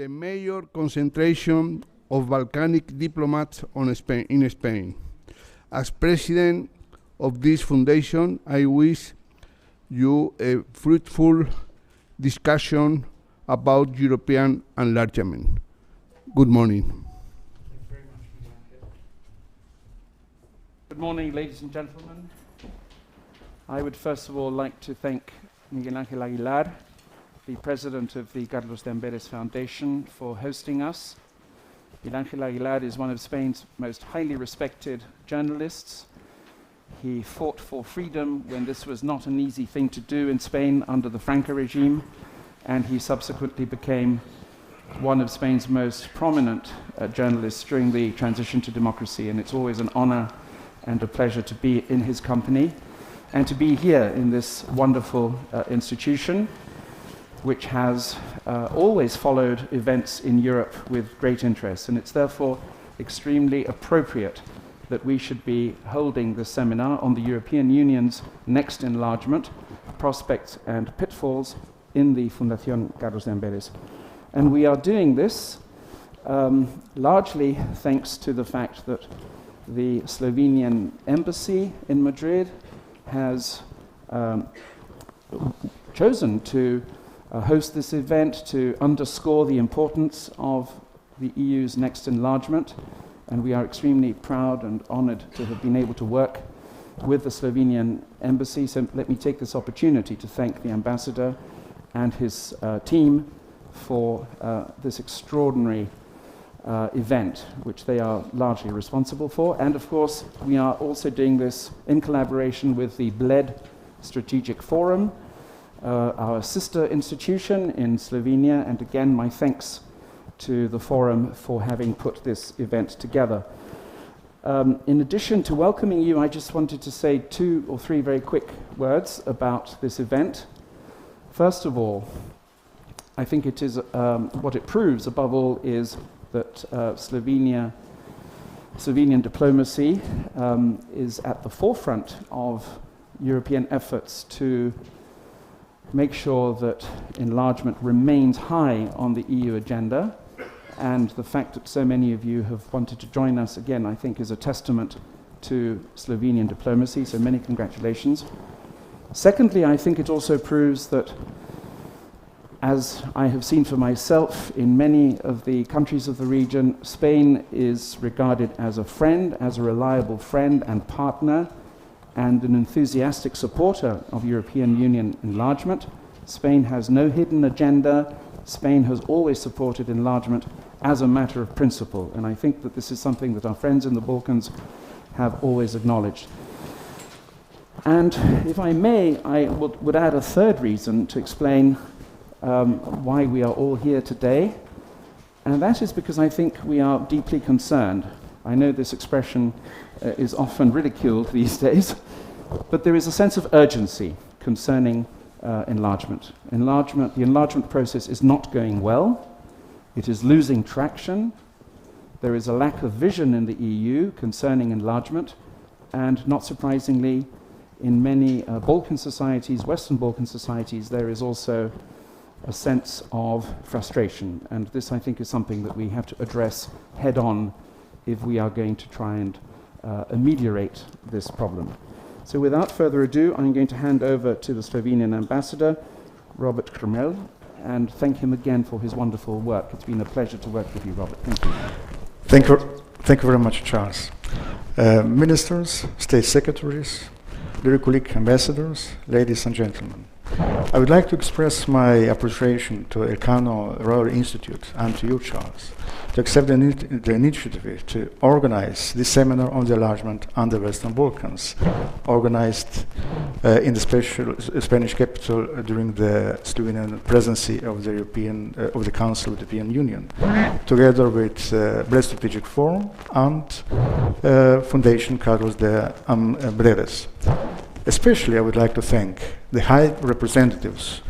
the major concentration of Balkanic diplomats in Spain. As president of this foundation, I wish you a fruitful discussion about European enlargement. Good morning. Thank you very much, Miguel Ángel. Good morning, ladies and gentlemen. I would first of all like to thank Miguel Ángel Aguilar, the president of the Carlos de Amberes Foundation, for hosting us. Miguel Ángel Aguilar is one of Spain's most highly respected journalists. He fought for freedom when this was not an easy thing to do in Spain under the Franco regime, and he subsequently became one of Spain's most prominent journalists during the transition to democracy, and it's always an honor and a pleasure to be in his company and to be here in this wonderful institution, which has always followed events in Europe with great interest, and it's therefore extremely appropriate that we should be holding this seminar on the European Union's next enlargement, prospects and pitfalls in the Fundación Carlos de Amberes. And we are doing this largely thanks to the fact that the Slovenian embassy in Madrid has chosen to host this event to underscore the importance of the EU's next enlargement. And we are extremely proud and honored to have been able to work with the Slovenian embassy. So let me take this opportunity to thank the ambassador and his team for this extraordinary event, which they are largely responsible for. And of course, we are also doing this in collaboration with the Bled Strategic Forum, our sister institution in Slovenia. And again, my thanks to the forum for having put this event together. In addition to welcoming you, I just wanted to say 2 or 3 very quick words about this event. First of all, I think it is what it proves above all is that Slovenian diplomacy is at the forefront of European efforts to make sure that enlargement remains high on the EU agenda. And the fact that so many of you have wanted to join us again, I think, is a testament to Slovenian diplomacy, so many congratulations. Secondly, I think it also proves that, as I have seen for myself in many of the countries of the region, Spain is regarded as a friend, as a reliable friend and partner, and an enthusiastic supporter of European Union enlargement. Spain has no hidden agenda. Spain has always supported enlargement as a matter of principle, and I think that this is something that our friends in the Balkans have always acknowledged. And if I may, I would add a third reason to explain why we are all here today, and that is because I think we are deeply concerned. I know this expression is often ridiculed these days, but there is a sense of urgency concerning enlargement. The enlargement process is not going well. It is losing traction. There is a lack of vision in the EU concerning enlargement, and not surprisingly, in many Balkan societies, Western Balkan societies, there is also a sense of frustration. And this, I think, is something that we have to address head on if we are going to try and ameliorate this problem. So without further ado, I'm going to hand over to the Slovenian ambassador, Robert Krmelj, and thank him again for his wonderful work. It's been a pleasure to work with you, Robert. Thank you. Thank you very much, Charles. Ministers, state secretaries, dear colleague ambassadors, ladies and gentlemen. I would like to express my appreciation to Elcano Royal Institute and to you, Charles, to accept the initiative to organize this seminar on the enlargement on the Western Balkans, organized in the Spanish capital during the Slovenian Presidency of the Council of the European Union, together with Bled Strategic Forum and Foundation Carlos de Amberes. Especially, I would like to thank the high representatives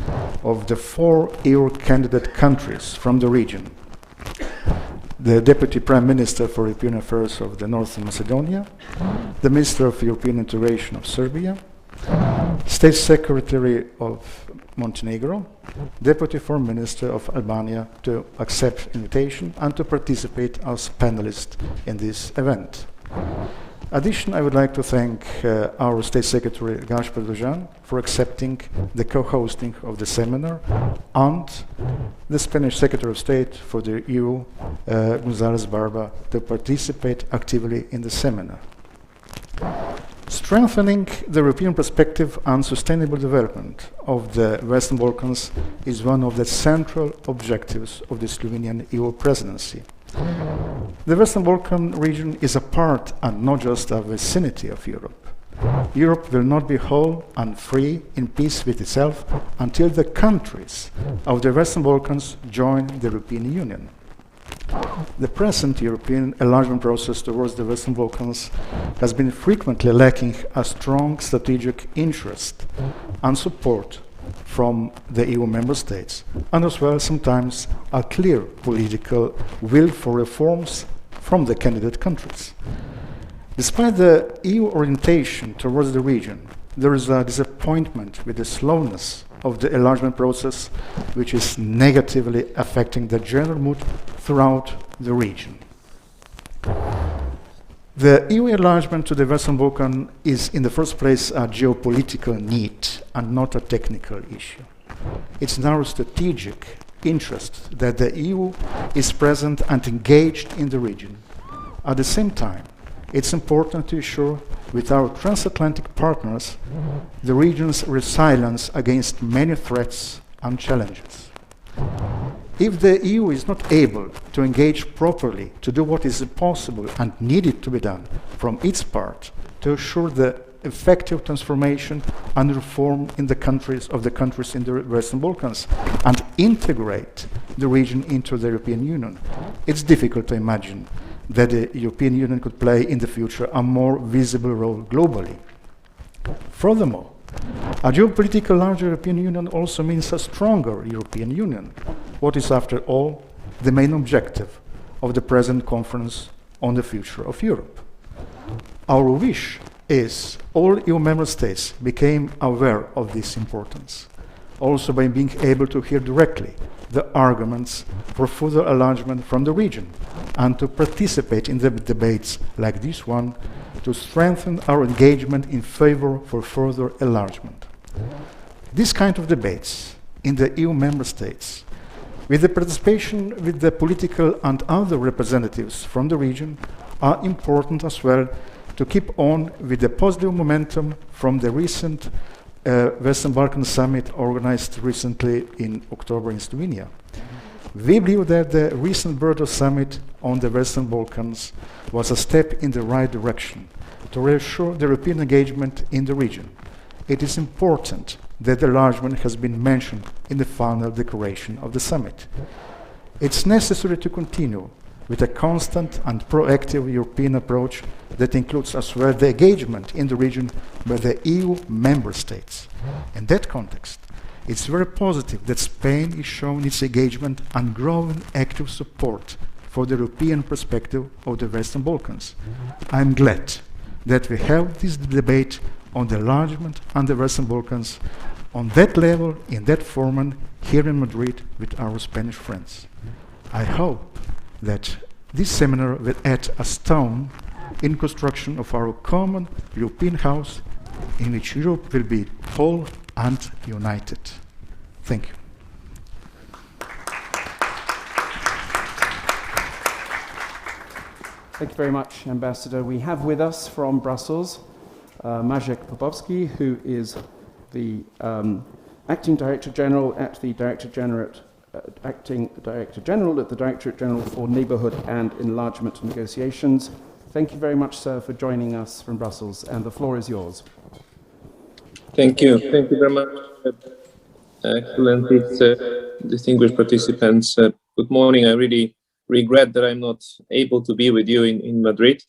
of the 4 EU candidate countries from the region, the Deputy Prime Minister for European Affairs of the Northern Macedonia, the Minister of European Integration of Serbia, State Secretary of Montenegro, Deputy Foreign Minister of Albania, to accept invitation and to participate as panelist in this event. Addition, I would like to thank our State Secretary Gaspar Dojan for accepting the co-hosting of the seminar, and the Spanish Secretary of State for the EU, González-Barba, to participate actively in the seminar. Strengthening the European perspective and sustainable development of the Western Balkans is one of the central objectives of the Slovenian EU presidency. The Western Balkan region is a part and not just a vicinity of Europe. Europe will not be whole and free in peace with itself until the countries of the Western Balkans join the European Union. The present European enlargement process towards the Western Balkans has been frequently lacking a strong strategic interest and support from the EU member states, and as well sometimes a clear political will for reforms from the candidate countries. Despite the EU orientation towards the region, there is a disappointment with the slowness of the enlargement process, which is negatively affecting the general mood throughout the region. The EU enlargement to the Western Balkans is in the first place a geopolitical need and not a technical issue. It's now a strategic interest that the EU is present and engaged in the region. At the same time, it's important to ensure with our transatlantic partners the region's resilience against many threats and challenges. If the EU is not able to engage properly to do what is possible and needed to be done from its part to assure the effective transformation and reform in the countries in the Western Balkans and integrate the region into the European Union, it's difficult to imagine that the European Union could play in the future a more visible role globally. Furthermore, a geopolitical larger European Union also means a stronger European Union, what is, after all, the main objective of the present conference on the future of Europe. Our wish is all EU member states became aware of this importance, also by being able to hear directly the arguments for further enlargement from the region and to participate in the debates like this one to strengthen our engagement in favor for further enlargement. This kind of debates in the EU member states, with the participation with the political and other representatives from the region, are important as well to keep on with the positive momentum from the recent Western Balkan Summit organized recently in October in Slovenia. We believe that the recent Bordeaux Summit on the Western Balkans was a step in the right direction to reassure the European engagement in the region. It is important that enlargement has been mentioned in the final declaration of the summit. It's necessary to continue with a constant and proactive European approach that includes as well the engagement in the region by the EU member states. In that context, it's very positive that Spain is showing its engagement and growing active support for the European perspective of the Western Balkans. I'm glad that we have this debate on the enlargement and the Western Balkans on that level, in that format, here in Madrid with our Spanish friends. I hope that this seminar will add a stone in construction of our common European house in which Europe will be whole and united. Thank you. Thank you very much, Ambassador. We have with us from Brussels Maciej Popowski, who is the Acting Director-General at the Acting Director-General at the Directorate-General for Neighbourhood and Enlargement Negotiations. Thank you very much, sir, for joining us from Brussels, and the floor is yours. Thank you. Thank you very much. Excellent, distinguished participants. Good morning. I really regret that I'm not able to be with you in Madrid.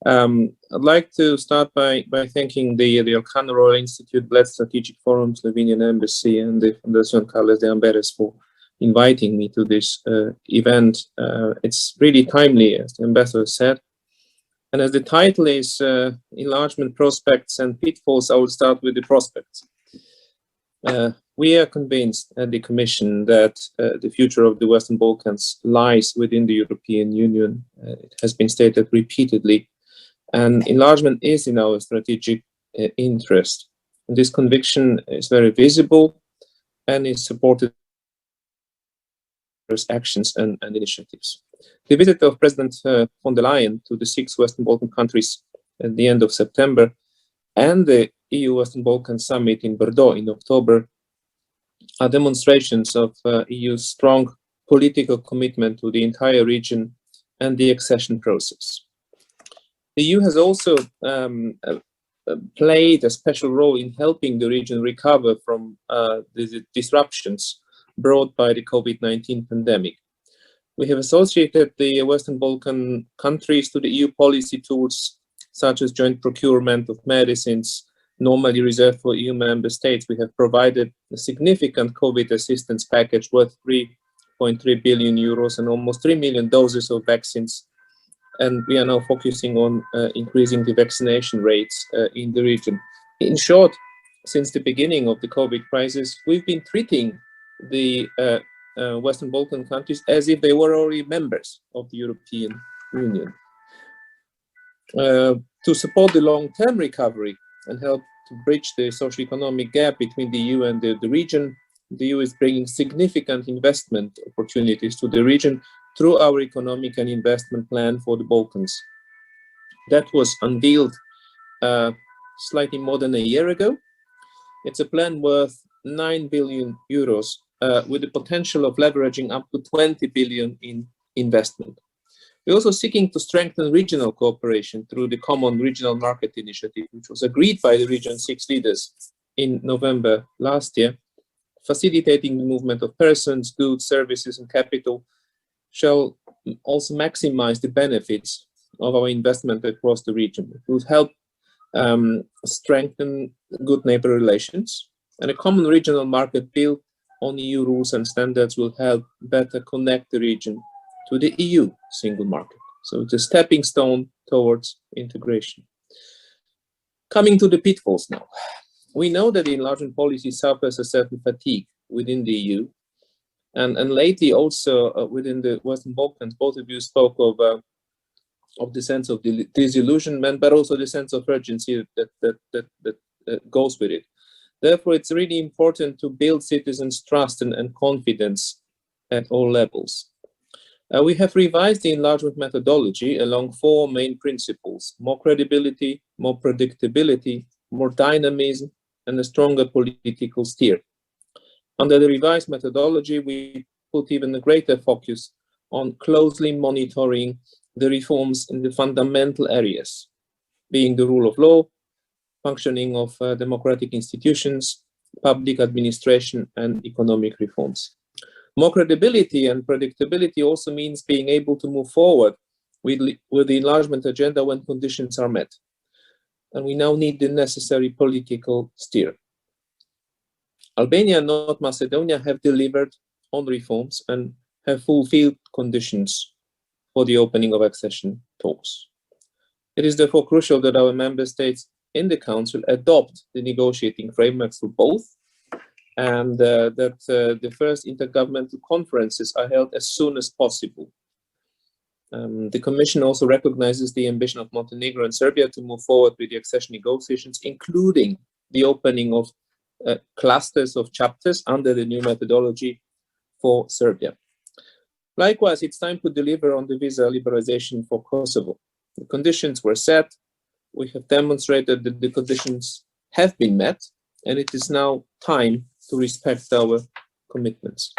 I'd like to start by thanking the Elcano Royal Institute, Bled Strategic Forum, Slovenian Embassy, and the Fundación Carles de Amberes for inviting me to this event. It's really timely, as the ambassador said. And as the title is Enlargement Prospects and Pitfalls, I will start with the prospects. We are convinced at the Commission that the future of the Western Balkans lies within the European Union. It has been stated repeatedly, and enlargement is in our strategic interest. And this conviction is very visible and is supported by actions and initiatives. The visit of President von der Leyen to the 6 Western Balkan countries at the end of September and the EU Western Balkan Summit in Bordeaux in October are demonstrations of EU's strong political commitment to the entire region and the accession process. The EU has also played a special role in helping the region recover from the disruptions brought by the COVID-19 pandemic. We have associated the Western Balkan countries to the EU policy tools, such as joint procurement of medicines, normally reserved for EU member states. We have provided a significant COVID assistance package worth 3.3 billion euros and almost 3 million doses of vaccines. And we are now focusing on increasing the vaccination rates in the region. In short, since the beginning of the COVID crisis, we've been treating the Western Balkan countries as if they were already members of the European Union. To support the long-term recovery and help to bridge the socio-economic gap between the EU and the region, the EU is bringing significant investment opportunities to the region through our economic and investment plan for the Balkans. That was unveiled slightly more than a year ago. It's a plan worth 9 billion euros with the potential of leveraging up to 20 billion in investment. We're also seeking to strengthen regional cooperation through the Common Regional Market Initiative, which was agreed by the Region 6 leaders in November last year. Facilitating the movement of persons, goods, services, and capital shall also maximize the benefits of our investment across the region. It will help strengthen good neighbor relations, and a common regional market built on EU rules and standards will help better connect the region to the EU single market. So it's a stepping stone towards integration. Coming to the pitfalls now. We know that the enlargement policy suffers a certain fatigue within the EU, and lately also within the Western Balkans. Both of you spoke of the sense of disillusionment, but also the sense of urgency that goes with it. Therefore, it's really important to build citizens' trust and confidence at all levels. We have revised the enlargement methodology along 4 main principles: more credibility, more predictability, more dynamism, and a stronger political steer. Under the revised methodology, we put even a greater focus on closely monitoring the reforms in the fundamental areas, being the rule of law, functioning of democratic institutions, public administration, and economic reforms. More credibility and predictability also means being able to move forward with the enlargement agenda when conditions are met. And we now need the necessary political steer. Albania and North Macedonia have delivered on reforms and have fulfilled conditions for the opening of accession talks. It is therefore crucial that our member states in the Council adopt the negotiating frameworks for both, and that the first intergovernmental conferences are held as soon as possible. The Commission also recognizes the ambition of Montenegro and Serbia to move forward with the accession negotiations, including the opening of clusters of chapters under the new methodology for Serbia. Likewise, it's time to deliver on the visa liberalization for Kosovo. The conditions were set. We have demonstrated that the conditions have been met, and it is now time to respect our commitments.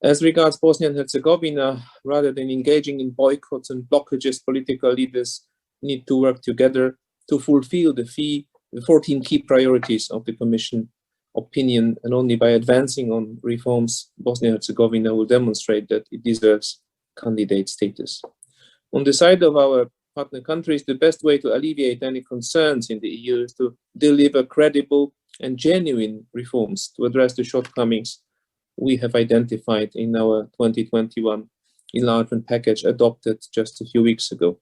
As regards Bosnia and Herzegovina, rather than engaging in boycotts and blockages, political leaders need to work together to fulfill the 14 key priorities of the Commission opinion, and only by advancing on reforms, Bosnia and Herzegovina will demonstrate that it deserves candidate status. On the side of our partner countries, the best way to alleviate any concerns in the EU is to deliver credible and genuine reforms to address the shortcomings we have identified in our 2021 enlargement package adopted just a few weeks ago.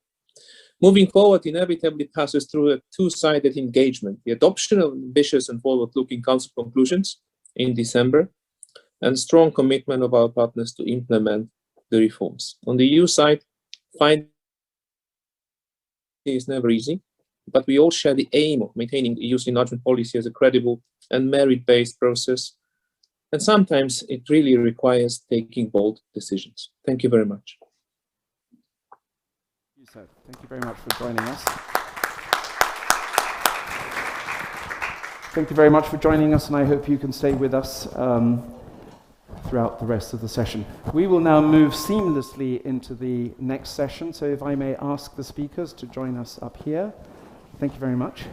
Moving forward inevitably passes through a two-sided engagement, the adoption of ambitious and forward-looking Council conclusions in December, and strong commitment of our partners to implement the reforms. On the EU side, finding is never easy, but we all share the aim of maintaining the EU's enlargement policy as a credible and merit-based process, and sometimes it really requires taking bold decisions. Thank you very much. Thank you very much for joining us. Thank you very much for joining us, and I hope you can stay with us throughout the rest of the session. We will now move seamlessly into the next session, so if I may ask the speakers to join us up here. Thank you very much.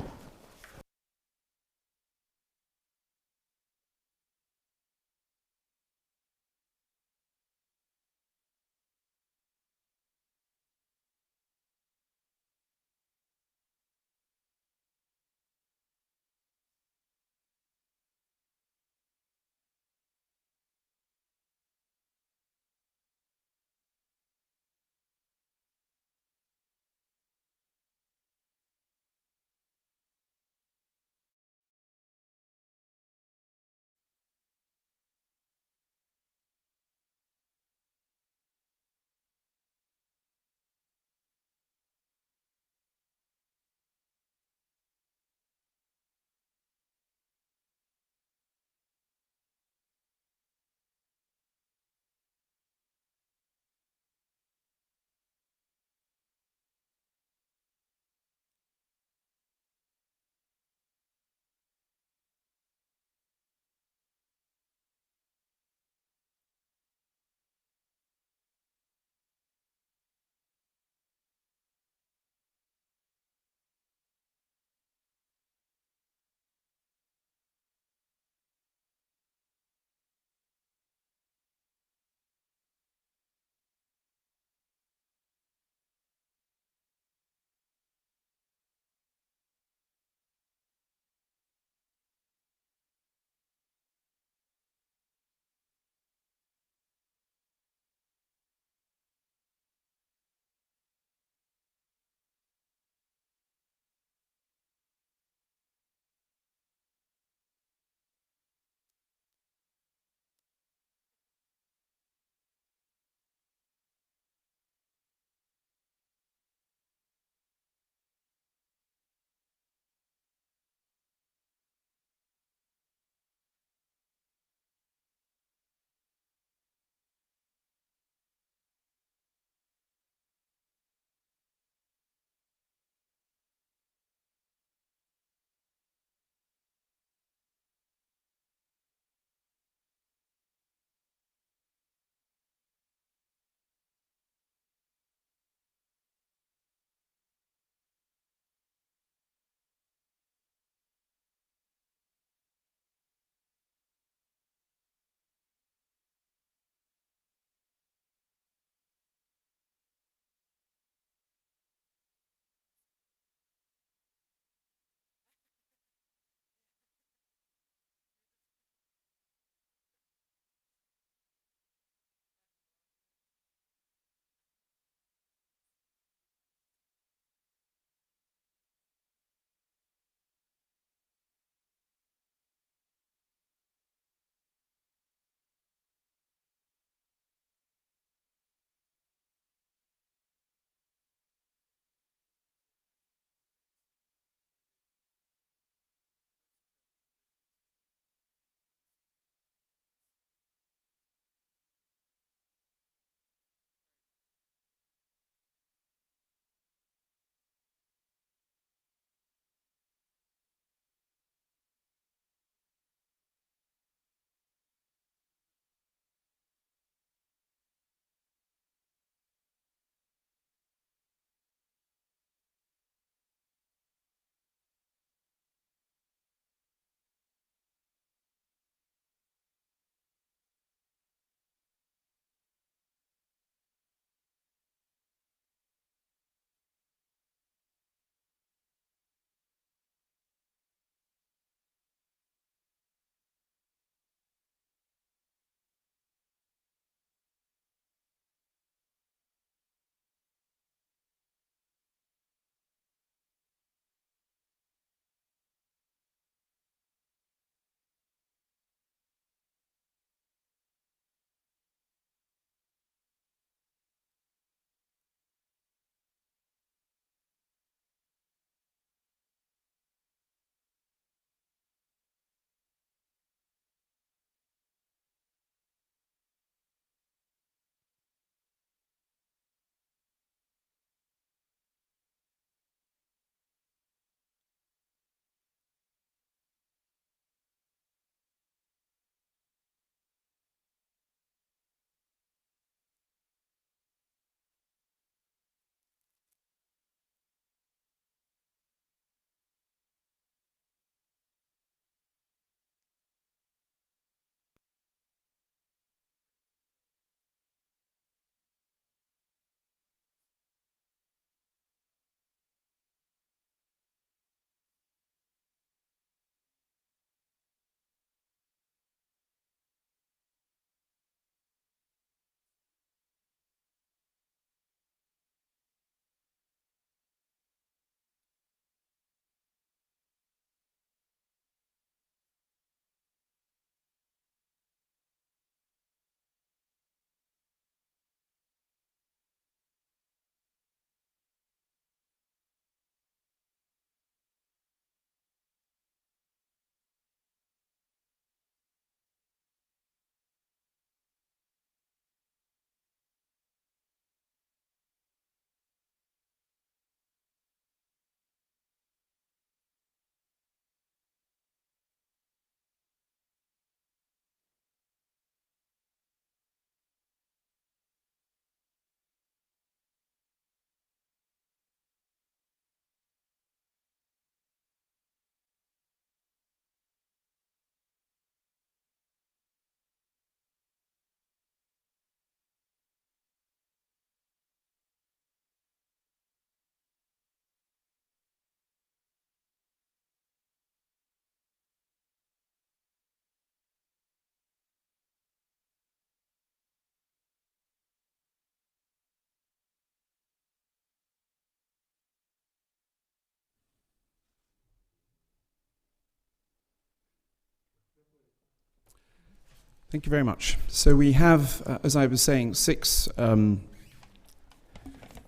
Thank you very much. So we have, as I was saying, 6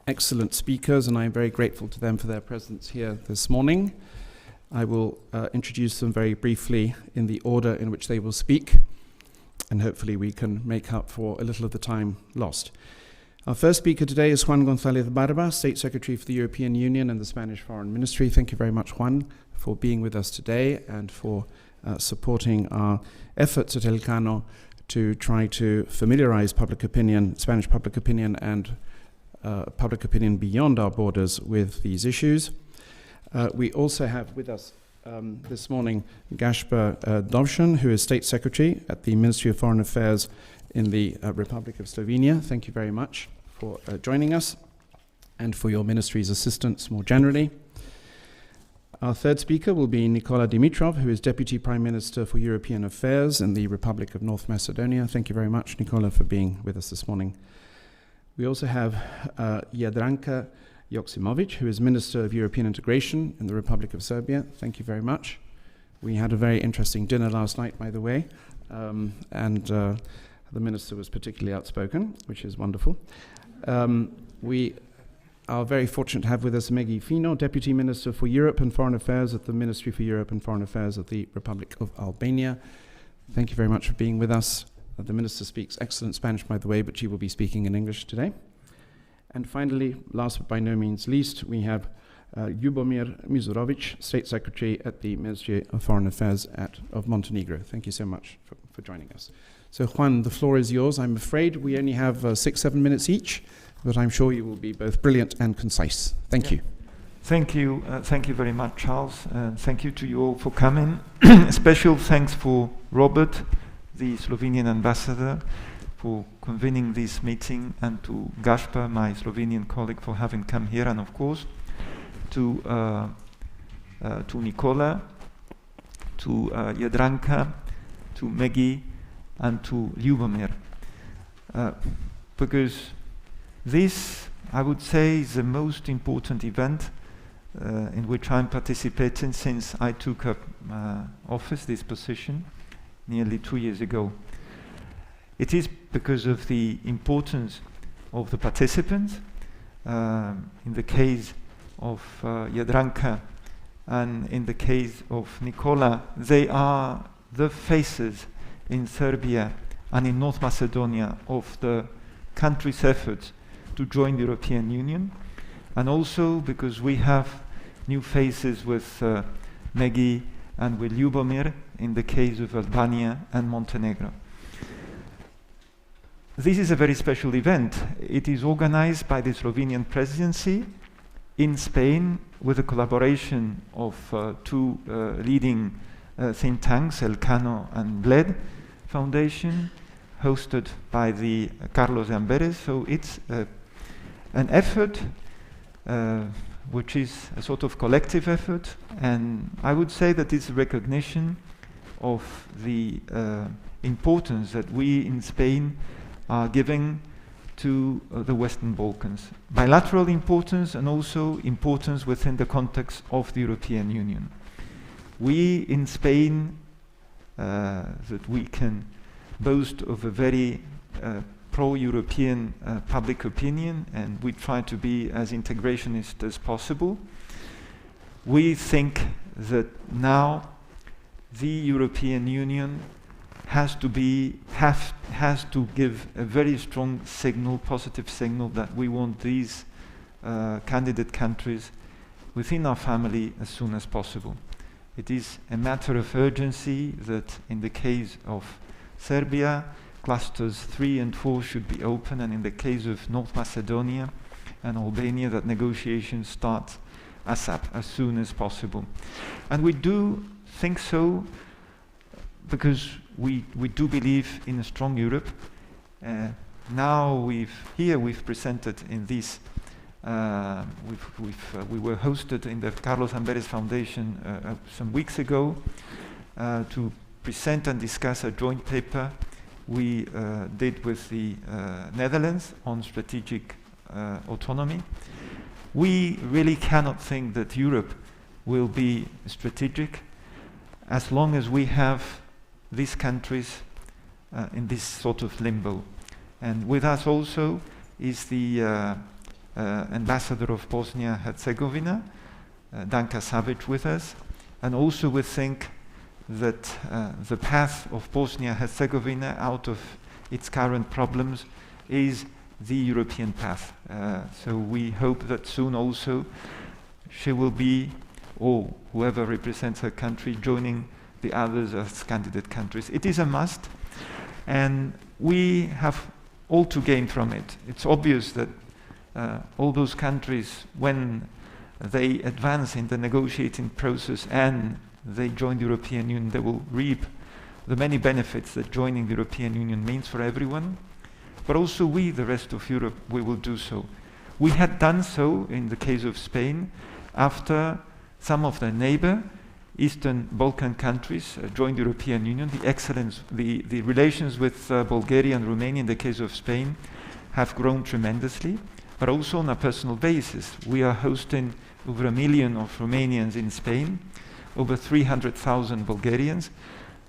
excellent speakers, and I'm very grateful to them for their presence here this morning. I will introduce them very briefly in the order in which they will speak, and hopefully we can make up for a little of the time lost. Our first speaker today is Juan González-Barba, State Secretary for the European Union and the Spanish Foreign Ministry. Thank you very much, Juan, for being with us today and for supporting our efforts at Elcano to try to familiarize public opinion, Spanish public opinion, and public opinion beyond our borders with these issues. We also have with us this morning Gaspar Dovšan, who is State Secretary at the Ministry of Foreign Affairs in the Republic of Slovenia. Thank you very much for joining us and for your ministry's assistance more generally. Our third speaker will be Nikola Dimitrov, who is Deputy Prime Minister for European Affairs in the Republic of North Macedonia. Thank you very much, Nikola, for being with us this morning. We also have Jadranka Joksimovic, who is Minister of European Integration in the Republic of Serbia. Thank you very much. We had a very interesting dinner last night, by the way, and the Minister was particularly outspoken, which is wonderful. We are very fortunate to have with us Maciej Fino, Deputy Minister for Europe and Foreign Affairs at the Ministry for Europe and Foreign Affairs of the Republic of Albania. Thank you very much for being with us. The Minister speaks excellent Spanish, by the way, but she will be speaking in English today. And finally, last but by no means least, we have Ljubomir Mizurovic, State Secretary at the Ministry of Foreign Affairs of Montenegro. Thank you so much for joining us. So Juan, the floor is yours. I'm afraid we only have 6-7 minutes each, but I'm sure you will be both brilliant and concise. Thank you. Thank you very much, Charles. Thank you to you all for coming. Special thanks for Robert, the Slovenian ambassador, for convening this meeting, and to Gaspar, my Slovenian colleague, for having come here, and of course to Nikola, to Jadranka, to Maciej, and to Ljubomir, because this, I would say, is the most important event in which I'm participating since I took up office, this position, nearly 2 years ago. It is because of the importance of the participants. In the case of Jadranka and in the case of Nikola, they are the faces in Serbia and in North Macedonia of the country's efforts to join the European Union, and also because we have new faces with Maciej and with Ljubomir in the case of Albania and Montenegro. This is a very special event. It is organized by the Slovenian Presidency in Spain with the collaboration of 2 leading think tanks, Elcano and Bled Foundation, hosted by the Carlos Amberes. So it's an effort which is a sort of collective effort, and I would say that it's a recognition of the importance that we in Spain are giving to the Western Balkans. Bilateral importance and also importance within the context of the European Union. We in Spain, that we can boast of a very pro-European public opinion, and we try to be as integrationist as possible. We think that now the European Union has to give a very strong signal, positive signal, that we want these candidate countries within our family as soon as possible. It is a matter of urgency that in the case of Serbia, clusters 3 and 4 should be open, and in the case of North Macedonia and Albania, that negotiations start ASAP, as soon as possible. And we do think so because we do believe in a strong Europe. Now we've presented in this, we were hosted in the Carlos Amberes Foundation some weeks ago to present and discuss a joint paper we did with the Netherlands on strategic autonomy. We really cannot think that Europe will be strategic as long as we have these countries in this sort of limbo. And with us also is the ambassador of Bosnia-Herzegovina, Danka Savic, with us. And also we think that the path of Bosnia-Herzegovina out of its current problems is the European path. So we hope that soon also she will be, or whoever represents her country, joining the others as candidate countries. It is a must, and we have all to gain from it. It's obvious that all those countries, when they advance in the negotiating process and they join the European Union, they will reap the many benefits that joining the European Union means for everyone. But also we, the rest of Europe, we will do so. We had done so in the case of Spain after some of the neighbor Eastern Balkan countries joined the European Union. The relations with Bulgaria and Romania in the case of Spain have grown tremendously, but also on a personal basis. We are hosting over 1 million of Romanians in Spain, over 300,000 Bulgarians,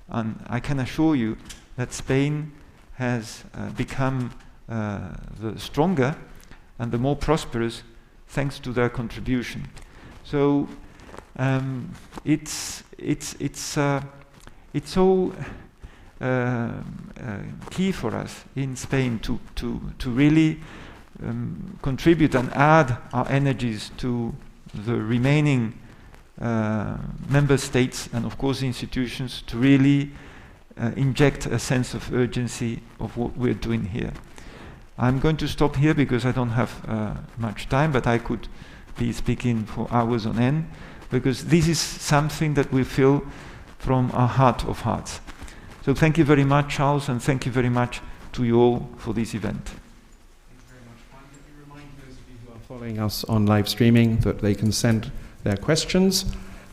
and I can assure you that Spain has become the stronger and the more prosperous thanks to their contribution. So it's so key for us in Spain to really contribute and add our energies to the remaining member states and of course institutions to really inject a sense of urgency of what we're doing here. I'm going to stop here because I don't have much time, but I could be speaking for hours on end, because this is something that we feel from our heart of hearts. So thank you very much, Charles, and thank you very much to you all for this event. Thank you very much, Juan. Let me remind those of you who are following us on live streaming that they can send their questions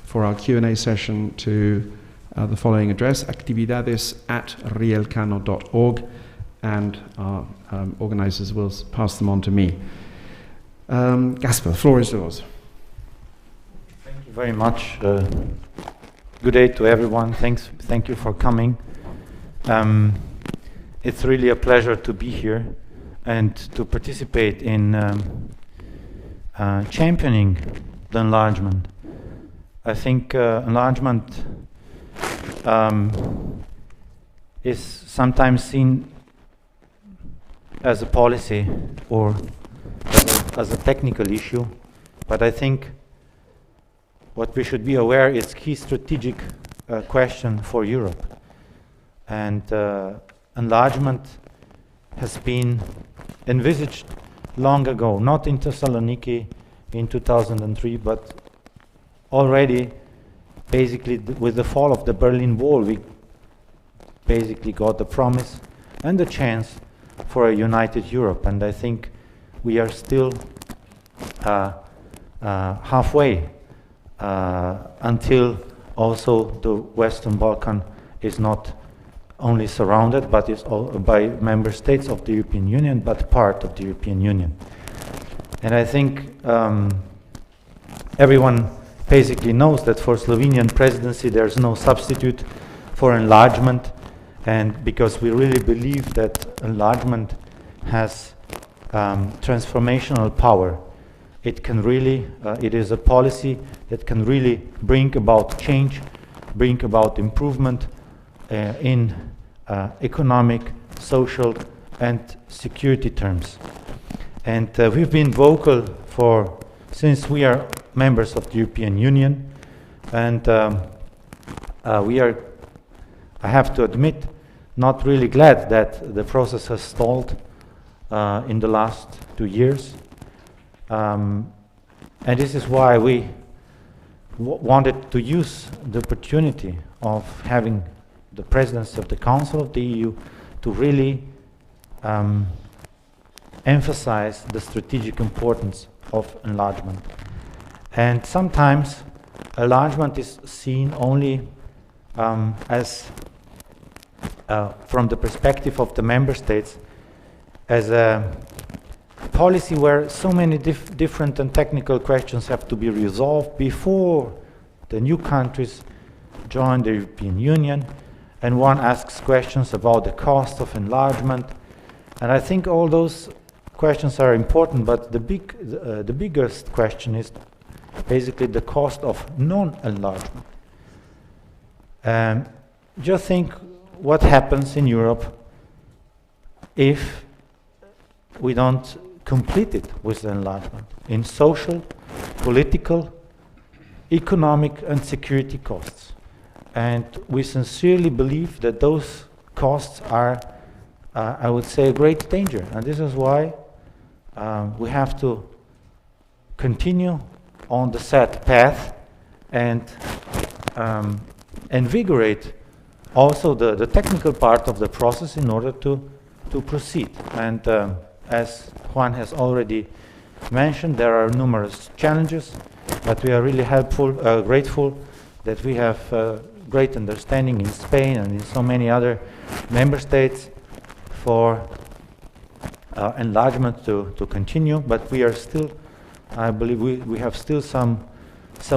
for our Q&A session to the following address, actividades@realcano.org, and our organizers will pass them on to me. Gasper, the floor is yours. Thank you very much. Good day to everyone. Thank you for coming. It's really a pleasure to be here and to participate in championing the enlargement. I think enlargement is sometimes seen as a policy or as a technical issue, but I think what we should be aware is key strategic question for Europe. And enlargement has been envisaged long ago, not in Thessaloniki in 2003, but already basically with the fall of the Berlin Wall, we basically got the promise and the chance for a united Europe. And I think we are still halfway until also the Western Balkan is not only surrounded, but is by member states of the European Union, but part of the European Union. And I think everyone basically knows that for Slovenian presidency there's no substitute for enlargement, and because we really believe that enlargement has transformational power. It can really, it is a policy that can really bring about change, bring about improvement in economic, social and security terms. And we've been vocal since we are members of the European Union, and we are, I have to admit, not really glad that the process has stalled in the last 2 years. And this is why we wanted to use the opportunity of having the presidency of the Council of the EU to really emphasize the strategic importance of enlargement. And sometimes enlargement is seen only as from the perspective of the member states as a policy where so many different and technical questions have to be resolved before the new countries join the European Union, and one asks questions about the cost of enlargement. And I think all those questions are important, but the biggest question is basically the cost of non-enlargement. Just think what happens in Europe if we don't complete it with the enlargement in social, political, economic and security costs. And we sincerely believe that those costs are, I would say, a great danger. And this is why we have to continue on the set path and invigorate also the technical part of the process in order to proceed. And as Juan has already mentioned, there are numerous challenges, but we are really grateful that we have great understanding in Spain and in so many other member states for enlargement to continue. But we are still, I believe we have still some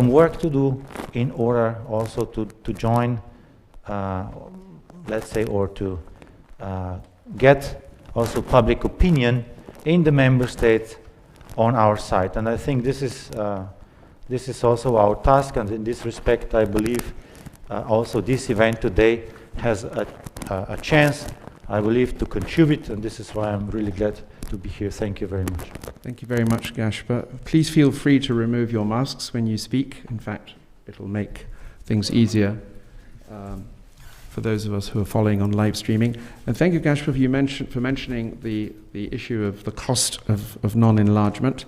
work to do in order also to join, let's say, or to get also public opinion in the member states on our side. And I think this is also our task, and in this respect I believe also this event today has a chance, I believe, to contribute, and this is why I'm really glad to be here. Thank you very much. Thank you very much, Gaspar. Please feel free to remove your masks when you speak. In fact, it'll make things easier for those of us who are following on live streaming. And thank you, Gaspar, for mentioning the issue of the cost of non-enlargement.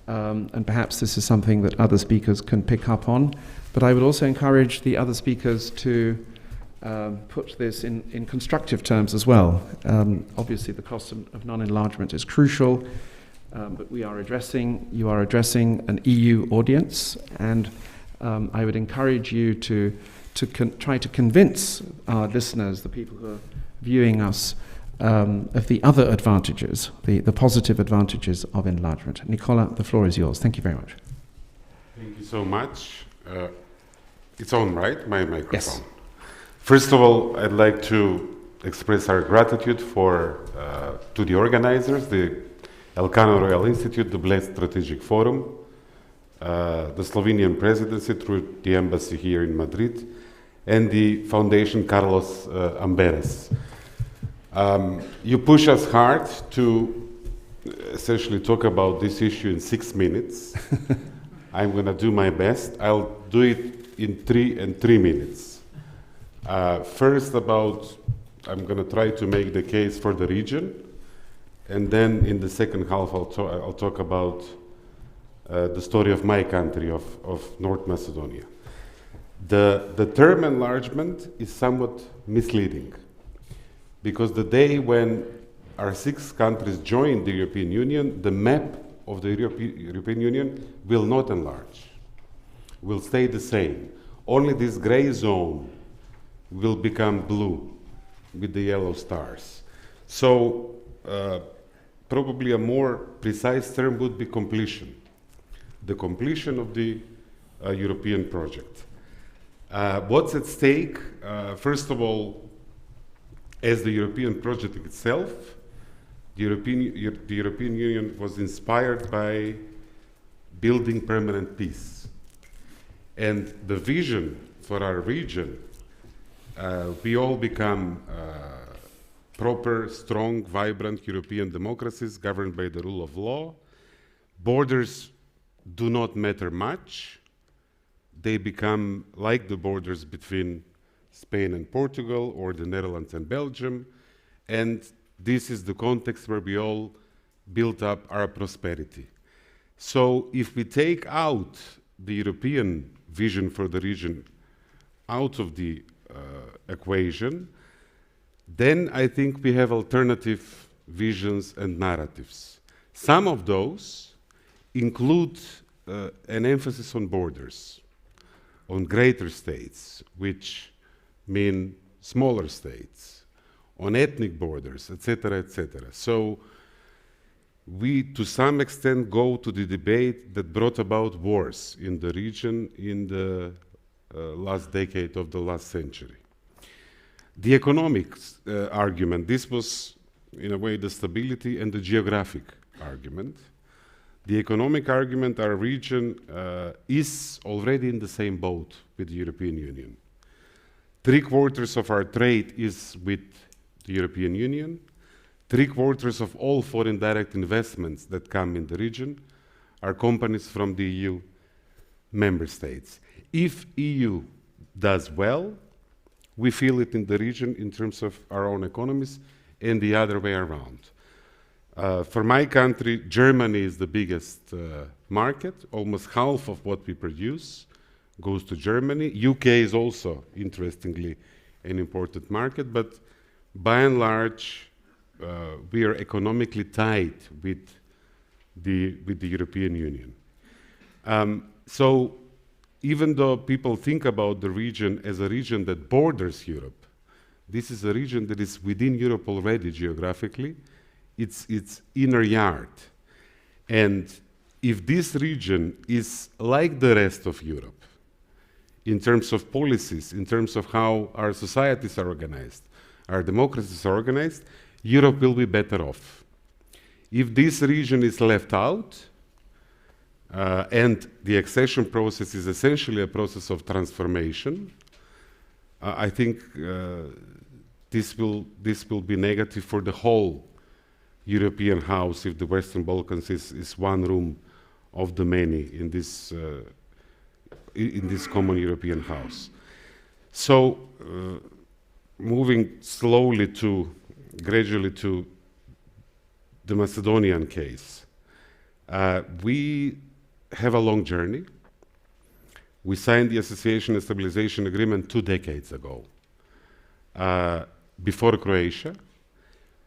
And perhaps this is something that other speakers can pick up on. But I would also encourage the other speakers to put this in constructive terms as well. Obviously, the cost of non-enlargement is crucial, but you are addressing an EU audience, and I would encourage you to try to convince our listeners, the people who are viewing us, of the other advantages, the positive advantages of enlargement. Nicola, the floor is yours. Thank you very much. Thank you so much. It's on, right? My microphone. Yes. First of all, I'd like to express our gratitude to the organizers, the Elcano Royal Institute, the Blessed Strategic Forum, the Slovenian Presidency through the embassy here in Madrid, and the Foundation Carlos Amberes. You push us hard to essentially talk about this issue in 6 minutes. I'm going to do my best. I'll do it in 3 minutes. First, I'm going to try to make the case for the region, and then in the second half I'll talk about the story of my country, of North Macedonia. The term enlargement is somewhat misleading, because the day when our 6 countries joined the European Union, the map of the European Union will not enlarge, will stay the same. Only this gray zone will become blue with the yellow stars. So probably a more precise term would be completion, the completion of the European project. What's at stake? First of all, as the European project itself, the European Union was inspired by building permanent peace. And the vision for our region, we all become proper, strong, vibrant European democracies governed by the rule of law. Borders do not matter much. They become like the borders between Spain and Portugal, or the Netherlands and Belgium, and this is the context where we all built up our prosperity. So if we take out the European vision for the region out of the equation, then I think we have alternative visions and narratives. Some of those include an emphasis on borders, on greater states, which mean smaller states, on ethnic borders, etc., etc. So we, to some extent, go to the debate that brought about wars in the region in the last decade of the last century. The economic argument, this was in a way the stability and the geographic argument. The economic argument, our region is already in the same boat with the European Union. 3/4 of our trade is with the European Union. 3/4 of all foreign direct investments that come in the region are companies from the EU member states. If EU does well, we feel it in the region in terms of our own economies and the other way around. For my country, Germany is the biggest market. Almost half of what we produce goes to Germany. UK is also, interestingly, an important market, but by and large, we are economically tied with the European Union. So even though people think about the region as a region that borders Europe, this is a region that is within Europe already geographically. It's its inner yard. And if this region is like the rest of Europe, in terms of policies, in terms of how our societies are organized, our democracies are organized, Europe will be better off. If this region is left out, and the accession process is essentially a process of transformation, I think this will be negative for the whole European house if the Western Balkans is one room of the many in this common European house. So moving slowly gradually to the Macedonian case, we have a long journey. We signed the Association and Stabilization Agreement 2 decades ago, before Croatia.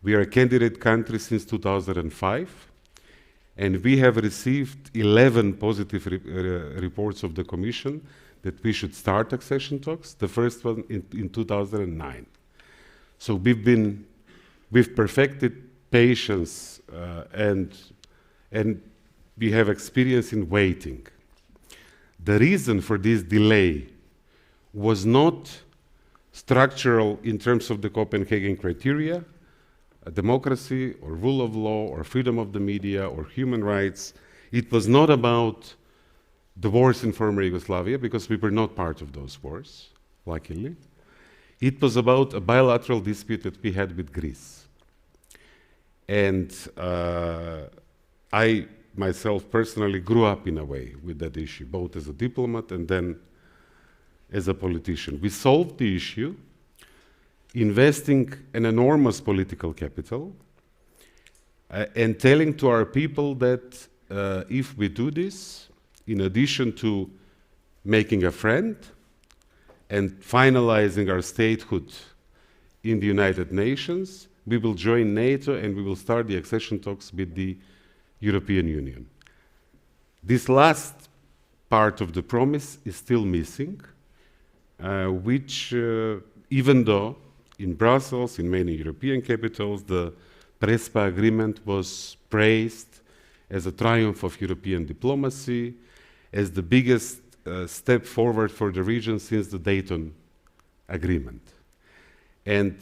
We are a candidate country since 2005, and we have received 11 positive reports of the Commission that we should start accession talks, the first one in 2009. So we've perfected patience and we have experience in waiting. The reason for this delay was not structural in terms of the Copenhagen criteria, democracy or rule of law or freedom of the media or human rights. It was not about the wars in former Yugoslavia, because we were not part of those wars, luckily. It was about a bilateral dispute that we had with Greece. And I myself personally grew up in a way with that issue, both as a diplomat and then as a politician. We solved the issue, investing an enormous political capital and telling to our people that if we do this, in addition to making a friend and finalizing our statehood in the United Nations, we will join NATO and we will start the accession talks with the European Union. This last part of the promise is still missing, which even though in Brussels, in many European capitals, the Prespa agreement was praised as a triumph of European diplomacy, as the biggest step forward for the region since the Dayton Agreement. And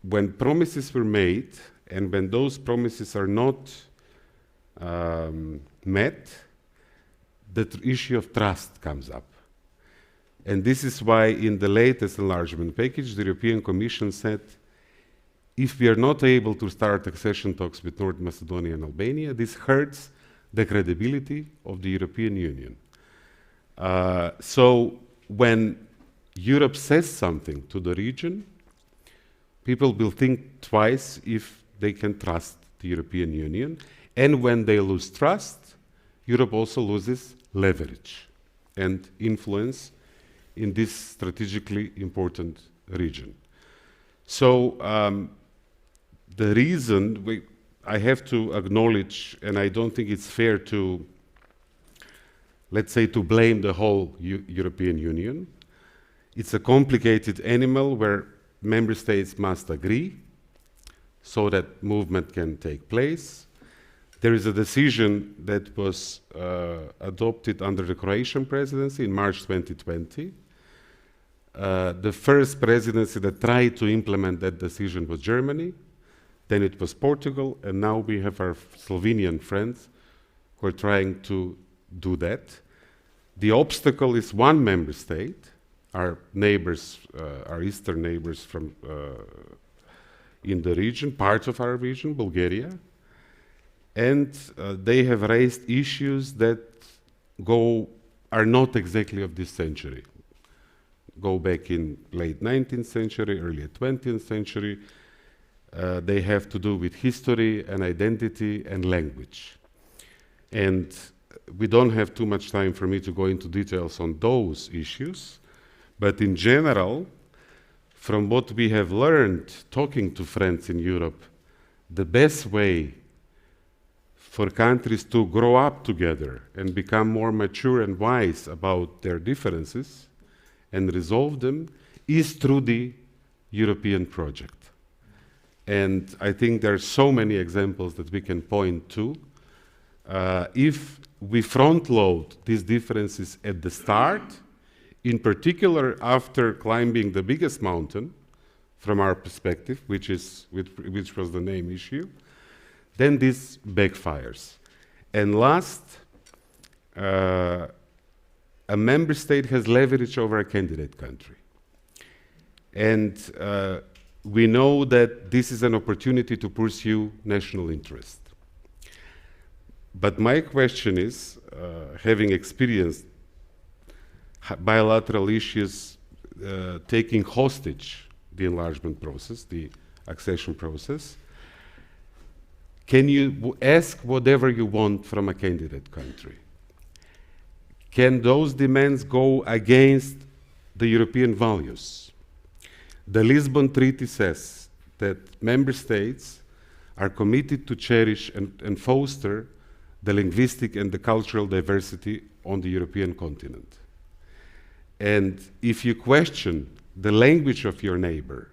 when promises were made, and when those promises are not met, the issue of trust comes up. And this is why in the latest enlargement package, the European Commission said, if we are not able to start accession talks with North Macedonia and Albania, this hurts the credibility of the European Union. So when Europe says something to the region, people will think twice if they can trust the European Union. And when they lose trust, Europe also loses leverage and influence in this strategically important region. So the reason I have to acknowledge, and I don't think it's fair to, let's say, to blame the whole European Union. It's a complicated animal where member states must agree so that movement can take place. There is a decision that was adopted under the Croatian presidency in March 2020 The first presidency that tried to implement that decision was Germany, then it was Portugal, and now we have our Slovenian friends who are trying to do that. The obstacle is one member state, our neighbors, our eastern neighbors from in the region, part of our region, Bulgaria, and they have raised issues that are not exactly of this century. Go back in late 19th century, early 20th century. They have to do with history and identity and language. And we don't have too much time for me to go into details on those issues, but in general, from what we have learned talking to friends in Europe, the best way for countries to grow up together and become more mature and wise about their differences and resolve them is through the European project. And I think there are so many examples that we can point to. If we front load these differences at the start, in particular after climbing the biggest mountain from our perspective, which was the name issue, then this backfires. And last, a member state has leverage over a candidate country. And we know that this is an opportunity to pursue national interest. But my question is, having experienced bilateral issues taking hostage the enlargement process, the accession process, can you ask whatever you want from a candidate country? Can those demands go against the European values? The Lisbon Treaty says that member states are committed to cherish and foster the linguistic and the cultural diversity on the European continent. And if you question the language of your neighbor,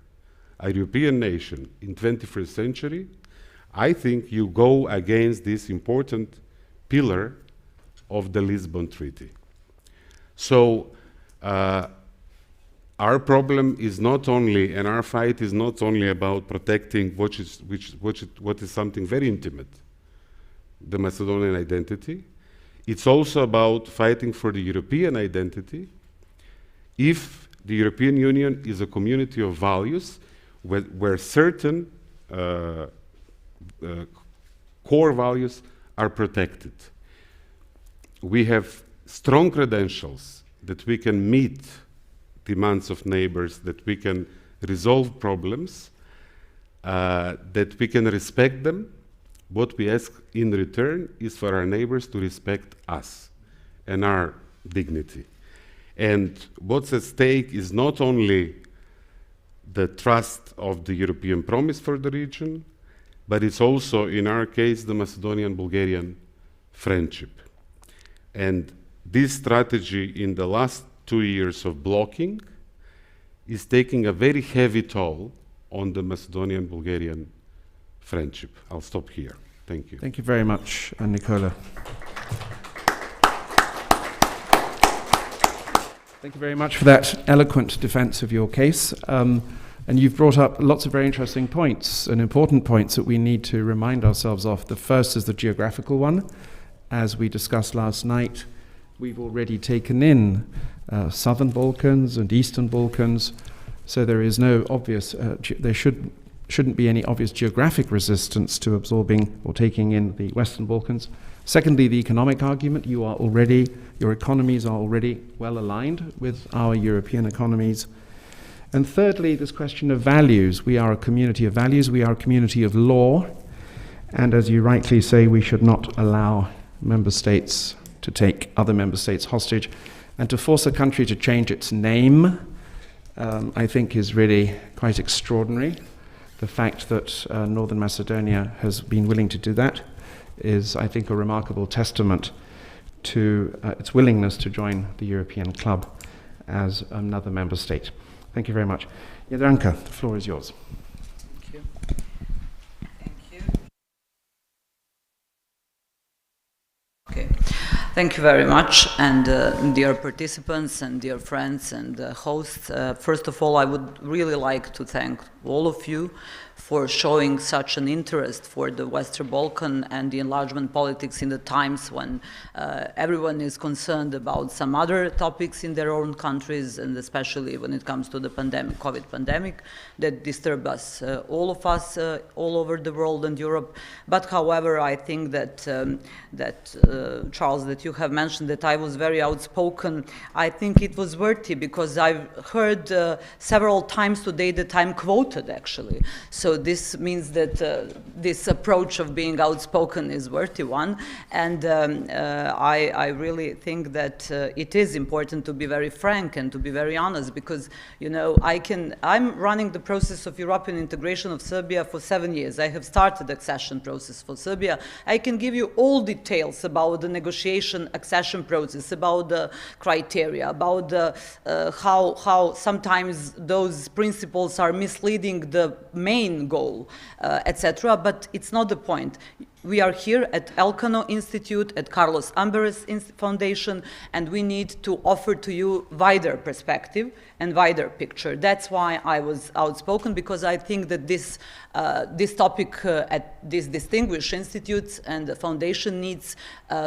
a European nation in 21st century, I think you go against this important pillar of the Lisbon Treaty. So our problem is not only, and our fight is not only about protecting what is something very intimate, the Macedonian identity. It's also about fighting for the European identity. If the European Union is a community of values where certain core values are protected. We have strong credentials that we can meet demands of neighbors, that we can resolve problems, that we can respect them. What we ask in return is for our neighbors to respect us and our dignity. And what's at stake is not only the trust of the European promise for the region, but it's also, in our case, the Macedonian-Bulgarian friendship. And this strategy in the last 2 years of blocking is taking a very heavy toll on the Macedonian-Bulgarian friendship. I'll stop here. Thank you. Thank you very much, Nicola. Thank you very much for that eloquent defense of your case. And you've brought up lots of very interesting points and important points that we need to remind ourselves of. The first is the geographical one. As we discussed last night, we've already taken in Southern Balkans and Eastern Balkans, so there is no obvious, there shouldn't be any obvious geographic resistance to absorbing or taking in the Western Balkans. Secondly, the economic argument. Your economies are already well aligned with our European economies. And thirdly, this question of values. We are a community of values, we are a community of law, and as you rightly say, we should not allow member states to take other member states hostage, and to force a country to change its name, I think is really quite extraordinary. The fact that Northern Macedonia has been willing to do that is, I think, a remarkable testament to its willingness to join the European club as another member state. Thank you very much. Jadranka, the floor is yours. Thank you. Thank you. Okay. Thank you very much, and dear participants and dear friends and hosts. First of all, I would really like to thank all of you for showing such an interest for the Western Balkan and the enlargement politics in the times when everyone is concerned about some other topics in their own countries, and especially when it comes to the pandemic, COVID pandemic, that disturb us, all of us, all over the world and Europe. But however, I think that, Charles, that you have mentioned that I was very outspoken. I think it was worthy because I've heard several times today that I'm quoted, actually. So this means that this approach of being outspoken is worthy one, and I really think that it is important to be very frank and to be very honest, because you know I'm running the process of European integration of Serbia for 7 years. I have started the accession process for Serbia. I can give you all details about the negotiation accession process, about the criteria, about the, how sometimes those principles are misleading the main goal, etc. But it's not the point. We are here at Elcano Institute, at Carlos Amberes Foundation, and we need to offer to you wider perspective and wider picture. That's why I was outspoken, because I think that this topic at these distinguished institutes and the foundation needs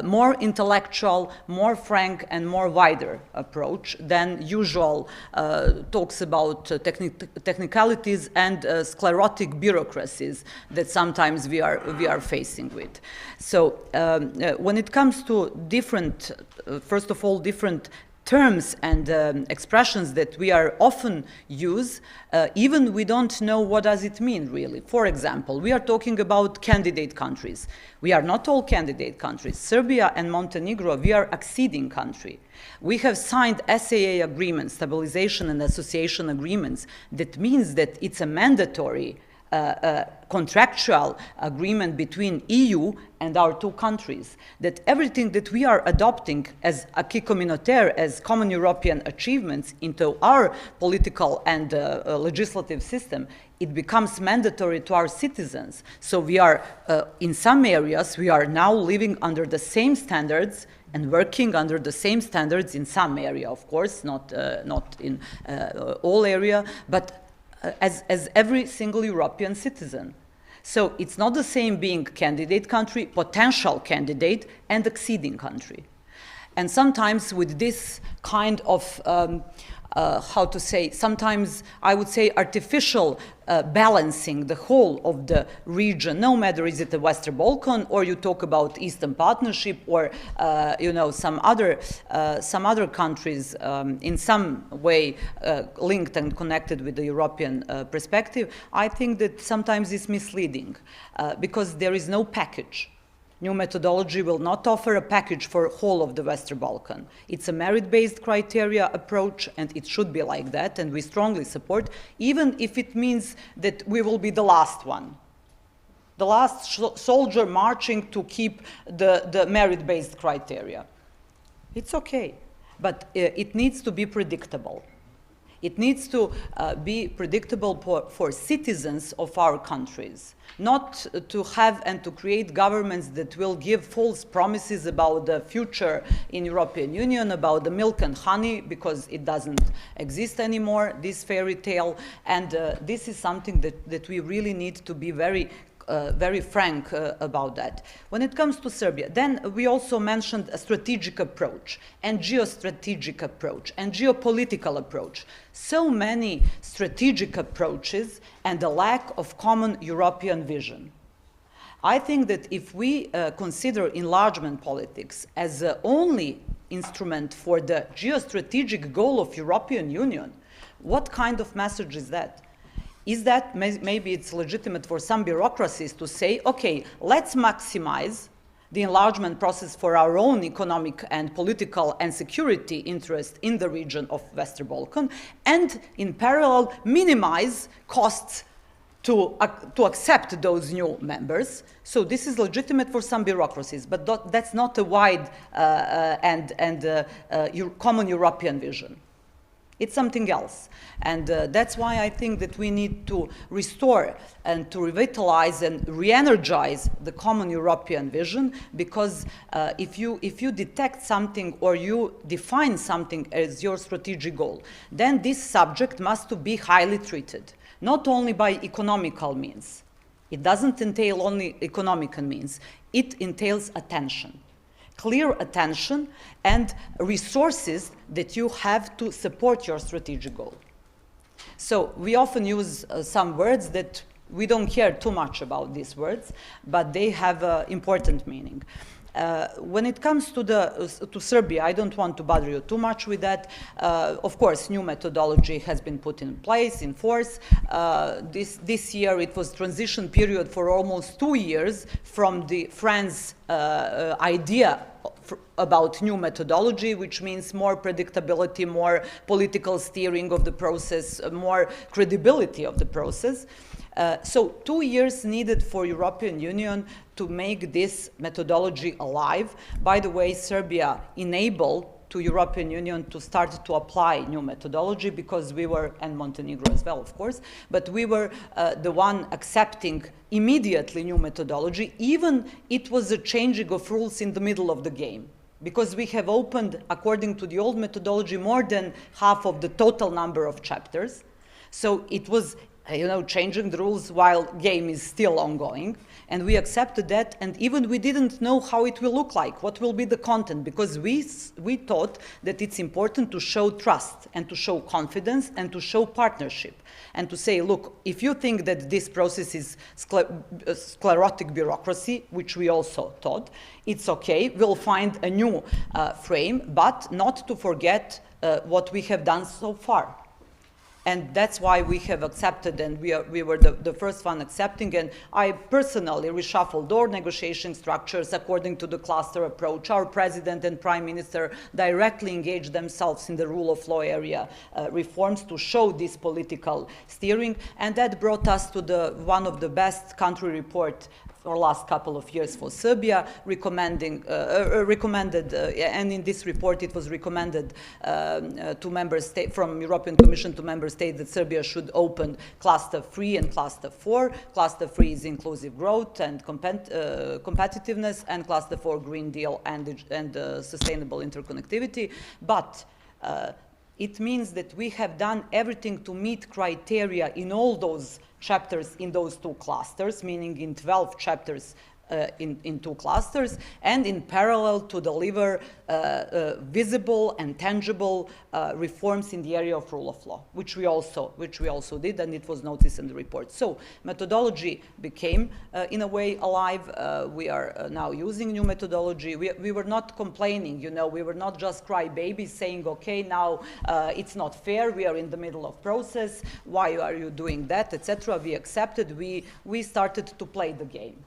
more intellectual, more frank, and more wider approach than usual talks about technicalities and sclerotic bureaucracies that sometimes we are facing with. So when it comes to different, first of all, different terms and expressions that we are often use, even we don't know what does it mean really. For example, we are talking about candidate countries. We are not all candidate countries. Serbia and Montenegro, we are acceding country. We have signed SAA agreements, stabilization and association agreements. That means that it's a mandatory contractual agreement between EU and our two countries, that everything that we are adopting as acquis communautaire, as common European achievements into our political and legislative system, it becomes mandatory to our citizens. So we are, in some areas, we are now living under the same standards and working under the same standards in some area, of course, not in all area, but as every single European citizen. So it's not the same being candidate country, potential candidate, and acceding country. And sometimes with this kind of, how to say, sometimes I would say artificial balancing the whole of the region, no matter is it the Western Balkan or you talk about Eastern Partnership or you know some other countries in some way linked and connected with the European perspective. I think that sometimes it's misleading because there is no package. New methodology will not offer a package for whole of the Western Balkan. It's a merit-based criteria approach, and it should be like that, and we strongly support, even if it means that we will be the last one. The last soldier marching to keep the merit-based criteria. It's okay, but it needs to be predictable. It needs to be predictable for citizens of our countries, not to have and to create governments that will give false promises about the future in European Union, about the milk and honey, because it doesn't exist anymore, this fairy tale. And this is something that we really need to be very frank about that. When it comes to Serbia, then we also mentioned a strategic approach and geostrategic approach and geopolitical approach. So many strategic approaches and a lack of common European vision. I think that if we consider enlargement politics as the only instrument for the geostrategic goal of European Union, what kind of message is that? Is that maybe it's legitimate for some bureaucracies to say, okay, let's maximize the enlargement process for our own economic and political and security interest in the region of Western Balkan, and in parallel minimize costs to accept those new members. So this is legitimate for some bureaucracies, but that's not a wide and common European vision. It's something else. And that's why I think that we need to restore and to revitalize and re-energize the common European vision, because if you detect something or you define something as your strategic goal, then this subject must be highly treated, not only by economical means. It doesn't entail only economical means. It entails attention. Clear attention and resources that you have to support your strategic goal. So we often use some words that we don't care too much about these words, but they have important meaning. When it comes to Serbia, I don't want to bother you too much with that. Of course, new methodology has been put in place, in force. This year it was transition period for almost 2 years from the France idea about new methodology, which means more predictability, more political steering of the process, more credibility of the process. So 2 years needed for European Union to make this methodology alive. By the way, Serbia enabled to European Union to start to apply new methodology, because we were, and Montenegro as well, of course, but we were the one accepting immediately new methodology, even it was a changing of rules in the middle of the game. Because we have opened, according to the old methodology, more than half of the total number of chapters. So it was, changing the rules while game is still ongoing. And we accepted that, and even we didn't know how it will look like, what will be the content, because we thought that it's important to show trust and to show confidence and to show partnership and to say, look, if you think that this process is sclerotic bureaucracy, which we also thought, it's okay, we'll find a new frame, but not to forget what we have done so far. And that's why we have accepted, and we were the first one accepting, and I personally reshuffled our negotiation structures according to the cluster approach. Our president and prime minister directly engaged themselves in the rule of law area reforms to show this political steering, and that brought us to one of the best country report for last couple of years for Serbia, recommended, and in this report it was recommended to member states, from European Commission to member states, that Serbia should open cluster 3 and cluster 4. Cluster 3 is inclusive growth and competitiveness, and cluster 4 Green Deal and sustainable interconnectivity. But it means that we have done everything to meet criteria in all those chapters in those 2 clusters, meaning in 12 chapters in 2 clusters, and in parallel to deliver visible and tangible reforms in the area of rule of law, which we also did, and it was noticed in the report. So methodology became, in a way, alive. We are now using new methodology. We were not complaining, we were not just crybabies saying, okay, now it's not fair, we are in the middle of process, why are you doing that, etc. We accepted, we started to play the game.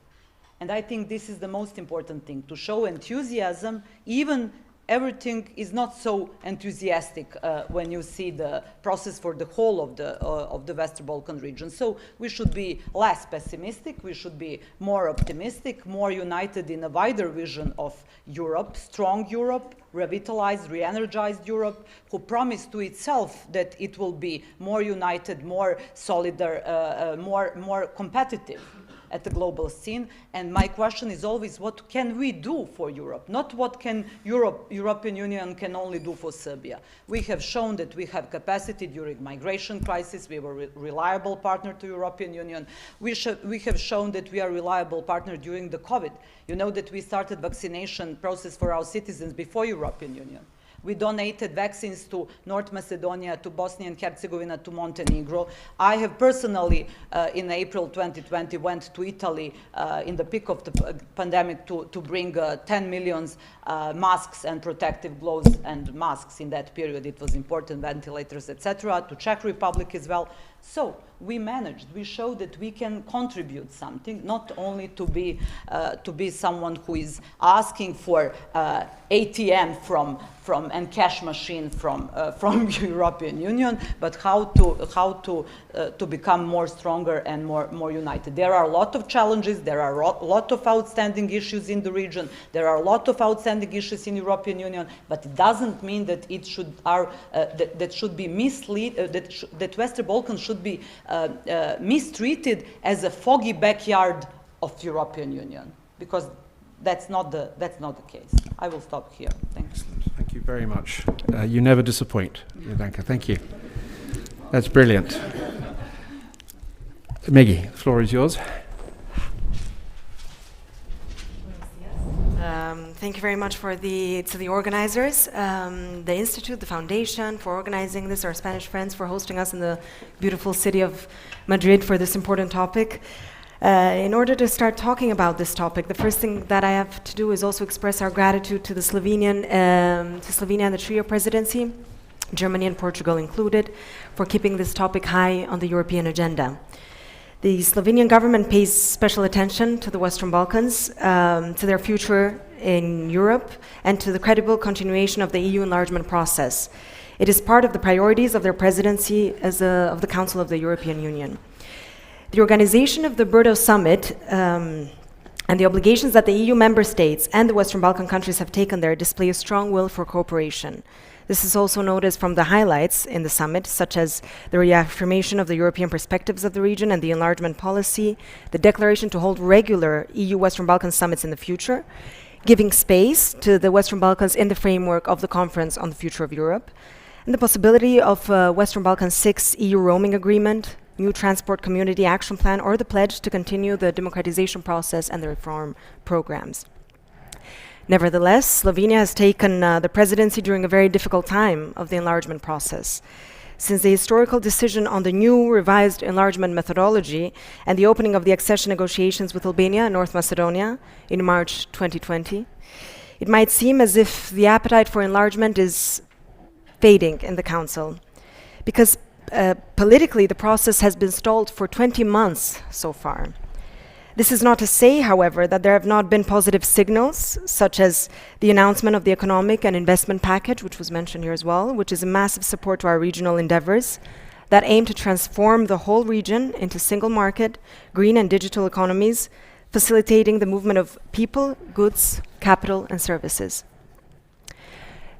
And I think this is the most important thing, to show enthusiasm, even everything is not so enthusiastic when you see the process for the whole of the Western Balkan region. So we should be less pessimistic, we should be more optimistic, more united in a wider vision of Europe, strong Europe, revitalized, re-energized Europe, who promised to itself that it will be more united, more solidar, more competitive at the global scene. And my question is always, what can we do for Europe? Not what can European Union can only do for Serbia. We have shown that we have capacity during migration crisis. We were a reliable partner to European Union. We have shown that we are a reliable partner during the COVID. You know that we started vaccination process for our citizens before European Union. We donated vaccines to North Macedonia, to Bosnia and Herzegovina, to Montenegro. I have personally, in April 2020, went to Italy in the peak of the pandemic to bring 10 million masks and protective gloves and masks in that period. It was important, ventilators, etc., to Czech Republic as well. So we managed, we showed that we can contribute something, not only to be someone who is asking for ATM from and cash machine from European Union, but how to become more stronger and more united. There are a lot of challenges. There are a lot of outstanding issues in the region. There are a lot of outstanding issues in European Union, but it doesn't mean that it should that should be that Western Balkans should be mistreated as a foggy backyard of European Union, because that's not the case. I will stop here. Thanks. Thank you very much. You never disappoint, Danka. Thank you. That's brilliant. Maggie, the floor is yours. Thank you very much to the organizers, the Institute, the Foundation for organizing this, our Spanish friends for hosting us in the beautiful city of Madrid for this important topic. In order to start talking about this topic, the first thing that I have to do is also express our gratitude to Slovenia and the trio presidency, Germany and Portugal included, for keeping this topic high on the European agenda. The Slovenian government pays special attention to the Western Balkans, to their future in Europe, and to the credible continuation of the EU enlargement process. It is part of the priorities of their presidency of the Council of the European Union. The organization of the Brdo Summit and the obligations that the EU member states and the Western Balkan countries have taken there display a strong will for cooperation. This is also noticed from the highlights in the summit, such as the reaffirmation of the European perspectives of the region and the enlargement policy, the declaration to hold regular EU-Western Balkan summits in the future, giving space to the Western Balkans in the framework of the Conference on the Future of Europe, and the possibility of Western Balkan 6 EU roaming agreement, new transport community action plan, or the pledge to continue the democratization process and the reform programs. Nevertheless, Slovenia has taken the presidency during a very difficult time of the enlargement process. Since the historical decision on the new revised enlargement methodology and the opening of the accession negotiations with Albania and North Macedonia in March 2020, it might seem as if the appetite for enlargement is fading in the Council, because politically the process has been stalled for 20 months so far. This is not to say, however, that there have not been positive signals, such as the announcement of the economic and investment package, which was mentioned here as well, which is a massive support to our regional endeavors that aim to transform the whole region into single market, green and digital economies, facilitating the movement of people, goods, capital, and services.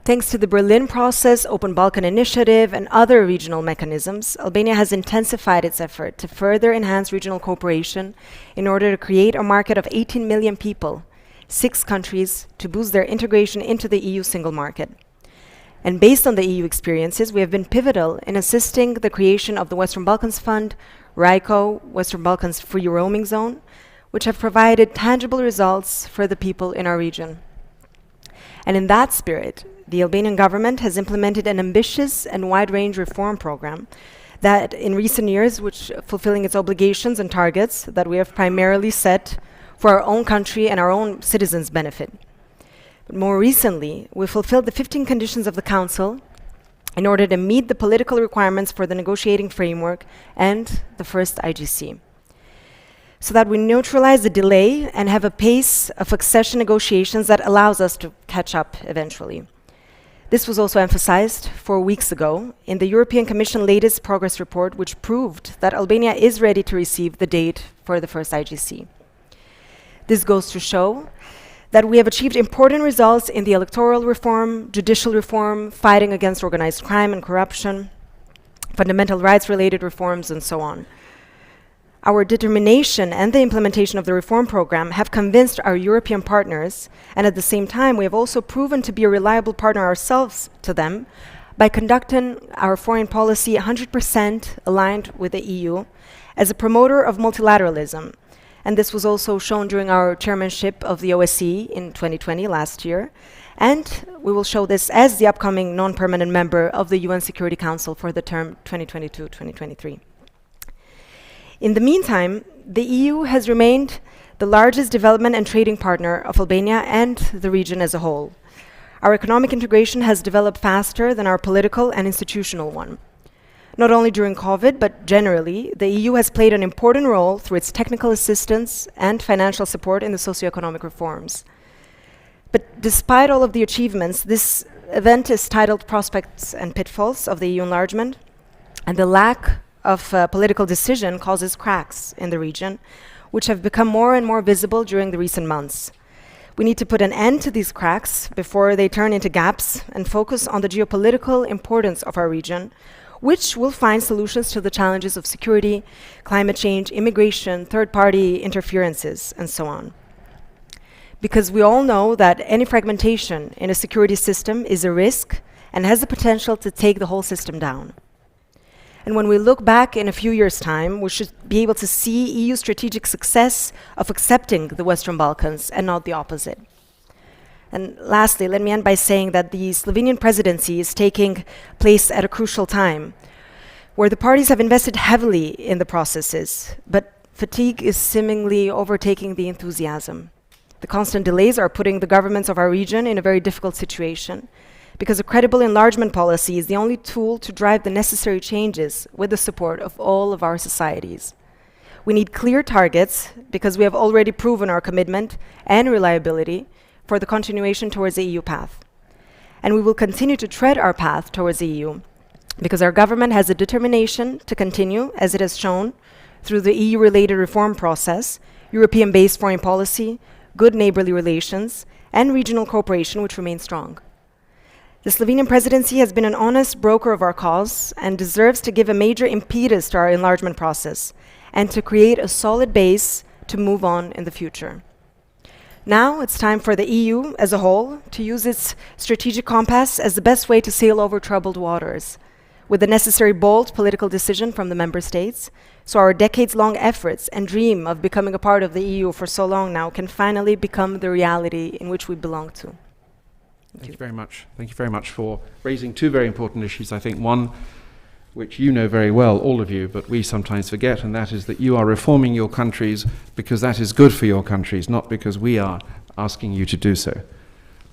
Thanks to the Berlin process, Open Balkan Initiative, and other regional mechanisms, Albania has intensified its effort to further enhance regional cooperation in order to create a market of 18 million people, 6 countries, to boost their integration into the EU single market. And based on the EU experiences, we have been pivotal in assisting the creation of the Western Balkans Fund, RICO, Western Balkans Free Roaming Zone, which have provided tangible results for the people in our region. And in that spirit, the Albanian government has implemented an ambitious and wide-range reform program that in recent years, which fulfilling its obligations and targets that we have primarily set for our own country and our own citizens' benefit. But more recently, we fulfilled the 15 conditions of the Council in order to meet the political requirements for the negotiating framework and the first IGC, so that we neutralize the delay and have a pace of accession negotiations that allows us to catch up eventually. This was also emphasized 4 weeks ago in the European Commission latest progress report, which proved that Albania is ready to receive the date for the first IGC. This goes to show that we have achieved important results in the electoral reform, judicial reform, fighting against organized crime and corruption, fundamental rights-related reforms, and so on. Our determination and the implementation of the reform program have convinced our European partners, and at the same time we have also proven to be a reliable partner ourselves to them by conducting our foreign policy 100% aligned with the EU as a promoter of multilateralism. And this was also shown during our chairmanship of the OSCE in 2020, last year. And we will show this as the upcoming non-permanent member of the UN Security Council for the term 2022-2023. In the meantime, the EU has remained the largest development and trading partner of Albania and the region as a whole. Our economic integration has developed faster than our political and institutional one. Not only during COVID, but generally, the EU has played an important role through its technical assistance and financial support in the socioeconomic reforms. But despite all of the achievements, this event is titled Prospects and Pitfalls of the EU Enlargement, and the lack of political decision causes cracks in the region, which have become more and more visible during the recent months. We need to put an end to these cracks before they turn into gaps and focus on the geopolitical importance of our region, which will find solutions to the challenges of security, climate change, immigration, third-party interferences, and so on. Because we all know that any fragmentation in a security system is a risk and has the potential to take the whole system down. And when we look back in a few years' time, we should be able to see EU strategic success of accepting the Western Balkans and not the opposite. And lastly, let me end by saying that the Slovenian presidency is taking place at a crucial time, where the parties have invested heavily in the processes, but fatigue is seemingly overtaking the enthusiasm. The constant delays are putting the governments of our region in a very difficult situation, because a credible enlargement policy is the only tool to drive the necessary changes with the support of all of our societies. We need clear targets, because we have already proven our commitment and reliability for the continuation towards the EU path. And we will continue to tread our path towards the EU, because our government has a determination to continue, as it has shown, through the EU-related reform process, European-based foreign policy, good neighborly relations, and regional cooperation, which remain strong. The Slovenian presidency has been an honest broker of our cause and deserves to give a major impetus to our enlargement process and to create a solid base to move on in the future. Now it's time for the EU as a whole to use its strategic compass as the best way to sail over troubled waters, with the necessary bold political decision from the member states, so our decades-long efforts and dream of becoming a part of the EU for so long now can finally become the reality in which we belong to. Thank you very much. Thank you very much for raising two very important issues. I think one, which you know very well, all of you, but we sometimes forget, and that is that you are reforming your countries because that is good for your countries, not because we are asking you to do so.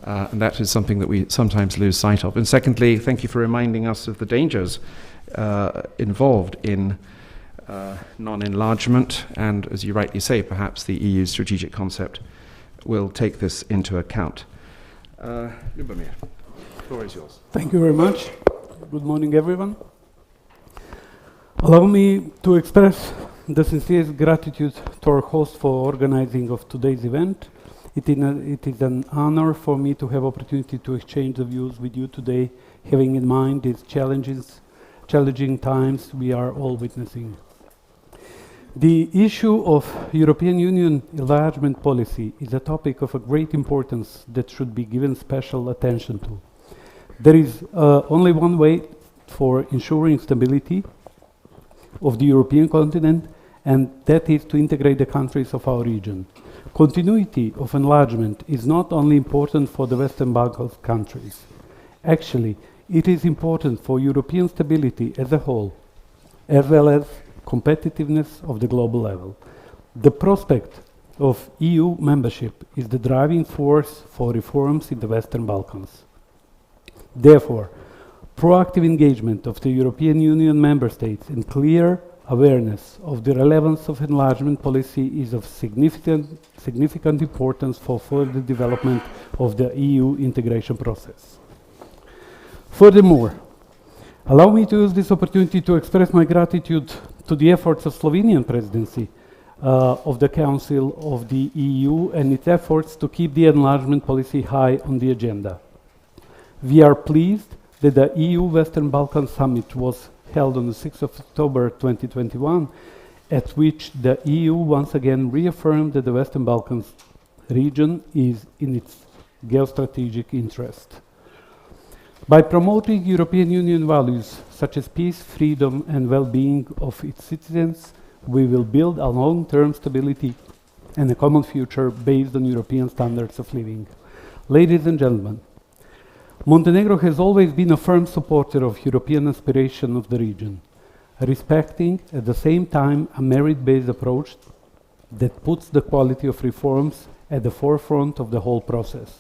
And that is something that we sometimes lose sight of. And secondly, thank you for reminding us of the dangers involved in non-enlargement, and as you rightly say, perhaps the EU strategic concept will take this into account. Lubomir, the floor is yours. Thank you very much. Good morning, everyone. Allow me to express the sincerest gratitude to our host for organizing of today's event. It is an honor for me to have opportunity to exchange the views with you today, having in mind these challenging times we are all witnessing. The issue of European Union enlargement policy is a topic of a great importance that should be given special attention to. There is only one way for ensuring stability of the European continent, and that is to integrate the countries of our region. Continuity of enlargement is not only important for the Western Balkan countries. Actually, it is important for European stability as a whole, as well as competitiveness of the global level. The prospect of EU membership is the driving force for reforms in the Western Balkans. Therefore, proactive engagement of the European Union member states and clear awareness of the relevance of enlargement policy is of significant importance for further development of the EU integration process. Furthermore, allow me to use this opportunity to express my gratitude to the efforts of Slovenian Presidency of the Council of the EU and its efforts to keep the enlargement policy high on the agenda. We are pleased that the EU Western Balkan Summit was held on the 6th of October 2021, at which the EU once again reaffirmed that the Western Balkans region is in its geostrategic interest. By promoting European Union values such as peace, freedom, and well-being of its citizens, we will build a long-term stability and a common future based on European standards of living. Ladies and gentlemen, Montenegro has always been a firm supporter of European aspiration of the region, respecting at the same time a merit-based approach that puts the quality of reforms at the forefront of the whole process.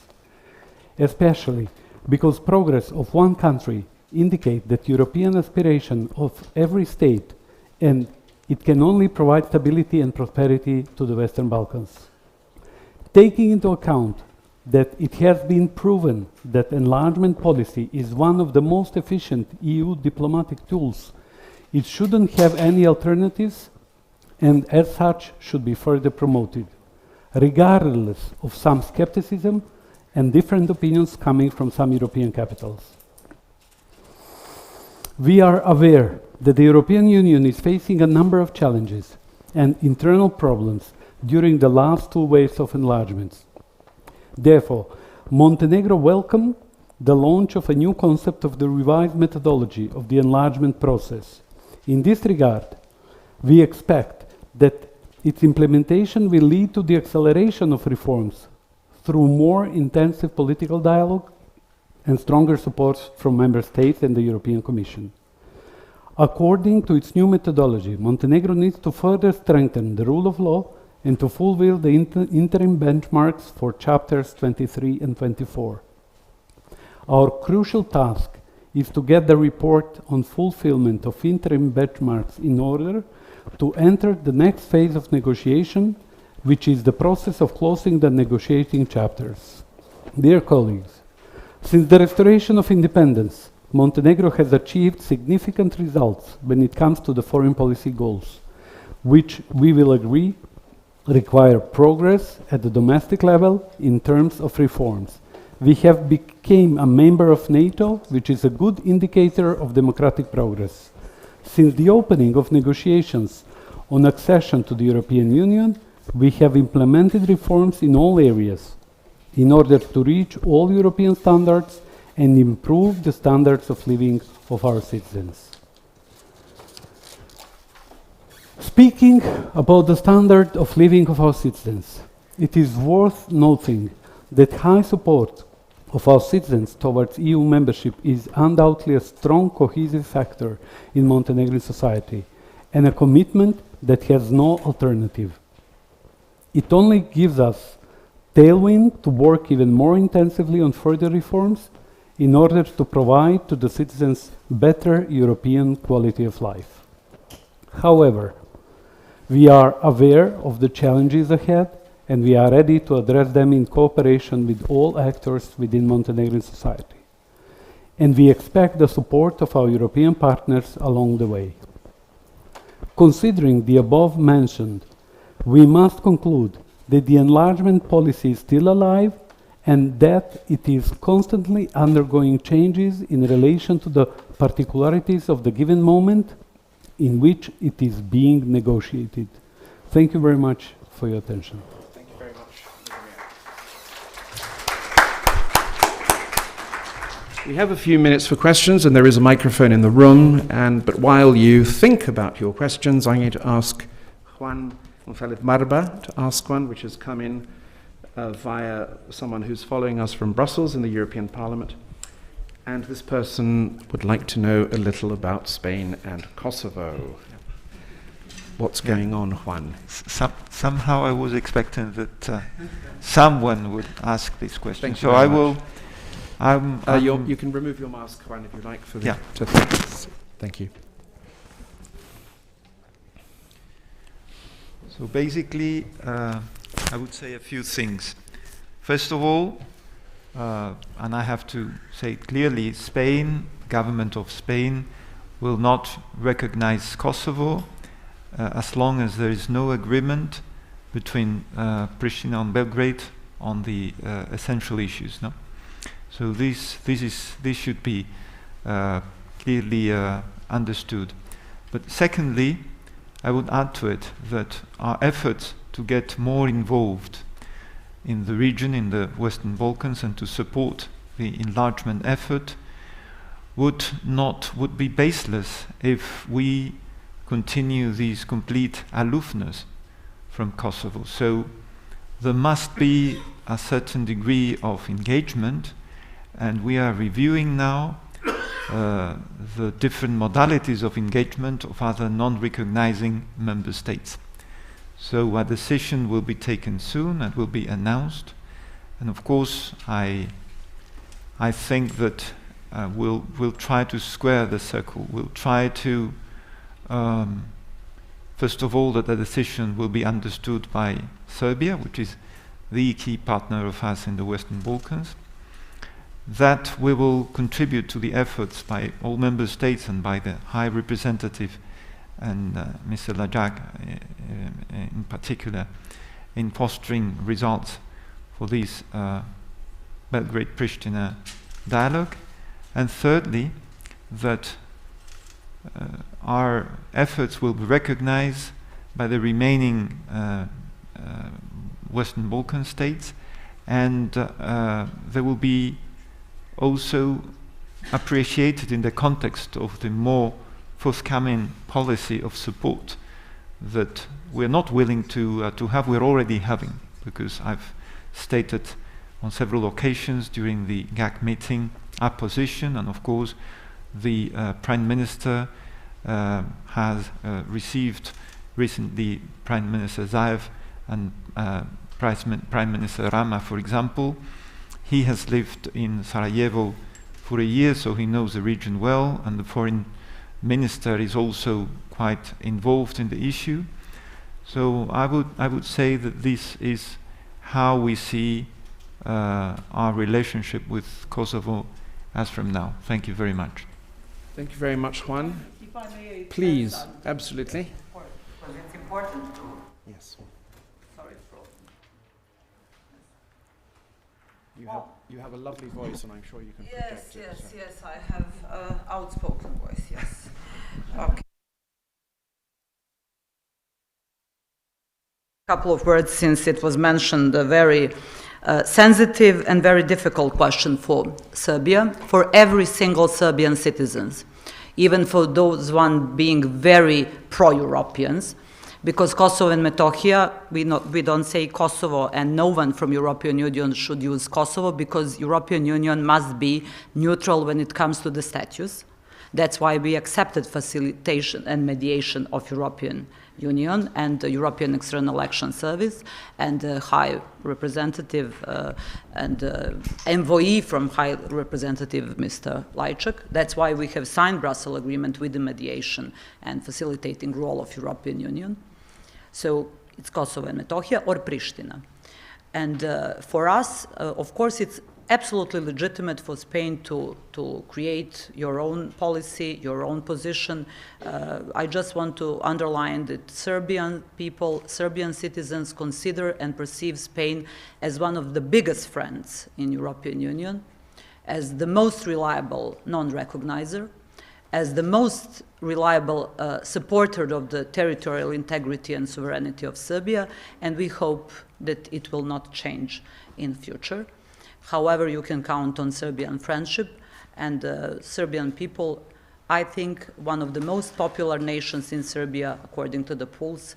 Especially because progress of one country indicates that European aspiration of every state, and it can only provide stability and prosperity to the Western Balkans. Taking into account that it has been proven that enlargement policy is one of the most efficient EU diplomatic tools. It shouldn't have any alternatives, and as such should be further promoted, regardless of some skepticism and different opinions coming from some European capitals. We are aware that the European Union is facing a number of challenges and internal problems during the last two waves of enlargements. Therefore, Montenegro welcomed the launch of a new concept of the revised methodology of the enlargement process. In this regard, we expect that its implementation will lead to the acceleration of reforms through more intensive political dialogue and stronger support from Member States and the European Commission. According to its new methodology, Montenegro needs to further strengthen the rule of law and to fulfill the interim benchmarks for chapters 23 and 24. Our crucial task is to get the report on fulfillment of interim benchmarks in order to enter the next phase of negotiation, which is the process of closing the negotiating chapters. Dear colleagues, since the restoration of independence, Montenegro has achieved significant results when it comes to the foreign policy goals, which we will agree require progress at the domestic level in terms of reforms. We have become a member of NATO, which is a good indicator of democratic progress. Since the opening of negotiations on accession to the European Union, we have implemented reforms in all areas in order to reach all European standards and improve the standards of living of our citizens. Speaking about the standard of living of our citizens, it is worth noting that high support of our citizens towards EU membership is undoubtedly a strong cohesive factor in Montenegrin society and a commitment that has no alternative. It only gives us tailwind to work even more intensively on further reforms in order to provide to the citizens better European quality of life. However, we are aware of the challenges ahead and we are ready to address them in cooperation with all actors within Montenegrin society. And we expect the support of our European partners along the way. Considering the above mentioned, we must conclude that the enlargement policy is still alive and that it is constantly undergoing changes in relation to the particularities of the given moment in which it is being negotiated. Thank you very much for your attention. Thank you very much. We have a few minutes for questions, and there is a microphone in the room. But while you think about your questions, I'm going to ask Juan González-Barba to ask one, which has come in via someone who's following us from Brussels in the European Parliament. And this person would like to know a little about Spain and Kosovo. What's going on, Juan? Somehow I was expecting that someone would ask this question. Thank so you I very will. You can remove your mask, Juan, if you like. For the, yeah. Thank you. So basically, I would say a few things. First of all, and I have to say it clearly, government of Spain will not recognize Kosovo as long as there is no agreement between Pristina and Belgrade on the essential issues. No? So this should be clearly understood. But secondly, I would add to it that our efforts to get more involved in the region, in the Western Balkans, and to support the enlargement effort would be baseless if we continue this complete aloofness from Kosovo. So there must be a certain degree of engagement, and we are reviewing now the different modalities of engagement of other non-recognizing member states. So a decision will be taken soon and will be announced. And of course, I think that we'll try to square the circle. We'll try to, first of all, that the decision will be understood by Serbia, which is the key partner of us in the Western Balkans, that we will contribute to the efforts by all member states and by the High Representative and Mr. Lajak in particular in fostering results for this Belgrade-Pristina dialogue. And thirdly, that our efforts will be recognized by the remaining Western Balkan states, and they will be also appreciated in the context of the more forthcoming policy of support that we're not willing to have, we're already having, because I've stated on several occasions during the GAC meeting our position, and of course the Prime Minister has received recently Prime Minister Zaev and Prime Minister Rama, for example. He has lived in Sarajevo for a year, so he knows the region well, and the Foreign Minister is also quite involved in the issue. So I would say that this is how we see our relationship with Kosovo as from now. Thank you very much. Thank you very much, Juan. If I may, please, absolutely. Because it's important to. Yes. Sorry for. You have a lovely voice, and I'm sure you can project it. Yes, I have outspoken voice. Yes. Okay. Couple of words, since it was mentioned, a very sensitive and very difficult question for Serbia, for every single Serbian citizens, even for those one being very pro-Europeans, because Kosovo and Metohija, we don't say Kosovo, and no one from European Union should use Kosovo, because European Union must be neutral when it comes to the status. That's why we accepted facilitation and mediation of European Union and the European External Action Service and the High Representative and envoy from High Representative Mr. Lajčák. That's why we have signed Brussels Agreement with the mediation and facilitating role of European Union. So it's Kosovo and Metohija or Pristina. And for us, of course, it's absolutely legitimate for Spain to create your own policy, your own position. I just want to underline that Serbian people, Serbian citizens consider and perceive Spain as one of the biggest friends in European Union, as the most reliable non-recognizer, as the most reliable supporter of the territorial integrity and sovereignty of Serbia, and we hope that it will not change in future. However, you can count on Serbian friendship, and Serbian people, I think, one of the most popular nations in Serbia, according to the polls,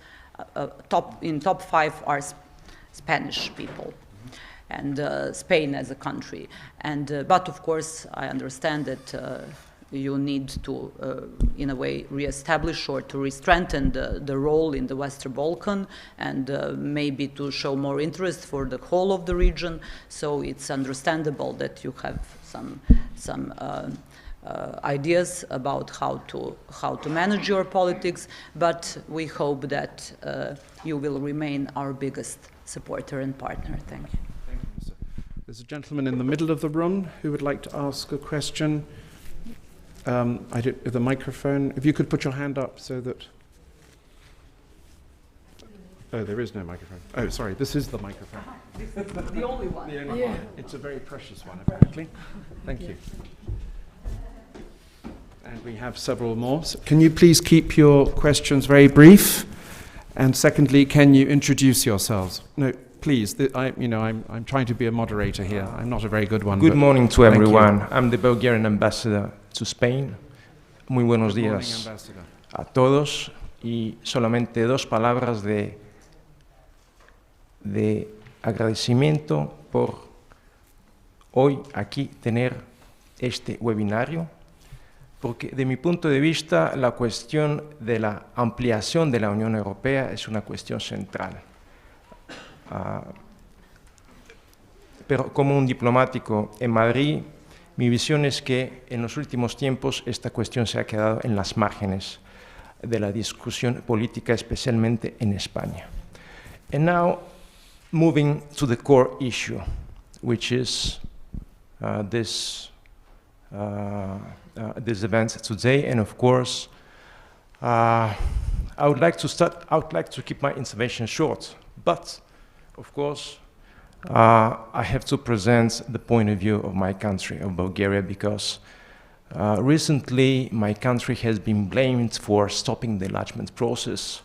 top 5 are Spanish people, and Spain as a country. And but of course, I understand that you need to, in a way, re-establish or to re-strengthen the role in the Western Balkan, and maybe to show more interest for the whole of the region. So it's understandable that you have some ideas about how to manage your politics, but we hope that you will remain our biggest supporter and partner. Thank you. Thank you, sir. There's a gentleman in the middle of the room who would like to ask a question. The microphone, if you could put your hand up so that... Oh, there is no microphone. Oh, sorry, this is the microphone. This is the only one. The only one. It's a very precious one, apparently. Thank you. And we have several more. So can you please keep your questions very brief? And secondly, can you introduce yourselves? No, please. I'm trying to be a moderator here. I'm not a very good one. Good morning to everyone. I'm the Bulgarian ambassador to Spain. Muy buenos días a todos, y solamente 2 palabras de agradecimiento por hoy aquí tener este webinario, porque de mi punto de vista la cuestión de la ampliación de la Unión Europea es una cuestión central. Pero como un diplomático en Madrid, mi visión es que en los últimos tiempos esta cuestión se ha quedado en las márgenes de la discusión política, especialmente en España. And now moving to the core issue, which is this event today, and of course, I would like to keep my intervention short, but of course, I have to present the point of view of my country, of Bulgaria, because recently my country has been blamed for stopping the enlargement process,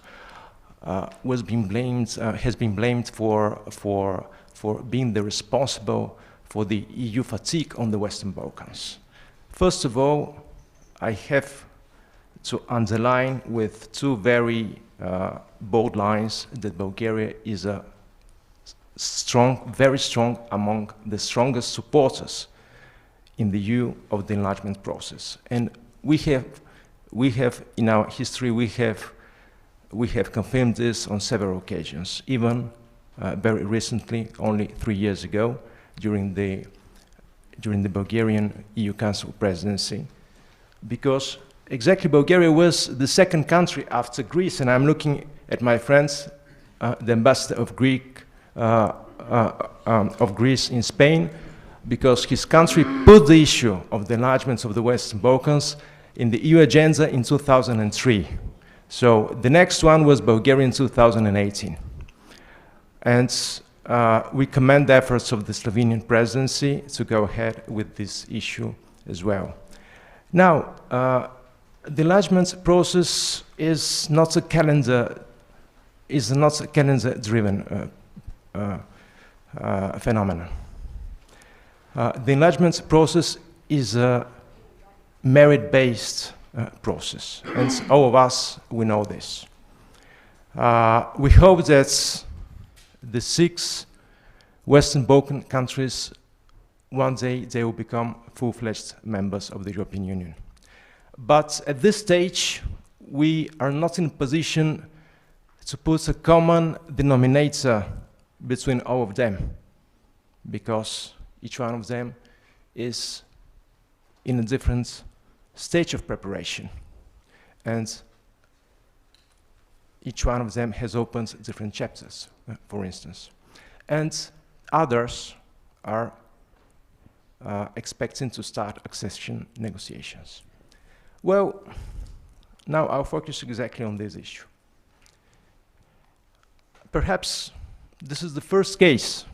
has been blamed for being the responsible for the EU fatigue on the Western Balkans. First of all, I have to underline with two very bold lines that Bulgaria is a strong, very strong, among the strongest supporters in the EU of the enlargement process. And we have in our history, we have confirmed this on several occasions, even very recently, only 3 years ago, during the Bulgarian EU Council presidency, because exactly Bulgaria was the second country after Greece, and I'm looking at my friends, the ambassador of Greece in Spain, because his country put the issue of the enlargement of the Western Balkans in the EU agenda in 2003. So the next one was Bulgaria in 2018. And we commend the efforts of the Slovenian Presidency to go ahead with this issue as well. Now, the enlargement process is not a calendar-driven phenomenon. The enlargement process is a merit-based process, and all of us, we know this. We hope that the 6 Western Balkan countries, one day they will become full-fledged members of the European Union. But at this stage, we are not in a position to put a common denominator between all of them, because each one of them is in a different stage of preparation. And each one of them has opened different chapters, for instance. And others are expecting to start accession negotiations. Well, now I'll focus exactly on this issue. Perhaps this is the first case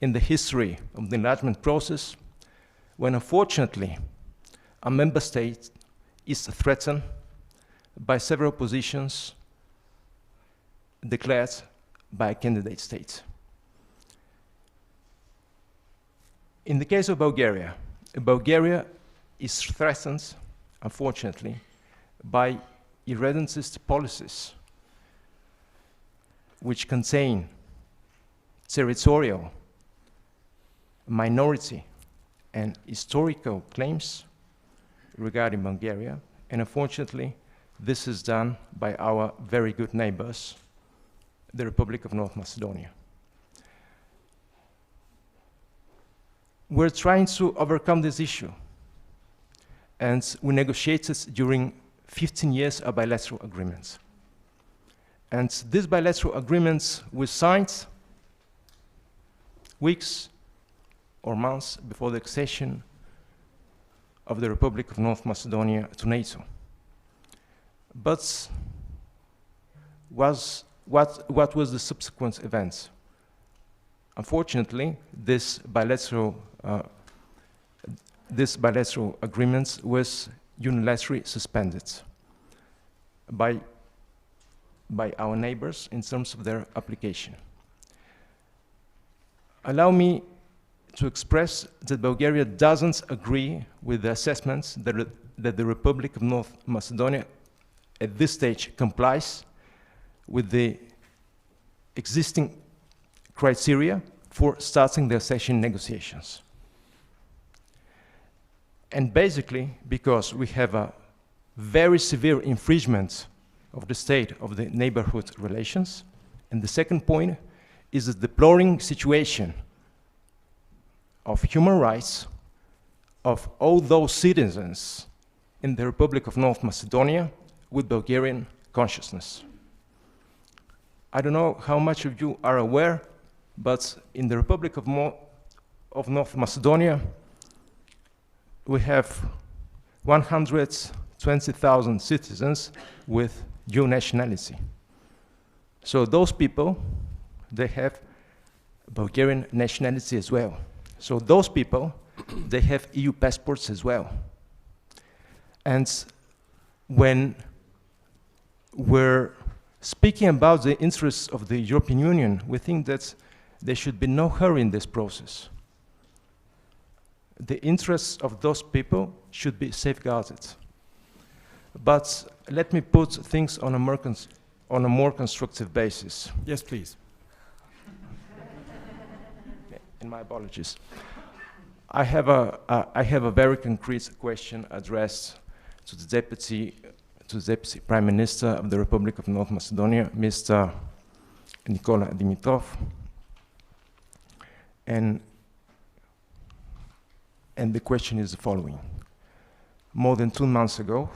in the history of the enlargement process when, unfortunately, a member state is threatened by several positions declared by a candidate state. In the case of Bulgaria, Bulgaria is threatened, unfortunately, by irredentist policies which contain territorial, minority, and historical claims regarding Bulgaria, and unfortunately, this is done by our very good neighbors, the Republic of North Macedonia. We're trying to overcome this issue, and we negotiated during 15 years of bilateral agreements. And these bilateral agreements were signed weeks or months before the accession of the Republic of North Macedonia to NATO. But what was the subsequent events? Unfortunately, this bilateral agreement was unilaterally suspended by our neighbors in terms of their application. Allow me to express that Bulgaria doesn't agree with the assessments that the Republic of North Macedonia at this stage complies with the existing criteria for starting the accession negotiations. And basically, because we have a very severe infringement of the state of the neighborhood relations. And the second point is the deploring situation of human rights of all those citizens in the Republic of North Macedonia with Bulgarian consciousness. I don't know how much of you are aware But in the Republic of North Macedonia, we have 120,000 citizens with dual nationality. So those people, they have Bulgarian nationality as well. So those people, they have EU passports as well. And when we're speaking about the interests of the European Union, we think that there should be no hurry in this process. The interests of those people should be safeguarded. But let me put things on a more constructive basis. Yes, please. And my apologies. I have a very concrete question addressed to the Deputy Prime Minister of the Republic of North Macedonia, Mr. Nikola Dimitrov. And the question is the following. More than 2 months ago,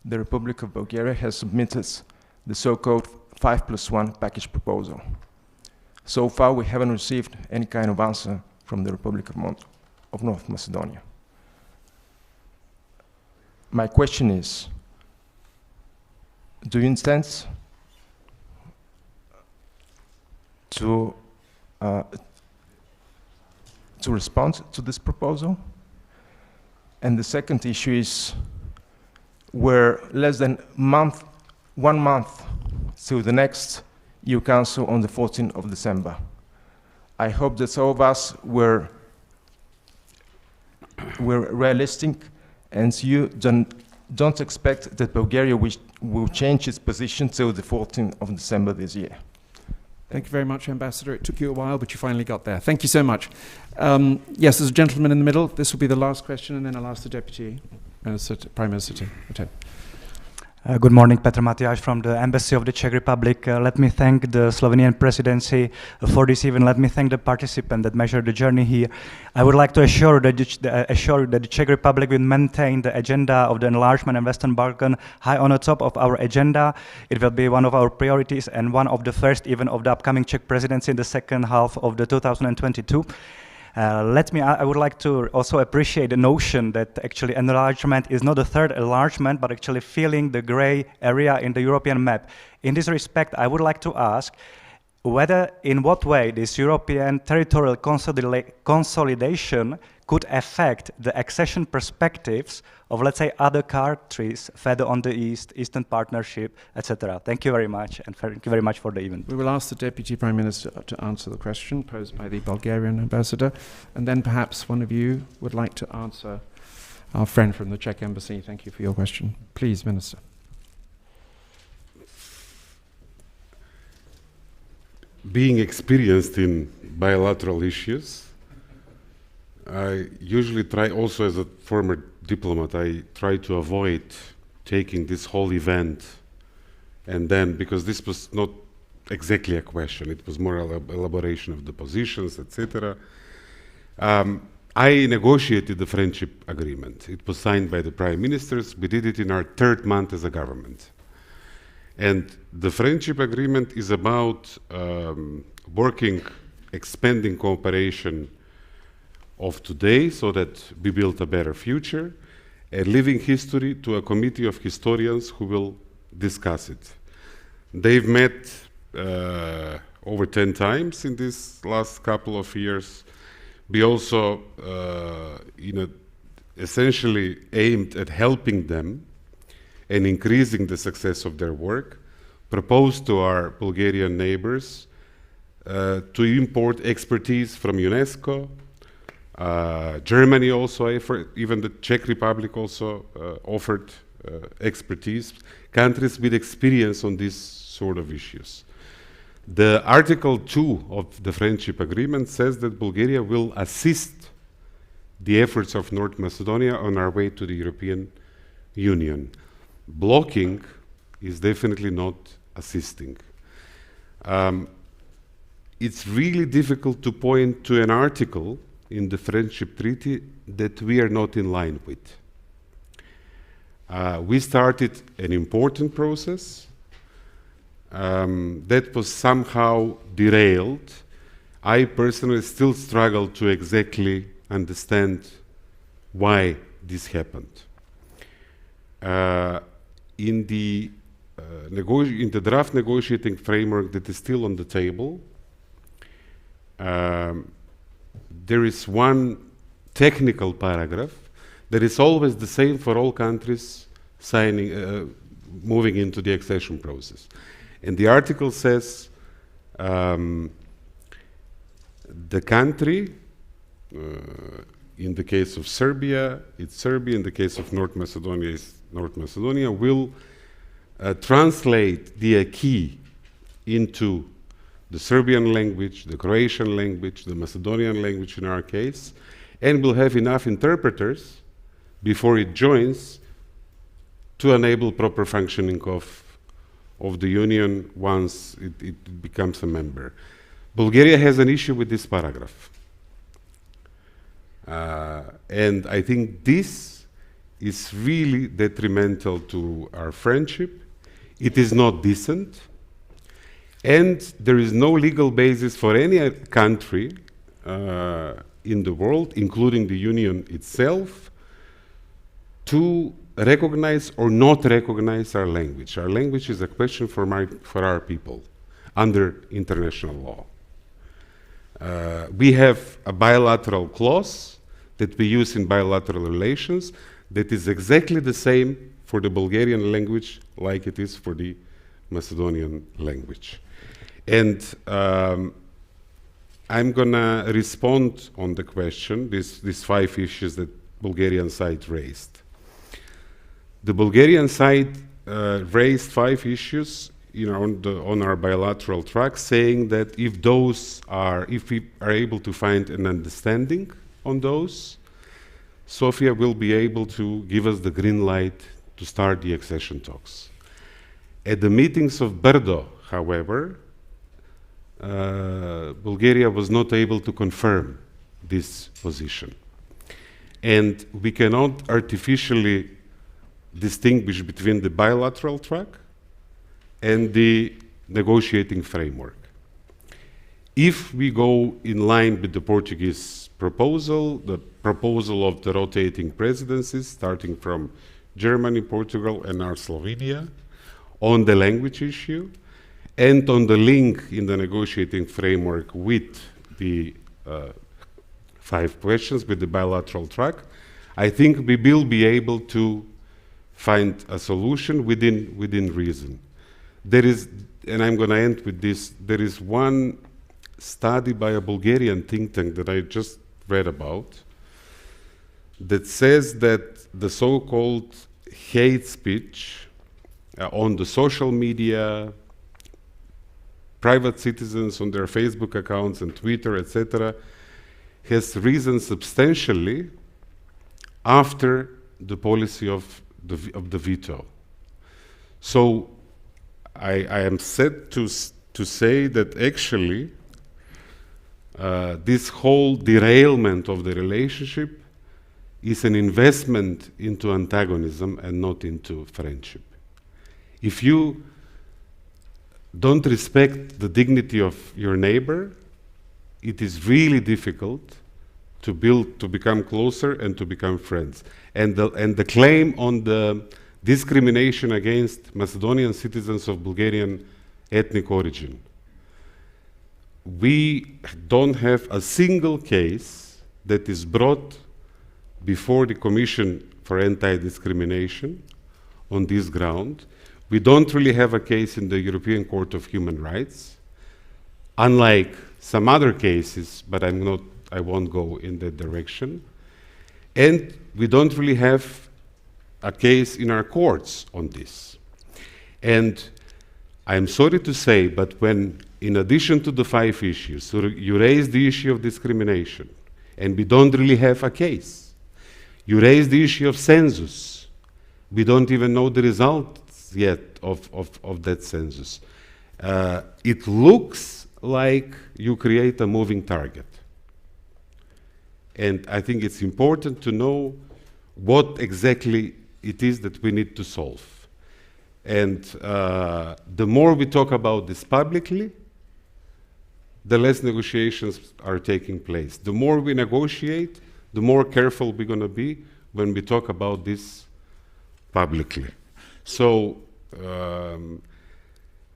the Republic of Bulgaria has submitted the so-called 5+1 package proposal. So far, we haven't received any kind of answer from the Republic of North Macedonia. My question is, do you intend to respond to this proposal? And the second issue is, we're less than 1 month to the next EU Council on the 14th of December. I hope that all of us were realistic, and you don't expect that Bulgaria will change its position till the 14th of December this year. Thank you very much, Ambassador. It took you a while, but you finally got there. Thank you so much. Yes, there's a gentleman in the middle. This will be the last question, and then I'll ask the Deputy Prime Minister to attend. Good morning, Petr Maciej from the Embassy of the Czech Republic. Let me thank the Slovenian Presidency for this event. Let me thank the participants that measured the journey here. I would like to assure you that the Czech Republic will maintain the agenda of the enlargement in Western Balkan high on the top of our agenda. It will be one of our priorities and one of the first even of the upcoming Czech presidency in the second half of the 2022. I would like to also appreciate the notion that actually enlargement is not a third enlargement, but actually filling the gray area in the European map. In this respect, I would like to ask whether in what way this European territorial consolidation could affect the accession perspectives of, let's say, other countries further on the east, Eastern Partnership, etc. Thank you very much, and thank you very much for the event. We will ask the Deputy Prime Minister to answer the question posed by the Bulgarian ambassador, and then perhaps one of you would like to answer our friend from the Czech Embassy. Thank you for your question. Please, Minister. Being experienced in bilateral issues, I usually try, also as a former diplomat, I try to avoid taking this whole event and then, because this was not exactly a question, it was more elaboration of the positions, etc. I negotiated the friendship agreement. It was signed by the prime ministers. We did it in our 3rd month as a government. And the friendship agreement is about expanding cooperation of today so that we build a better future, and leaving history to a committee of historians who will discuss it. They've met over 10 times in this last couple of years. We also essentially aimed at helping them and increasing the success of their work, proposed to our Bulgarian neighbors to import expertise from UNESCO. Germany also, even the Czech Republic also offered expertise, countries with experience on these sort of issues. The Article 2 of the Friendship Agreement says that Bulgaria will assist the efforts of North Macedonia on our way to the European Union. Blocking is definitely not assisting. It's really difficult to point to an article in the Friendship Treaty that we are not in line with. We started an important process that was somehow derailed I personally still struggle to exactly understand why this happened. In the draft negotiating framework that is still on the table, there is one technical paragraph that is always the same for all countries signing, moving into the accession process. And the article says the country, in the case of Serbia, it's Serbia, in the case of North Macedonia, it's North Macedonia, will translate the acquis into the Serbian language, the Croatian language, the Macedonian language in our case, and will have enough interpreters before it joins to enable proper functioning of the Union once it becomes a member. Bulgaria has an issue with this paragraph. And I think this is really detrimental to our friendship. It is not decent. And there is no legal basis for any country in the world, including the Union itself, to recognize or not recognize our language. Our language is a question for our people under international law. We have a bilateral clause that we use in bilateral relations that is exactly the same for the Bulgarian language like it is for the Macedonian language. And I'm gonna respond on the question, these 5 issues that Bulgarian side raised. The Bulgarian side raised 5 issues on our bilateral track, saying that if we are able to find an understanding on those, Sofia will be able to give us the green light to start the accession talks. At the meetings of Brdo, however, Bulgaria was not able to confirm this position. And we cannot artificially distinguish between the bilateral track and the negotiating framework. If we go in line with the Portuguese proposal, the proposal of the rotating presidencies, starting from Germany, Portugal, and now Slovenia, on the language issue, and on the link in the negotiating framework with the 5 questions, with the bilateral track, I think we will be able to find a solution within reason. There is, and I'm going to end with this, there is one study by a Bulgarian think tank that I just read about that says that the so-called hate speech on the social media, private citizens on their Facebook accounts and Twitter, etc., has risen substantially after the policy of the veto. So I am sad to say that actually this whole derailment of the relationship is an investment into antagonism and not into friendship. If you don't respect the dignity of your neighbor, it is really difficult to become closer and to become friends. And the claim on the discrimination against Macedonian citizens of Bulgarian ethnic origin. We don't have a single case that is brought before the Commission for Anti-Discrimination on this ground. We don't really have a case in the European Court of Human Rights, unlike some other cases, but I won't go in that direction. And we don't really have a case in our courts on this. And I'm sorry to say, but when, in addition to the 5 issues, so you raise the issue of discrimination, and we don't really have a case. You raise the issue of census. We don't even know the results yet of that census. It looks like you create a moving target. And I think it's important to know what exactly it is that we need to solve. And the more we talk about this publicly, the less negotiations are taking place. The more we negotiate, the more careful we're going to be when we talk about this publicly. So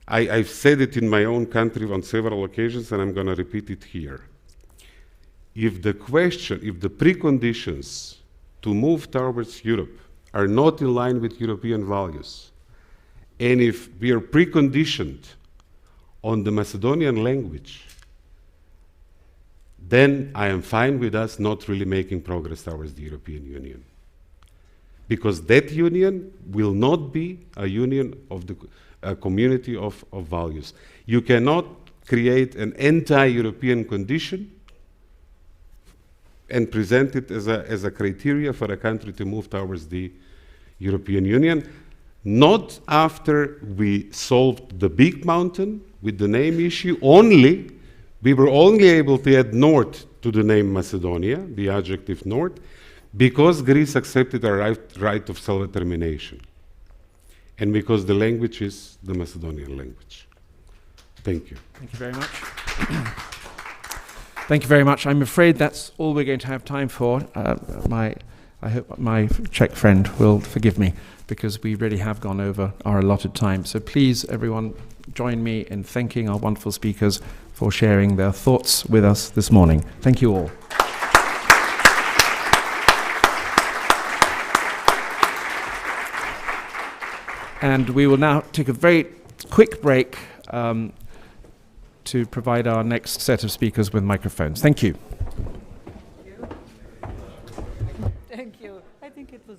I've said it in my own country on several occasions, and I'm going to repeat it here. If the preconditions to move towards Europe are not in line with European values, and if we are preconditioned on the Macedonian language, then I am fine with us not really making progress towards the European Union. Because that union will not be a union of a community of values. You cannot create an anti-European condition and present it as a criteria for a country to move towards the European Union, not after we solved the big mountain with the name issue. We were only able to add North to the name Macedonia, the adjective North, because Greece accepted our right of self-determination, and because the language is the Macedonian language. Thank you. Thank you very much. Thank you very much. I'm afraid that's all we're going to have time for. I hope my Czech friend will forgive me, because we really have gone over our allotted time. So please, everyone, join me in thanking our wonderful speakers for sharing their thoughts with us this morning. Thank you all. And we will now take a very quick break to provide our next set of speakers with microphones. Thank you. Thank you. I think it was...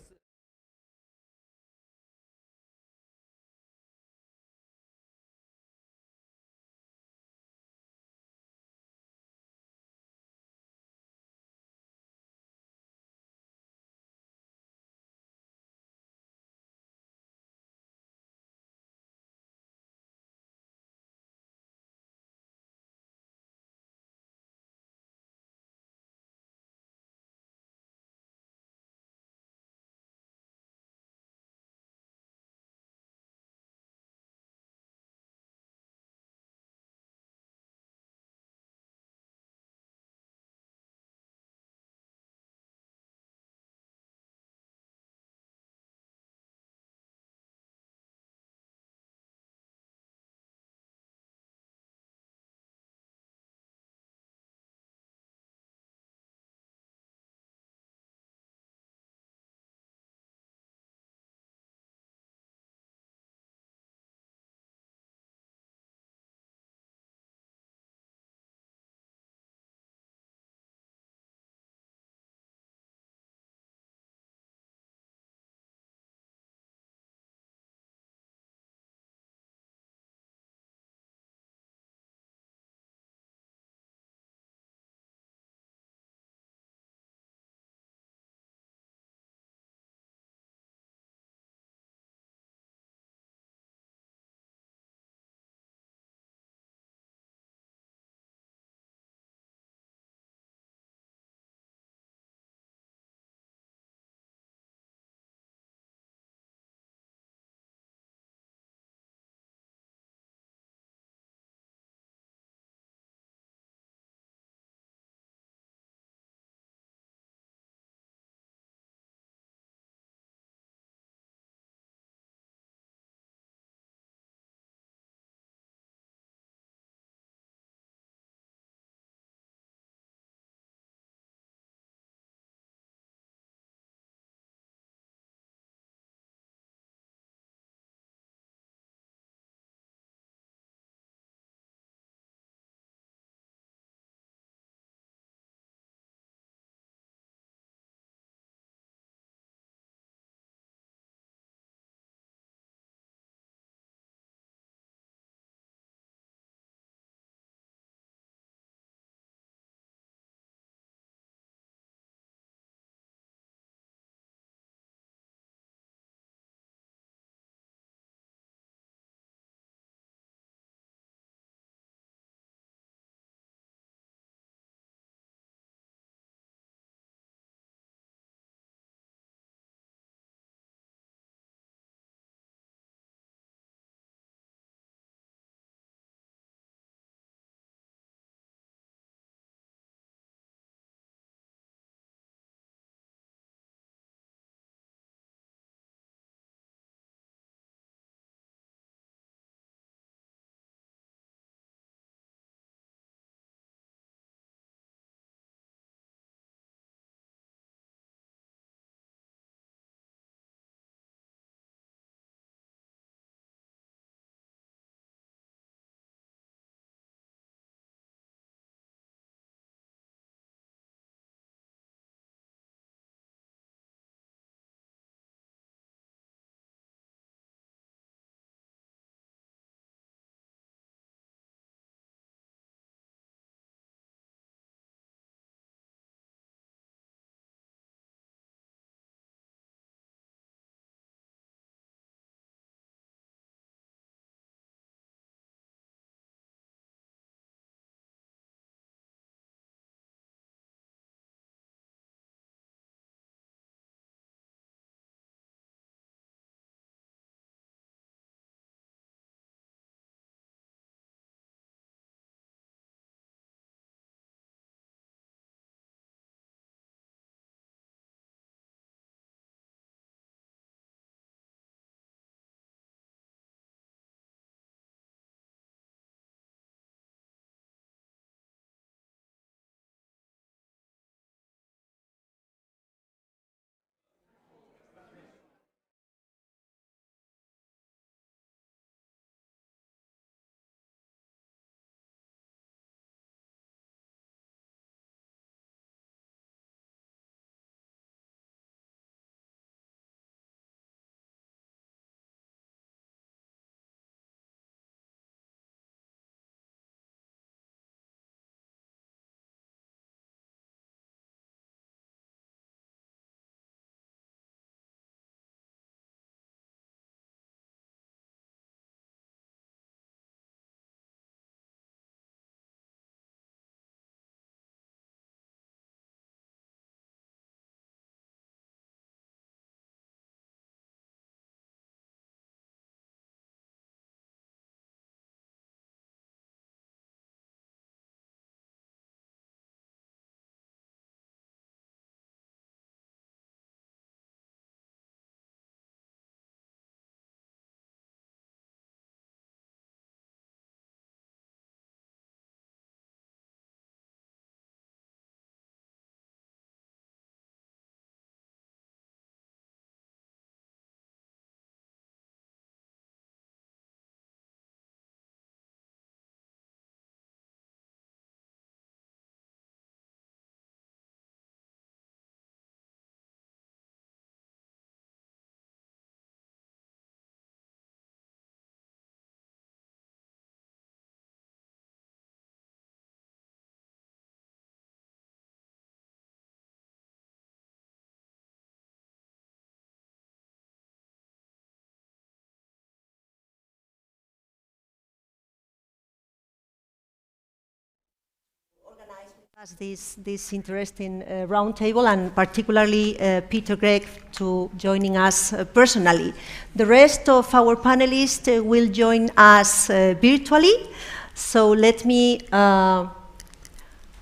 This interesting roundtable, and particularly Peter Krmelj to joining us personally. The rest of our panelists will join us virtually. So let me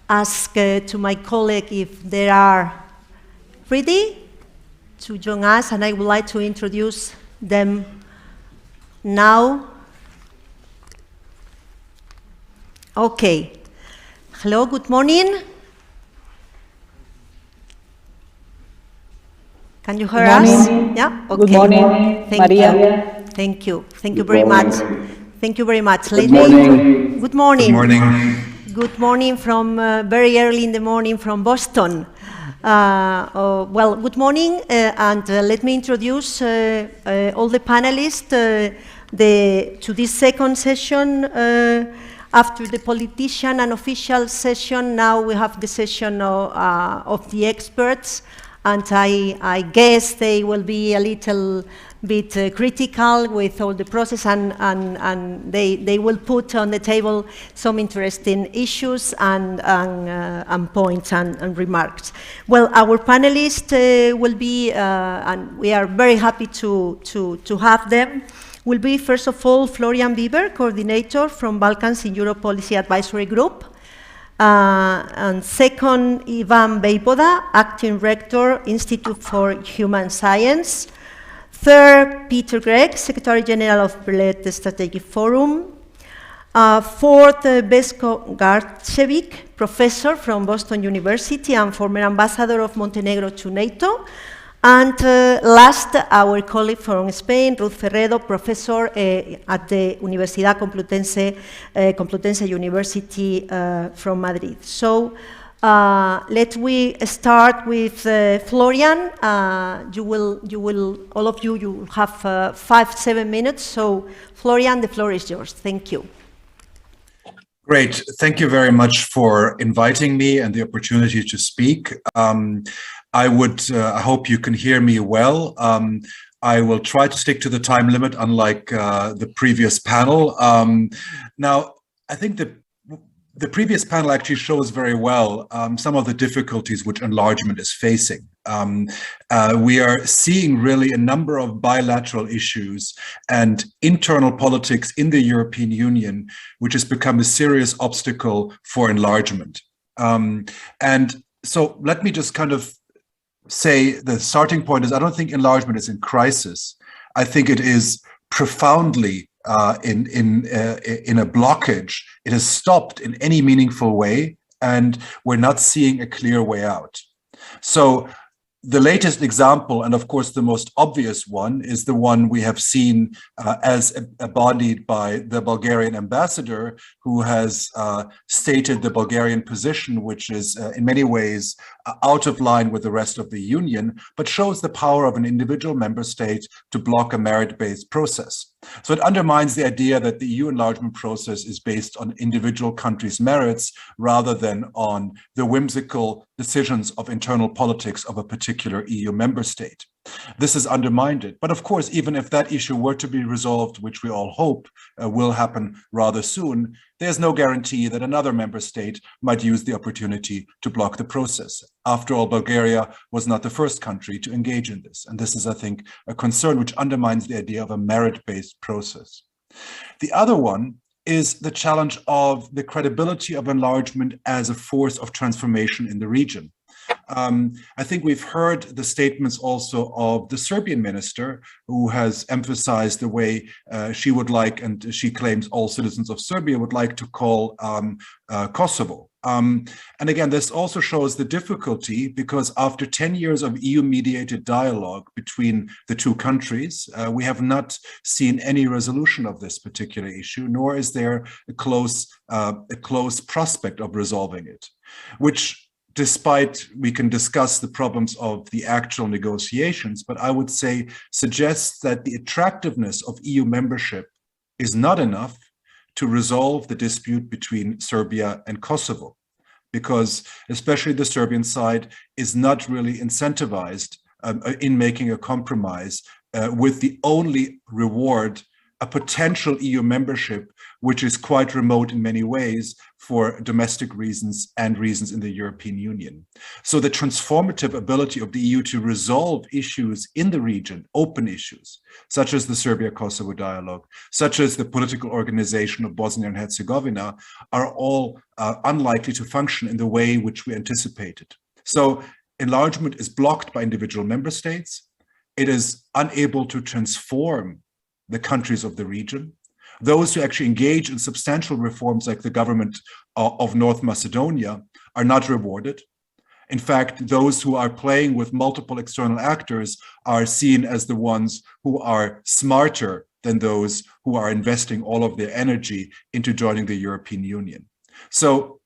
ask to my colleague if they are ready to join us, and I would like to introduce them now. Okay. Hello, good morning. Can you hear us? Yeah? Okay. Good morning, Maria. Thank you. Thank you very much. Thank you very much. Good morning. Good morning. Good morning. Good morning from very early in the morning from Boston. Well, good morning, and let me introduce all the panelists to this second session. After the politician and official session, now we have the session of the experts, and I guess they will be a little bit critical with all the process, and they will put on the table some interesting issues and points and remarks. Well, our panelists will be, and we are very happy to have them, will be, first of all, Florian Bieber, coordinator from Balkans in Europe Policy Advisory Group. And second, Ivan Vejvoda, acting rector, Institute for Human Science. Third, Peter Krmelj, Secretary General of Bled Strategic Forum. Fourth, Vesko Garcevic, professor from Boston University and former ambassador of Montenegro to NATO. And last, our colleague from Spain, Ruth Ferredo, professor at the Universidad Complutense University from Madrid. So let we start with Florian. You will, all of you have 5-7 minutes. So Florian, the floor is yours. Thank you. Great. Thank you very much for inviting me and the opportunity to speak. I hope you can hear me well. I will try to stick to the time limit, unlike the previous panel. Now, I think the previous panel actually shows very well some of the difficulties which enlargement is facing. We are seeing really a number of bilateral issues and internal politics in the European Union, which has become a serious obstacle for enlargement. And so let me just kind of say the starting point is I don't think enlargement is in crisis. I think it is profoundly in a blockage. It has stopped in any meaningful way, and we're not seeing a clear way out. So the latest example, and of course the most obvious one, is the one we have seen as embodied by the Bulgarian ambassador, who has stated the Bulgarian position, which is in many ways out of line with the rest of the Union, but shows the power of an individual member state to block a merit-based process. So it undermines the idea that the EU enlargement process is based on individual countries' merits rather than on the whimsical decisions of internal politics of a particular EU member state. This has undermined it. But of course, even if that issue were to be resolved, which we all hope will happen rather soon, there's no guarantee that another member state might use the opportunity to block the process. After all, Bulgaria was not the first country to engage in this. And this is, I think, a concern which undermines the idea of a merit-based process. The other one is the challenge of the credibility of enlargement as a force of transformation in the region. I think we've heard the statements also of the Serbian minister, who has emphasized the way she would like, and she claims all citizens of Serbia would like to call Kosovo. And again, this also shows the difficulty, because after 10 years of EU-mediated dialogue between the two countries, we have not seen any resolution of this particular issue, nor is there a close prospect of resolving it, which, despite we can discuss the problems of the actual negotiations, but I would say suggests that the attractiveness of EU membership is not enough to resolve the dispute between Serbia and Kosovo, because especially the Serbian side is not really incentivized in making a compromise with the only reward a potential EU membership, which is quite remote in many ways for domestic reasons and reasons in the European Union. So the transformative ability of the EU to resolve issues in the region, open issues, such as the Serbia-Kosovo dialogue, such as the political organization of Bosnia and Herzegovina, are all unlikely to function in the way which we anticipated. So enlargement is blocked by individual member states. It is unable to transform the countries of the region. Those who actually engage in substantial reforms, like the government of North Macedonia, are not rewarded. In fact, those who are playing with multiple external actors are seen as the ones who are smarter than those who are investing all of their energy into joining the European Union. So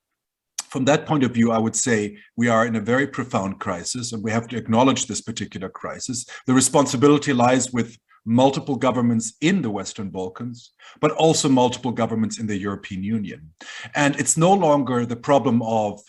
from that point of view, I would say we are in a very profound crisis, and we have to acknowledge this particular crisis. The responsibility lies with multiple governments in the Western Balkans, but also multiple governments in the European Union. And it's no longer the problem of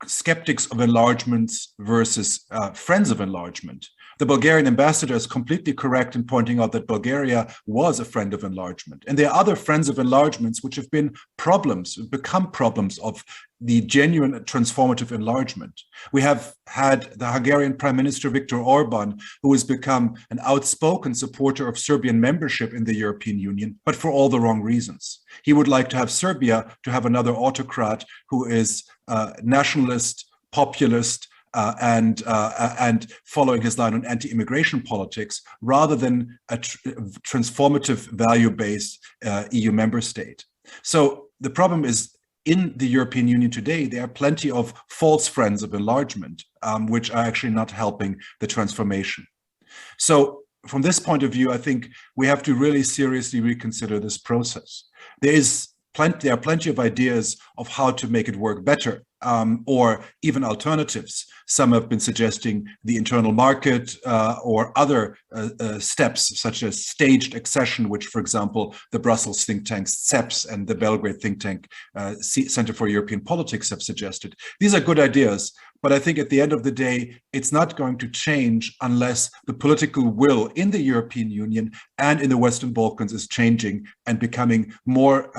skeptics of enlargement versus friends of enlargement. The Bulgarian ambassador is completely correct in pointing out that Bulgaria was a friend of enlargement. And there are other friends of enlargements which have been problems, become problems of the genuine transformative enlargement. We have had the Hungarian Prime Minister Viktor Orban, who has become an outspoken supporter of Serbian membership in the European Union, but for all the wrong reasons. He would like to have Serbia to have another autocrat who is nationalist, populist, and following his line on anti-immigration politics, rather than a transformative value-based EU member state. So the problem is, in the European Union today, there are plenty of false friends of enlargement, which are actually not helping the transformation. So from this point of view, I think we have to really seriously reconsider this process. There are plenty of ideas of how to make it work better, or even alternatives. Some have been suggesting the internal market or other steps, such as staged accession, which, for example, the Brussels think tank CEPS and the Belgrade think tank Center for European Politics have suggested. These are good ideas, but I think at the end of the day, it's not going to change unless the political will in the European Union and in the Western Balkans is changing and becoming more,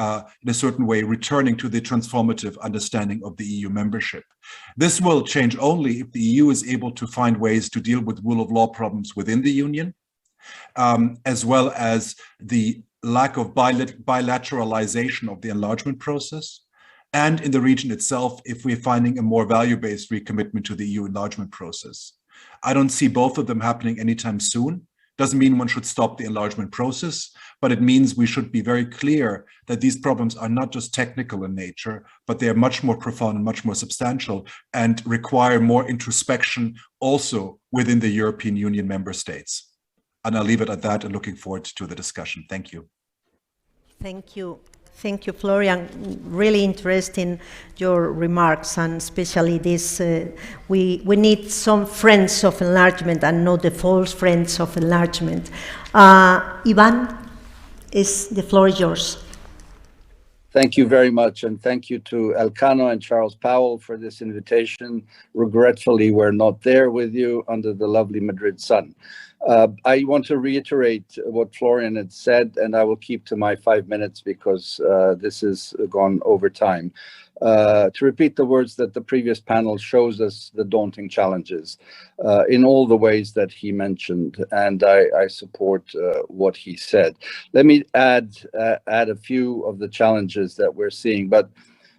in a certain way, returning to the transformative understanding of the EU membership. This will change only if the EU is able to find ways to deal with rule of law problems within the Union, as well as the lack of bilateralization of the enlargement process. And in the region itself, if we're finding a more value-based recommitment to the EU enlargement process. I don't see both of them happening anytime soon. Doesn't mean one should stop the enlargement process, but it means we should be very clear that these problems are not just technical in nature, but they are much more profound and much more substantial and require more introspection also within the European Union member states. And I'll leave it at that and looking forward to the discussion. Thank you. Thank you. Thank you, Florian. Really interesting your remarks, and especially this, we need some friends of enlargement and not the false friends of enlargement. Ivan, the floor is yours. Thank you very much, and thank you to Elcano and Charles Powell for this invitation. Regretfully, we're not there with you under the lovely Madrid sun. I want to reiterate what Florian had said, and I will keep to my 5 minutes because this has gone over time. To repeat the words that the previous panel shows us the daunting challenges in all the ways that he mentioned, and I support what he said. Let me add a few of the challenges that we're seeing, but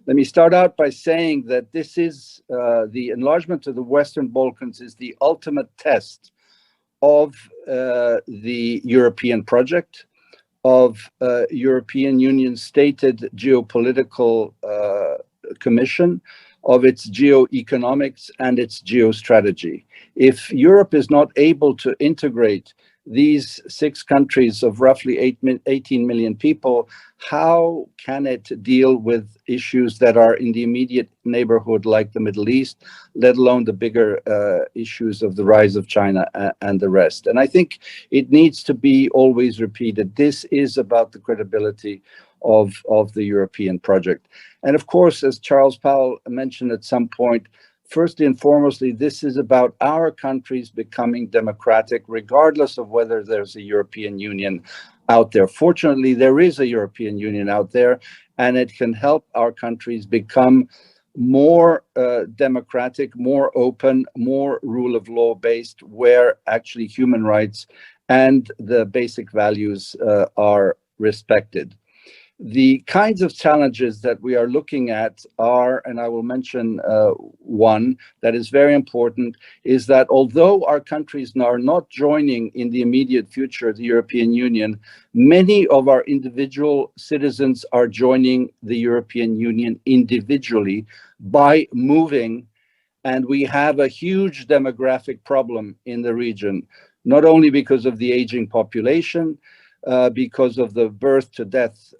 let me start out by saying that this is the enlargement of the Western Balkans is the ultimate test of the European project, of European Union stated geopolitical commission, of its geoeconomics and its geostrategy. If Europe is not able to integrate these 6 countries of roughly 18 million people, how can it deal with issues that are in the immediate neighborhood like the Middle East, let alone the bigger issues of the rise of China and the rest? And I think it needs to be always repeated. This is about the credibility of the European project. And of course, as Charles Powell mentioned at some point, firstly and foremostly, this is about our countries becoming democratic, regardless of whether there's a European Union out there. Fortunately, there is a European Union out there, and it can help our countries become more democratic, more open, more rule of law based, where actually human rights and the basic values are respected. The kinds of challenges that we are looking at are, and I will mention one that is very important, is that although our countries are not joining in the immediate future the European Union, many of our individual citizens are joining the European Union individually by moving, and we have a huge demographic problem in the region, not only because of the aging population, because of the birth to death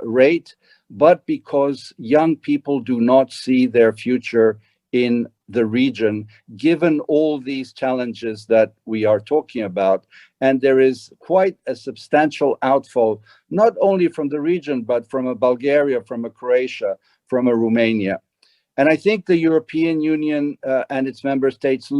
rate, but because young people do not see their future in the region, given all these challenges that we are talking about. And there is quite a substantial outflow, not only from the region, but from a Bulgaria, from a Croatia, from a Romania. And I think the European Union and its member states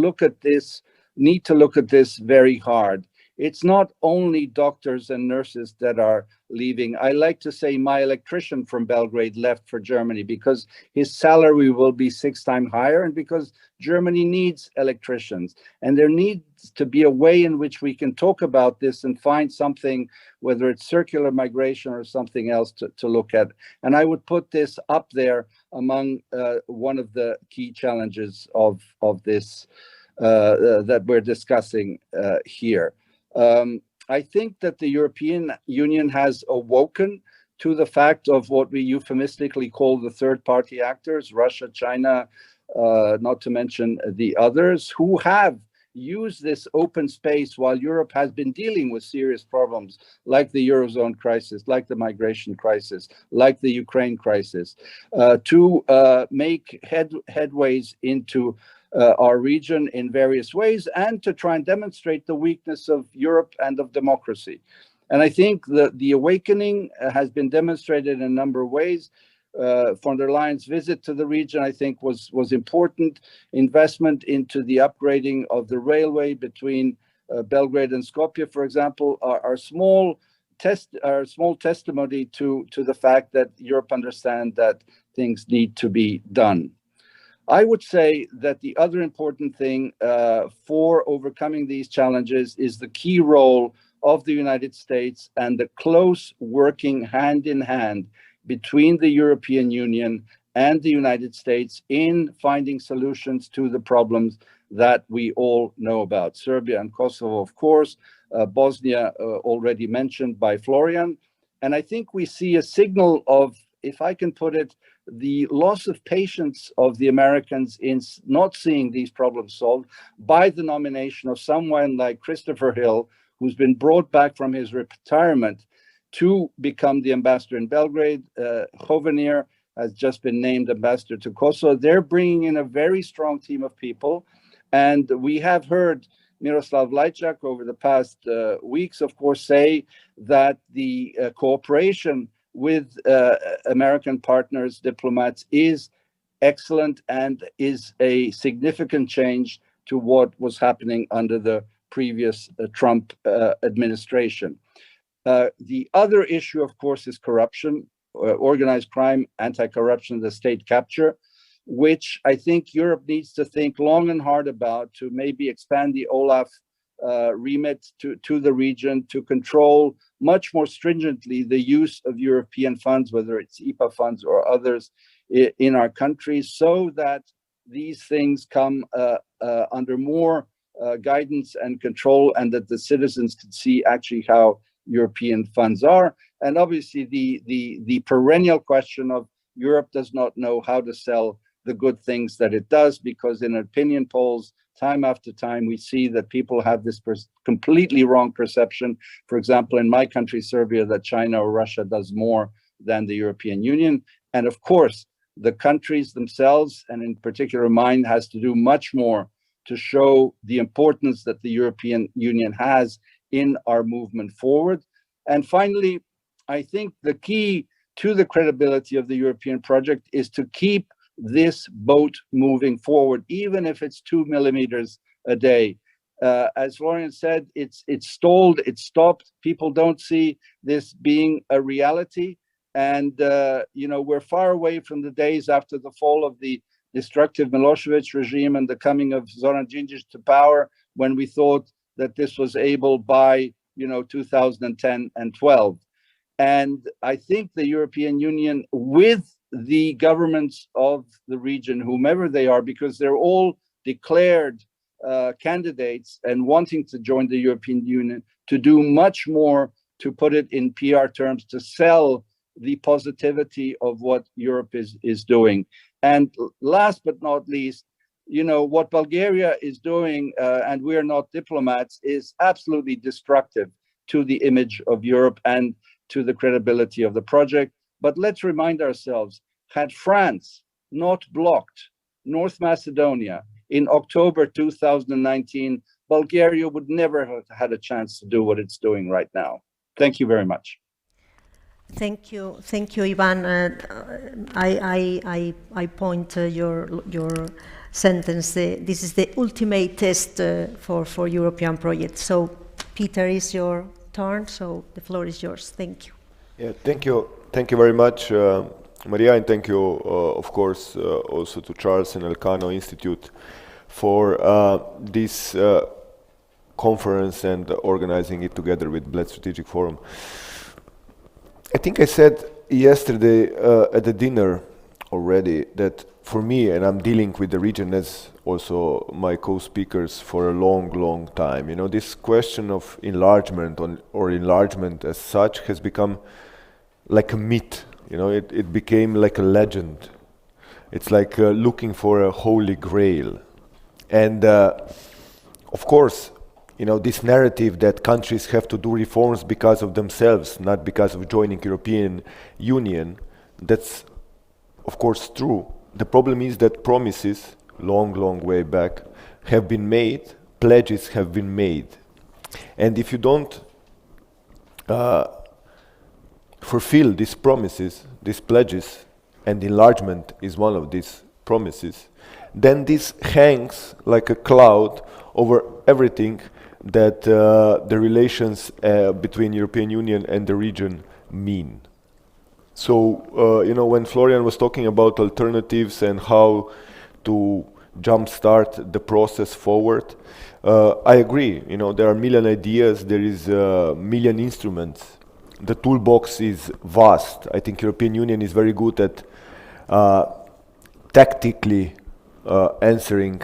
need to look at this very hard. It's not only doctors and nurses that are leaving. I like to say my electrician from Belgrade left for Germany because his salary will be 6 times higher, and because Germany needs electricians. And there needs to be a way in which we can talk about this and find something, whether it's circular migration or something else to look at. And I would put this up there among one of the key challenges of this that we're discussing here. I think that the European Union has awoken to the fact of what we euphemistically call the third-party actors, Russia, China, not to mention the others, who have used this open space while Europe has been dealing with serious problems like the Eurozone crisis, like the migration crisis, like the Ukraine crisis, to make headways into our region in various ways, and to try and demonstrate the weakness of Europe and of democracy. And I think that the awakening has been demonstrated in a number of ways. Von der Leyen's visit to the region, I think, was important. Investment into the upgrading of the railway between Belgrade and Skopje, for example, are small testimony to the fact that Europe understands that things need to be done. I would say that the other important thing for overcoming these challenges is the key role of the United States and the close working hand in hand between the European Union and the United States in finding solutions to the problems that we all know about. Serbia and Kosovo, of course, Bosnia already mentioned by Florian. And I think we see a signal of, if I can put it, the loss of patience of the Americans in not seeing these problems solved by the nomination of someone like Christopher Hill, who's been brought back from his retirement to become the ambassador in Belgrade. Hovenier has just been named ambassador to Kosovo. They're bringing in a very strong team of people. And we have heard Miroslav Lajčák over the past weeks, of course, say that the cooperation with American partners, diplomats, is excellent and is a significant change to what was happening under the previous Trump administration. The other issue, of course, is corruption, organized crime, anti-corruption, the state capture, which I think Europe needs to think long and hard about, to maybe expand the OLAF remit to the region, to control much more stringently the use of European funds, whether it's IPA funds or others in our countries, so that these things come under more guidance and control, and that the citizens can see actually how European funds are. And obviously the perennial question of Europe does not know how to sell the good things that it does, because in opinion polls, time after time, we see that people have this completely wrong perception, for example, in my country, Serbia, that China or Russia does more than the European Union. And of course, the countries themselves, and in particular mine, has to do much more to show the importance that the European Union has in our movement forward. And finally, I think the key to the credibility of the European project is to keep this boat moving forward, even if it's 2 millimeters a day. As Florian said, it's stalled, it's stopped. People don't see this being a reality. And, we're far away from the days after the fall of the destructive Milosevic regime and the coming of Zoran Đinđić to power, when we thought that this was able by, 2010 and 12. And I think the European Union, with the governments of the region, whomever they are, because they're all declared candidates and wanting to join the European Union, to do much more, to put it in PR terms, to sell the positivity of what Europe is doing. And last but not least, what Bulgaria is doing, and we are not diplomats, is absolutely destructive to the image of Europe and to the credibility of the project. But let's remind ourselves, had France not blocked North Macedonia in October 2019, Bulgaria would never have had a chance to do what it's doing right now. Thank you very much. Thank you, Ivan. I point your sentence. This is the ultimate test for European projects. So, Peter, is your turn. So the floor is yours. Thank you. Yeah, thank you very much, Maria, and thank you, of course, also to Charles and Elcano Institute for this conference and organizing it together with Bled Strategic Forum. I think I said yesterday at the dinner already that for me, and I'm dealing with the region as also my co-speakers for a long time, this question of enlargement or enlargement as such has become like a myth. It became like a legend. It's like looking for a holy grail. And of course, this narrative that countries have to do reforms because of themselves, not because of joining European Union, that's of course true. The problem is that promises, long way back, have been made, pledges have been made. And if you don't fulfill these promises, these pledges, and enlargement is one of these promises, then this hangs like a cloud over everything that the relations between European Union and the region mean. So, when Florian was talking about alternatives and how to jumpstart the process forward, I agree. There are a million ideas, there is a million instruments. The toolbox is vast. I think European Union is very good at tactically answering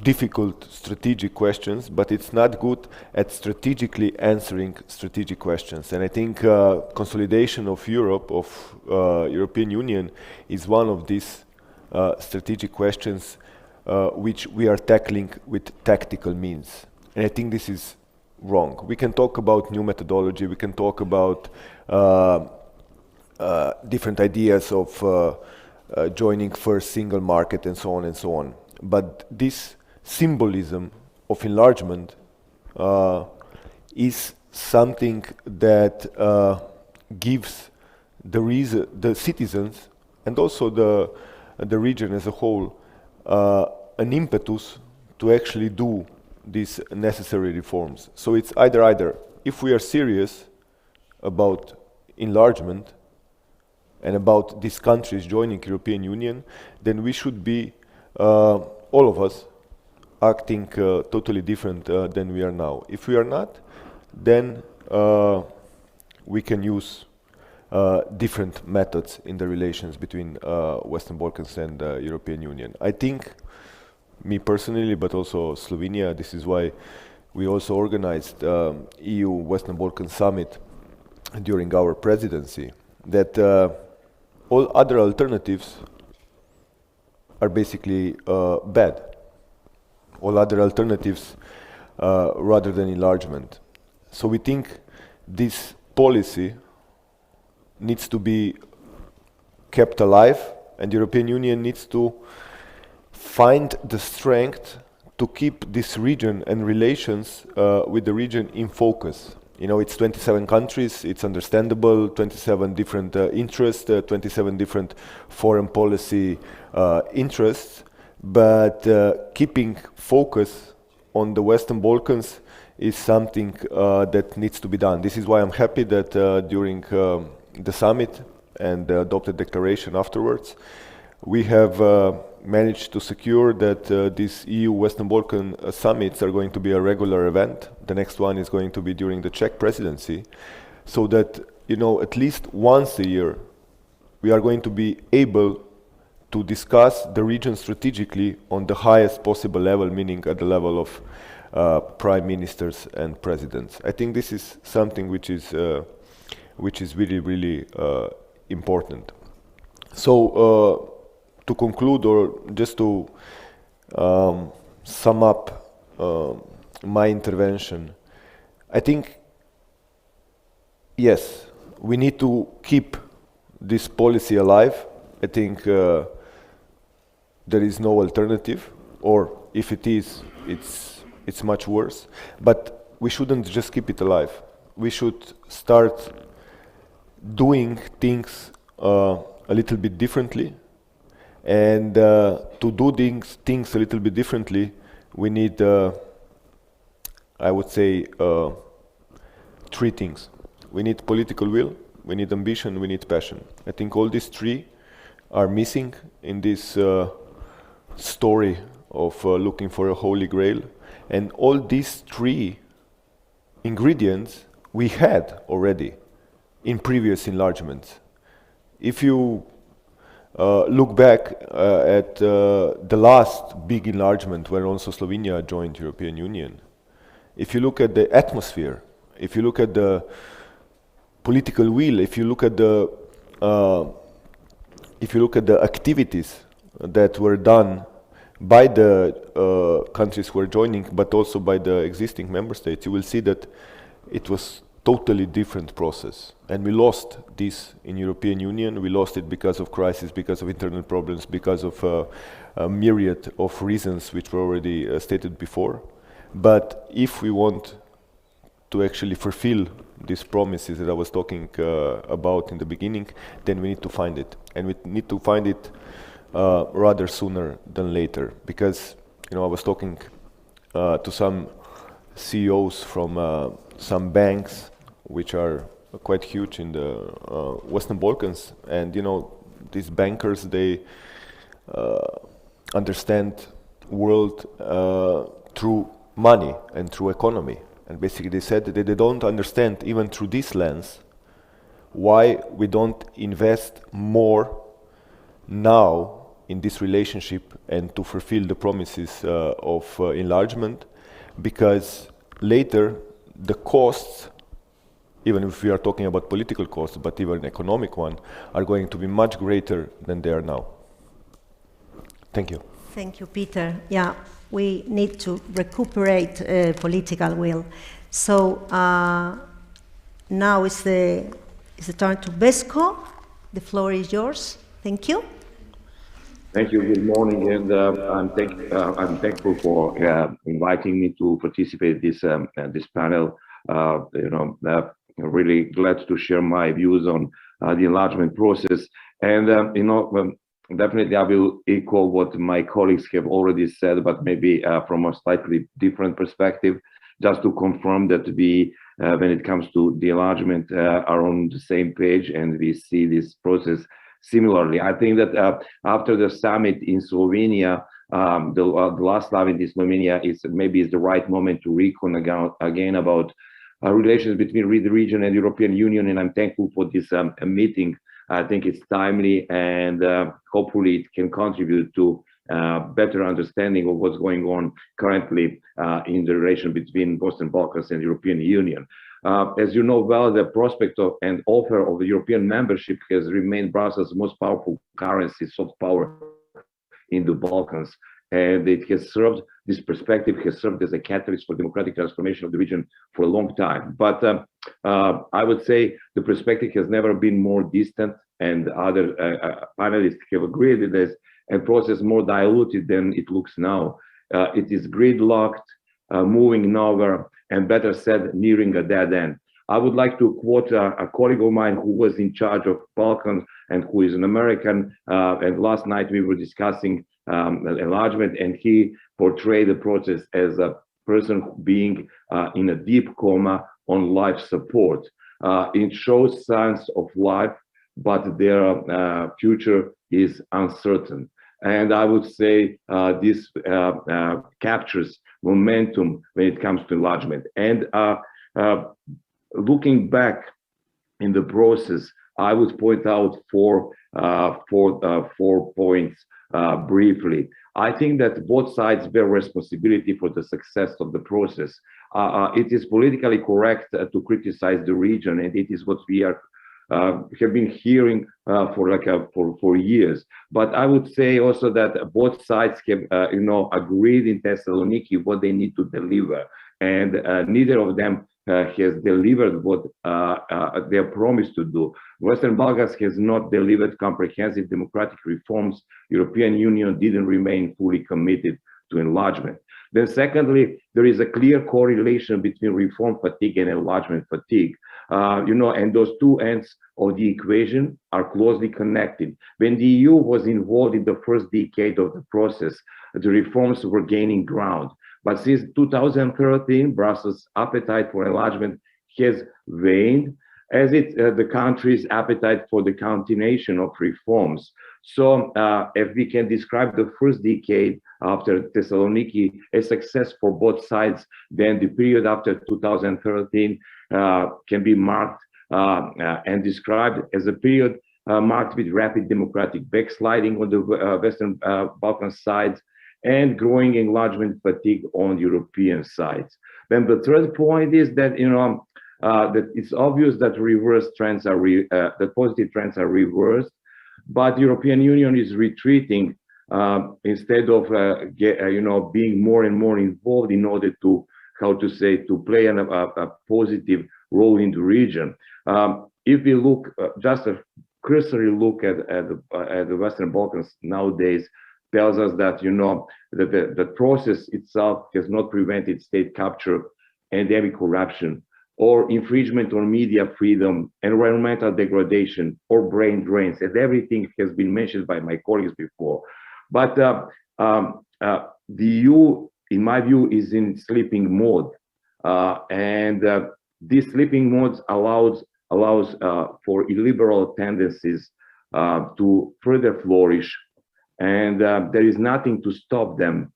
difficult strategic questions, but it's not good at strategically answering strategic questions. And I think consolidation of Europe, of European Union, is one of these strategic questions which we are tackling with tactical means. And I think this is wrong. We can talk about new methodology, we can talk about different ideas of joining first single market and so on and so on. But this symbolism of enlargement is something that gives the citizens and also the region as a whole an impetus to actually do these necessary reforms. So it's either. If we are serious about enlargement and about these countries joining European Union, then we should be, all of us, acting totally different than we are now. If we are not, then we can use different methods in the relations between Western Balkans and European Union. I think, me personally, but also Slovenia, this is why we also organized EU Western Balkan Summit during our presidency, that all other alternatives are basically bad. All other alternatives rather than enlargement. So we think this policy needs to be kept alive, and the European Union needs to find the strength to keep this region and relations with the region in focus. It's 27 countries, it's understandable, 27 different interests, 27 different foreign policy interests, but keeping focus on the Western Balkans is something that needs to be done. This is why I'm happy that during the summit and the adopted declaration afterwards, we have managed to secure that these EU Western Balkan summits are going to be a regular event. The next one is going to be during the Czech presidency, so that, you know, at least once a year, we are going to be able to discuss the region strategically on the highest possible level, meaning at the level of prime ministers and presidents. I think this is something which is really, really important. So to conclude, or just to sum up my intervention, I think, yes, we need to keep this policy alive. I think there is no alternative, or if it is, it's much worse. But we shouldn't just keep it alive. We should start doing things a little bit differently. And to do things a little bit differently, we need, I would say, 3 things. We need political will, we need ambition, we need passion. I think all these 3 are missing in this story of looking for a holy grail. And all these 3 ingredients we had already in previous enlargements. If you look back at the last big enlargement when also Slovenia joined European Union, if you look at the atmosphere, if you look at the political will, if you look at the activities that were done by the countries who are joining, but also by the existing member states, you will see that it was totally different process. And we lost this in European Union. We lost it because of crisis, because of internal problems, because of a myriad of reasons which were already stated before. But if we want to actually fulfill these promises that I was talking about in the beginning, then we need to find it. And we need to find it rather sooner than later. Because, you know, I was talking to some CEOs from some banks which are quite huge in the Western Balkans, and you know, these bankers, they understand world through money and through economy, and basically they said that they don't understand even through this lens why we don't invest more now in this relationship and to fulfill the promises of enlargement, because later the costs, even if we are talking about political costs, but even economic one, are going to be much greater than they are now. Thank you. Thank you, Peter. Yeah, we need to recuperate political will. So now is the turn to Vesco. The floor is yours. Thank you. Thank you. Good morning, and I'm thankful for inviting me to participate in this panel. Really glad to share my views on the enlargement process, and definitely I will equal what my colleagues have already said, but maybe from a slightly different perspective, just to confirm that we, when it comes to the enlargement, are on the same page and we see this process similarly. I think that after the summit in Slovenia, the last summit in Slovenia is the right moment to recon again about relations between the region and European Union, and I'm thankful for this meeting. I think it's timely, and hopefully it can contribute to better understanding of what's going on currently in the relation between Western Balkans and European Union. As you know well, the prospect of and offer of the European membership has remained Brussels' most powerful currency, soft power in the Balkans. And it has served, this perspective has served as a catalyst for democratic transformation of the region for a long time. But I would say the perspective has never been more distant, and other panelists have agreed with this, and process more diluted than it looks now. It is gridlocked, moving nowhere, and better said, nearing a dead end. I would like to quote a colleague of mine who was in charge of Balkans and who is an American, and last night we were discussing enlargement, and he portrayed the process as a person being in a deep coma on life support. It shows signs of life, but their future is uncertain. And I would say this captures momentum when it comes to enlargement. And looking back in the process, I would point out four points briefly. I think that both sides bear responsibility for the success of the process. It is politically correct to criticize the region, and it is what we are have been hearing for years. But I would say also that both sides have agreed in Thessaloniki what they need to deliver, and neither of them has delivered what they are promised to do. Western Balkans has not delivered comprehensive democratic reforms. European Union didn't remain fully committed to enlargement. Then secondly, there is a clear correlation between reform fatigue and enlargement fatigue. And those two ends of the equation are closely connected. When the EU was involved in the first decade of the process, the reforms were gaining ground. But since 2013, Brussels' appetite for enlargement has waned, as the country's appetite for the continuation of reforms. So if we can describe the first decade after Thessaloniki a success for both sides, then the period after 2013 can be marked and described as a period marked with rapid democratic backsliding on the Western Balkan sides and growing enlargement fatigue on European sides. Then the third point is that that it's obvious that reverse trends are that positive trends are reversed, but the European Union is retreating instead of being more and more involved in order to to play a positive role in the region. If we look just a cursory look at the Western Balkans nowadays, tells us that that the process itself has not prevented state capture, endemic corruption, or infringement on media freedom, environmental degradation, or brain drains, and everything has been mentioned by my colleagues before. But the EU, in my view, is in sleeping mode, and this sleeping mode allows for illiberal tendencies to further flourish, and there is nothing to stop them,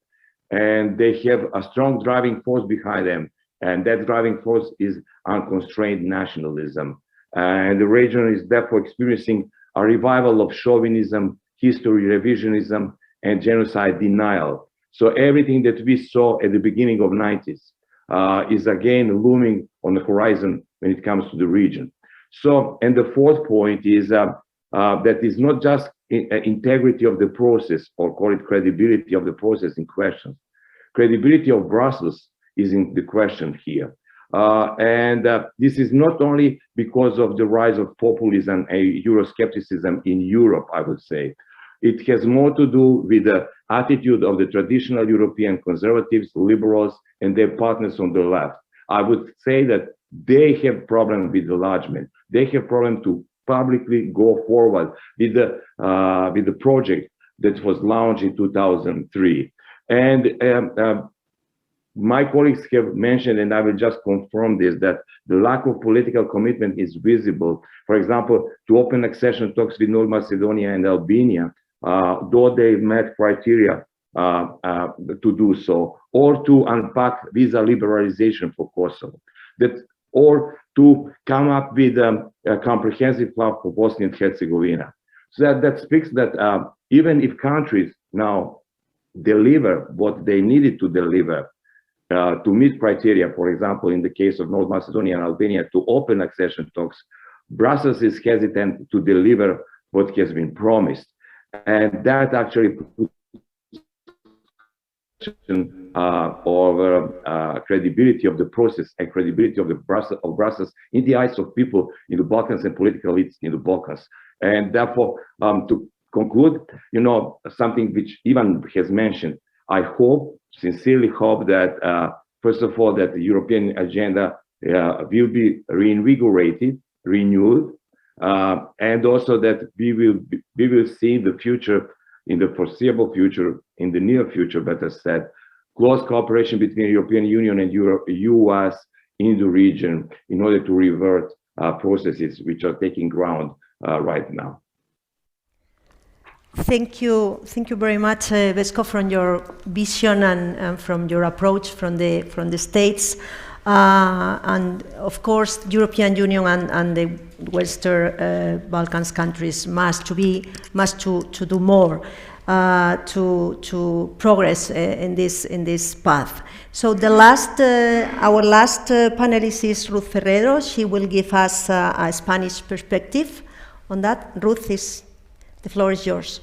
and they have a strong driving force behind them. And that driving force is unconstrained nationalism. And the region is therefore experiencing a revival of chauvinism, history revisionism, and genocide denial. So everything that we saw at the beginning of the 90s is again looming on the horizon when it comes to the region. So, and the fourth point is that is not just integrity of the process, or call it credibility of the process in question. Credibility of Brussels is in the question here. And this is not only because of the rise of populism and Euroscepticism in Europe, I would say. It has more to do with the attitude of the traditional European conservatives, liberals, and their partners on the left. I would say that they have problem with enlargement. They have problem to publicly go forward with the project that was launched in 2003. And my colleagues have mentioned, and I will just confirm this, that the lack of political commitment is visible. For example, to open accession talks with North Macedonia and Albania, though they met criteria to do so, or to unpack visa liberalization for Kosovo, or to come up with a comprehensive plan for Bosnia and Herzegovina. So that speaks that even if countries now deliver what they needed to deliver, to meet criteria, for example, in the case of North Macedonia and Albania, to open accession talks, Brussels is hesitant to deliver what has been promised. And that actually puts over credibility of the process and credibility of Brussels in the eyes of people in the Balkans and political elites in the Balkans. And therefore, to conclude, something which Ivan has mentioned, I sincerely hope that, first of all, that the European agenda will be reinvigorated, renewed, and also that we will see in the future, in the foreseeable future, in the near future, better said, close cooperation between the European Union and US in the region in order to revert processes which are taking ground right now. Thank you very much, Vesco, from your vision and from your approach from the states, and of course, European Union and the Western Balkans countries must to do more to progress in this path. So the our last panelist is Ruth Ferrero. She will give us a Spanish perspective on that. Ruth, the floor is yours.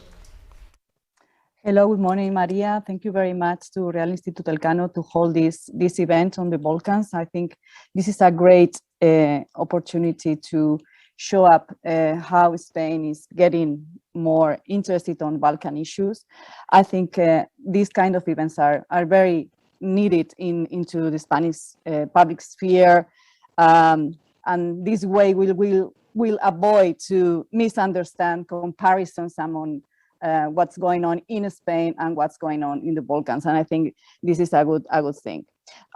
Hello, good morning, Maria. Thank you very much to Real Institute Elcano to hold this event on the Balkans. I think this is a great opportunity to show up how Spain is getting more interested on Balkan issues. I think these kind of events are very needed into the Spanish public sphere, and this way we'll avoid to misunderstand comparisons among what's going on in Spain and what's going on in the Balkans, and I think this is a good thing.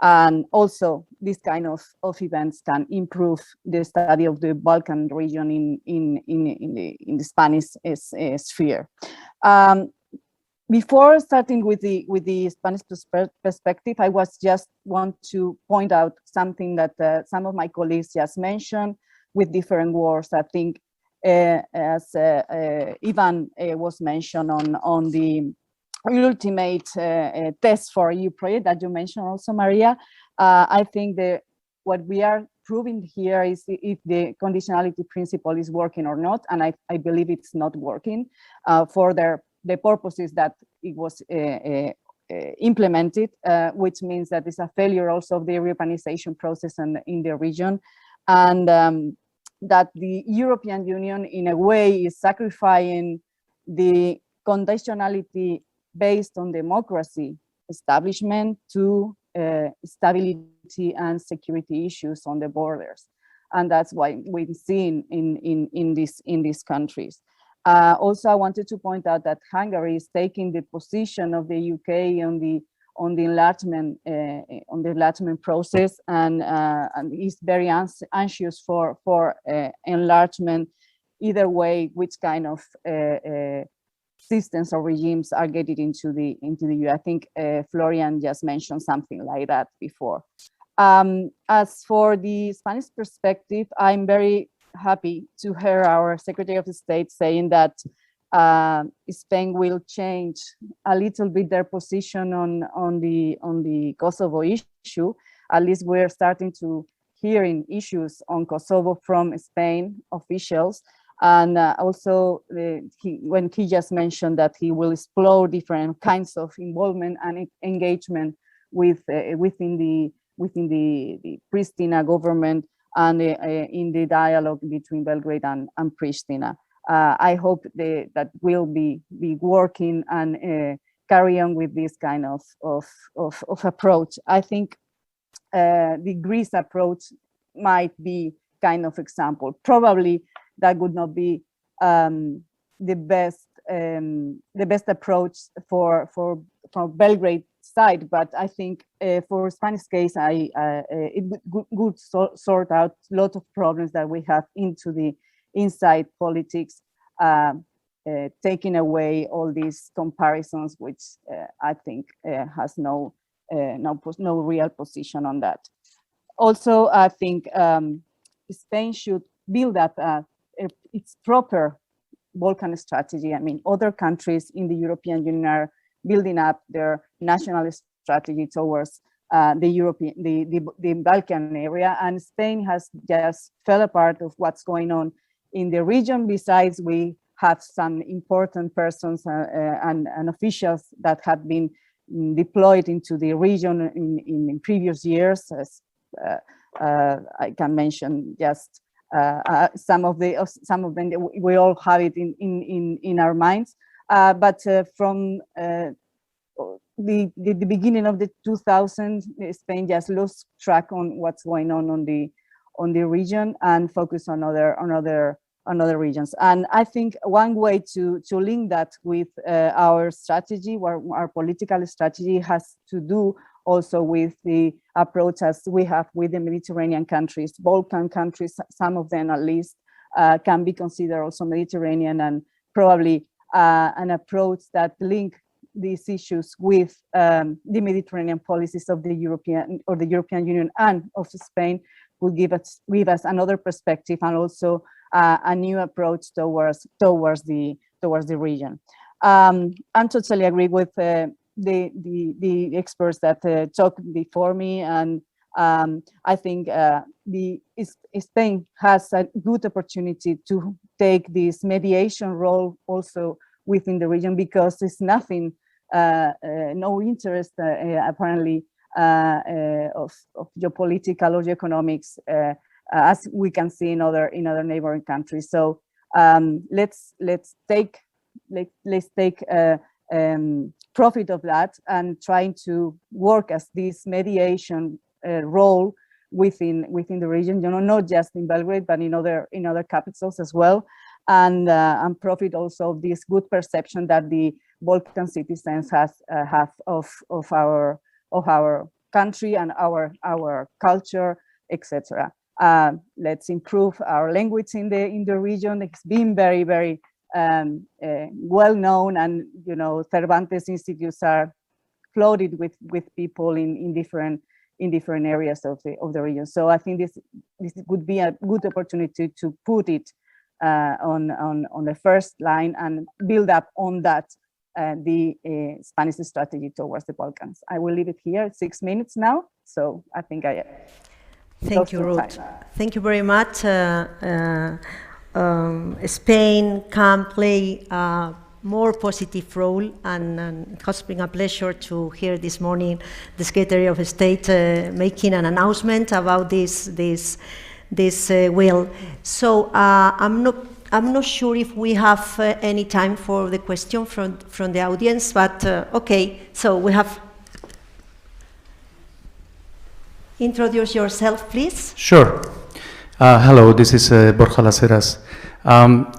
And also, this kind of events can improve the study of the Balkan region in the Spanish sphere. Before starting with the Spanish perspective, I want to point out something that some of my colleagues just mentioned with different words. I think as Ivan was mentioned on the ultimate test for EU project that you mentioned also, Maria, I think what we are proving here is if the conditionality principle is working or not, and I believe it's not working for the purposes that it was implemented, which means that it's a failure also of the Europeanization process in the region, and that the European Union in a way is sacrificing the conditionality based on democracy establishment to stability and security issues on the borders, and that's why we've seen in these countries. Also, I wanted to point out that Hungary is taking the position of the UK on the enlargement process, and is very anxious for enlargement. Either way, which kind of systems or regimes are getting into the EU. I think Florian just mentioned something like that before. As for the Spanish perspective, I'm very happy to hear our Secretary of State saying that Spain will change a little bit their position on the Kosovo issue. At least we're starting to hearing issues on Kosovo from Spain officials. And also, when he just mentioned that he will explore different kinds of involvement and engagement within the Pristina government and in the dialogue between Belgrade and Pristina. I hope that will be working and carry on with this kind of approach. I think the Greece approach might be kind of example. Probably that would not be the best approach for Belgrade side, but I think for Spanish case, it would sort out a lot of problems that we have into the inside politics, taking away all these comparisons, which I think has no real position on that. Also, I think Spain should build up its proper Balkan strategy. I mean, other countries in the European Union are building up their national strategy towards the Balkan area, and Spain has just fell apart of what's going on in the region. Besides, we have some important persons and officials that have been deployed into the region in previous years. As, I can mention just some of them. We all have it in our minds. But from the beginning of the 2000s, Spain just lost track on what's going on the region and focused on other other regions. And I think one way to link that with our strategy, our political strategy, has to do also with the approach as we have with the Mediterranean countries, Balkan countries, some of them at least, can be considered also Mediterranean, and probably an approach that link these issues with the Mediterranean policies of the European Union and of Spain would give us another perspective, and also a new approach towards the region. I'm totally agree with the experts that talked before me, and I think Spain has a good opportunity to take this mediation role also within the region, because it's nothing, no interest apparently of geopolitical or geoeconomics, as we can see in other neighboring countries. So let's take profit of that and trying to work as this mediation role within the region, not just in Belgrade, but in other capitals as well, and profit also of this good perception that the Balkan citizens have of our country and our culture, etc. Let's improve our language in the region. It's been very, very well known, and Cervantes institutes are flooded with people in different areas of the region. So I think this would be a good opportunity to put it on the first line and build up on that the Spanish strategy towards the Balkans. I will leave it here. 6 minutes now, so I think I. Thank you, Ruth. Thank you very much. Spain can play a more positive role, and it has been a pleasure to hear this morning the Secretary of State making an announcement about this will. So I'm not sure if we have any time for the question from the audience, but okay. So we have. Introduce yourself, please. Sure. Hello, this is Borja Laceras.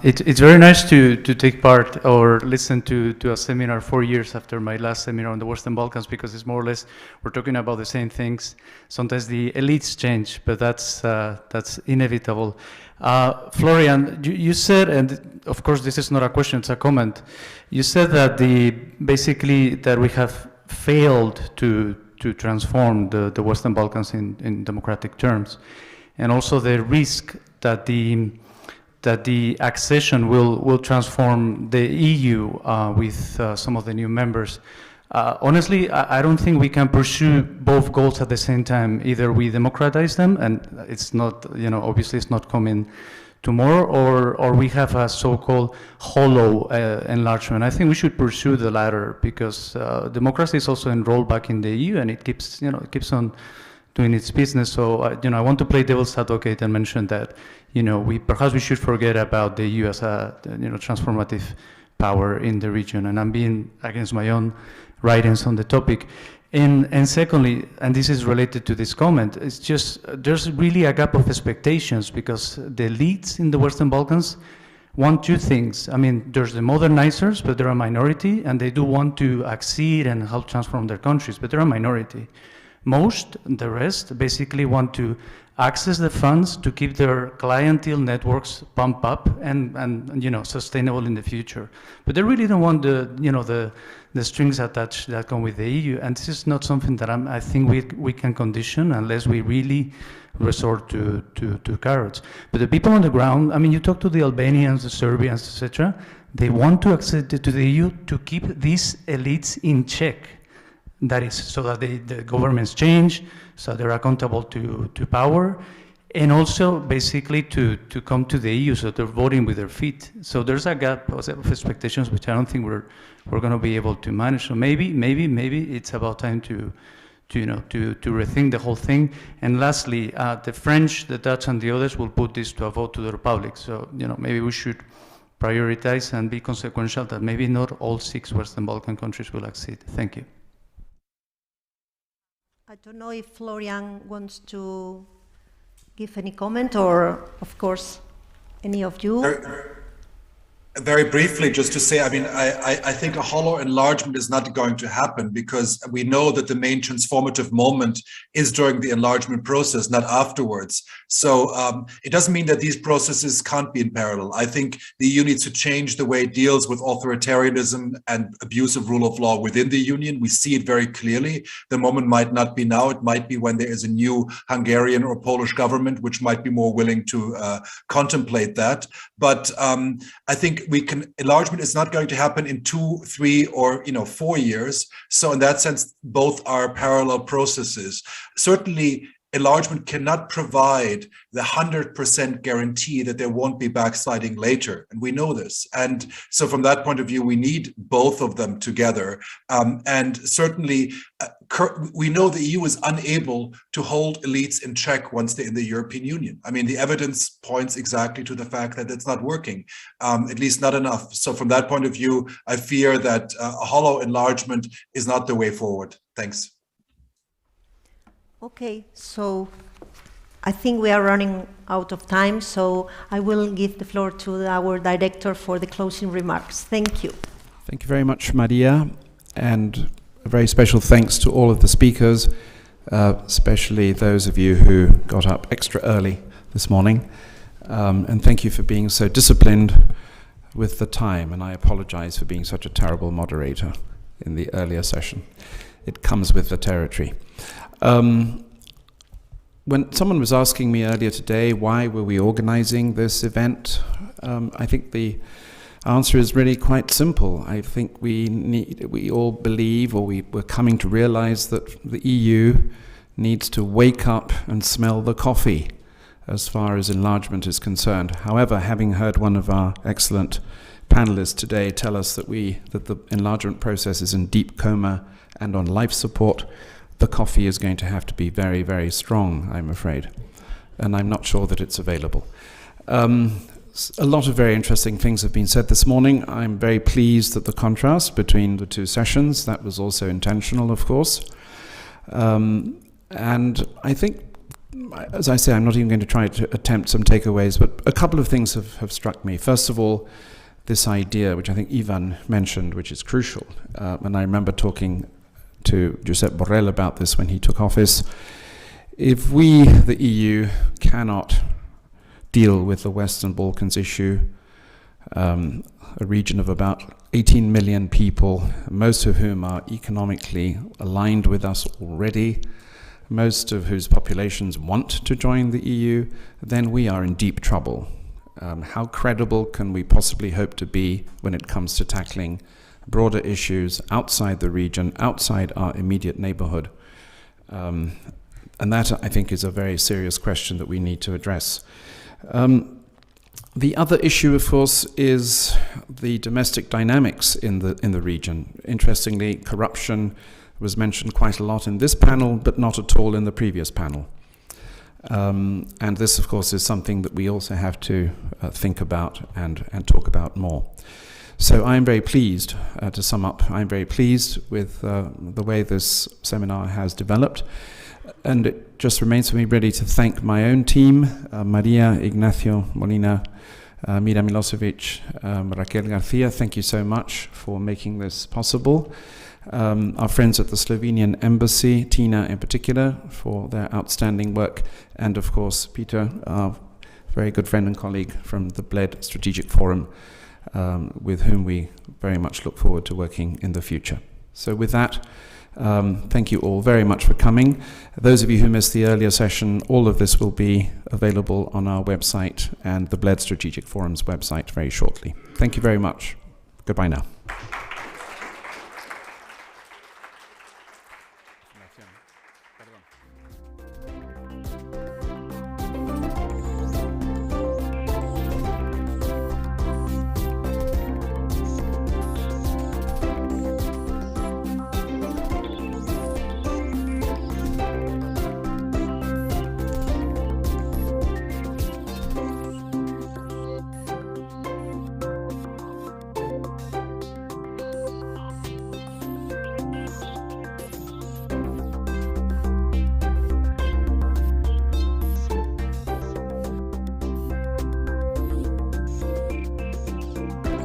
It's very nice to take part or listen to a seminar 4 years after my last seminar on the Western Balkans, because it's more or less, we're talking about the same things. Sometimes the elites change, but that's inevitable. Florian, you said, and of course this is not a question, it's a comment. You said that basically that we have failed to transform the Western Balkans in democratic terms, and also the risk that the accession will transform the EU with some of the new members. Honestly, I don't think we can pursue both goals at the same time. Either we democratize them, and it's not, obviously it's not coming tomorrow, or we have a so-called hollow enlargement. I think we should pursue the latter, because democracy is also enrolled back in the EU, and it keeps on doing its business. So I want to play devil's advocate and mention that perhaps we should forget about the EU as a transformative power in the region. And I'm being against my own writings on the topic. And secondly, and this is related to this comment, it's just there's really a gap of expectations, because the elites in the Western Balkans want two things. I mean, there's the modernizers, but they're a minority, and they do want to accede and help transform their countries, but they're a minority. The rest, basically want to access the funds to keep their clientele networks pumped up and sustainable in the future. But they really don't want the strings attached that come with the EU, and this is not something that I think we can condition unless we really resort to carrots. But the people on the ground, I mean, you talk to the Albanians, the Serbians, etc., they want to accede to the EU to keep these elites in check. That is, so that the governments change, so they're accountable to power, and also basically to come to the EU, so they're voting with their feet. So there's a gap of expectations which I don't think we're going to be able to manage. So maybe it's about time to rethink the whole thing. And lastly, the French, the Dutch, and the others will put this to a vote to the Republic. So maybe we should prioritize and be consequential that maybe not all 6 Western Balkan countries will accede. Thank you. I don't know if Florian wants to give any comment, or, of course. Any of you? Very briefly, just to say, I mean, I think a hollow enlargement is not going to happen because we know that the main transformative moment is during the enlargement process, not afterwards. So it doesn't mean that these processes can't be in parallel. I think the EU needs to change the way it deals with authoritarianism and abuse of rule of law within the Union. We see it very clearly. The moment might not be now. It might be when there is a new Hungarian or Polish government, which might be more willing to contemplate that. But I think enlargement is not going to happen in 2, 3, or 4 years. So in that sense, both are parallel processes. Certainly, enlargement cannot provide the 100% guarantee that there won't be backsliding later. And we know this. And so from that point of view, we need both of them together. And certainly, we know the EU is unable to hold elites in check once they're in the European Union. I mean, the evidence points exactly to the fact that it's not working, at least not enough. So from that point of view, I fear that a hollow enlargement is not the way forward. Thanks. Okay, so I think we are running out of time, so I will give the floor to our director for the closing remarks. Thank you. Thank you very much, Maria, and a very special thanks to all of the speakers, especially those of you who got up extra early this morning. And thank you for being so disciplined with the time, and I apologize for being such a terrible moderator in the earlier session. It comes with the territory. When someone was asking me earlier today, why were we organizing this event? I think the answer is really quite simple. I think we all believe, or we're coming to realize, that the EU needs to wake up and smell the coffee as far as enlargement is concerned. However, having heard one of our excellent panelists today tell us that the enlargement process is in deep coma and on life support, the coffee is going to have to be very, very strong, I'm afraid. And I'm not sure that it's available. A lot of very interesting things have been said this morning. I'm very pleased at the contrast between the two sessions. That was also intentional, of course. And I think, as I say, I'm not even going to try to attempt some takeaways, but a couple of things have struck me. First of all, this idea, which I think Ivan mentioned, which is crucial. And I remember talking to Josep Borrell about this when he took office. If we, the EU, cannot deal with the Western Balkans issue, a region of about 18 million people, most of whom are economically aligned with us already, most of whose populations want to join the EU, then we are in deep trouble. How credible can we possibly hope to be when it comes to tackling broader issues outside the region, outside our immediate neighborhood? And that, I think, is a very serious question that we need to address. The other issue, of course, is the domestic dynamics in the region. Interestingly, corruption was mentioned quite a lot in this panel, but not at all in the previous panel. And this, of course, is something that we also have to think about and talk about more. So I'm very pleased, to sum up, I'm very pleased with the way this seminar has developed. And it just remains for me really to thank my own team, Maria, Ignacio, Molina, Mira Milosevic, Raquel Garcia. Thank you so much for making this possible. Our friends at the Slovenian Embassy, Tina in particular, for their outstanding work. And of course, Peter, our very good friend and colleague from the Bled Strategic Forum, with whom we very much look forward to working in the future. So with that, thank you all very much for coming. Those of you who missed the earlier session, all of this will be available on our website and the Bled Strategic Forum's website very shortly. Thank you very much. Goodbye now.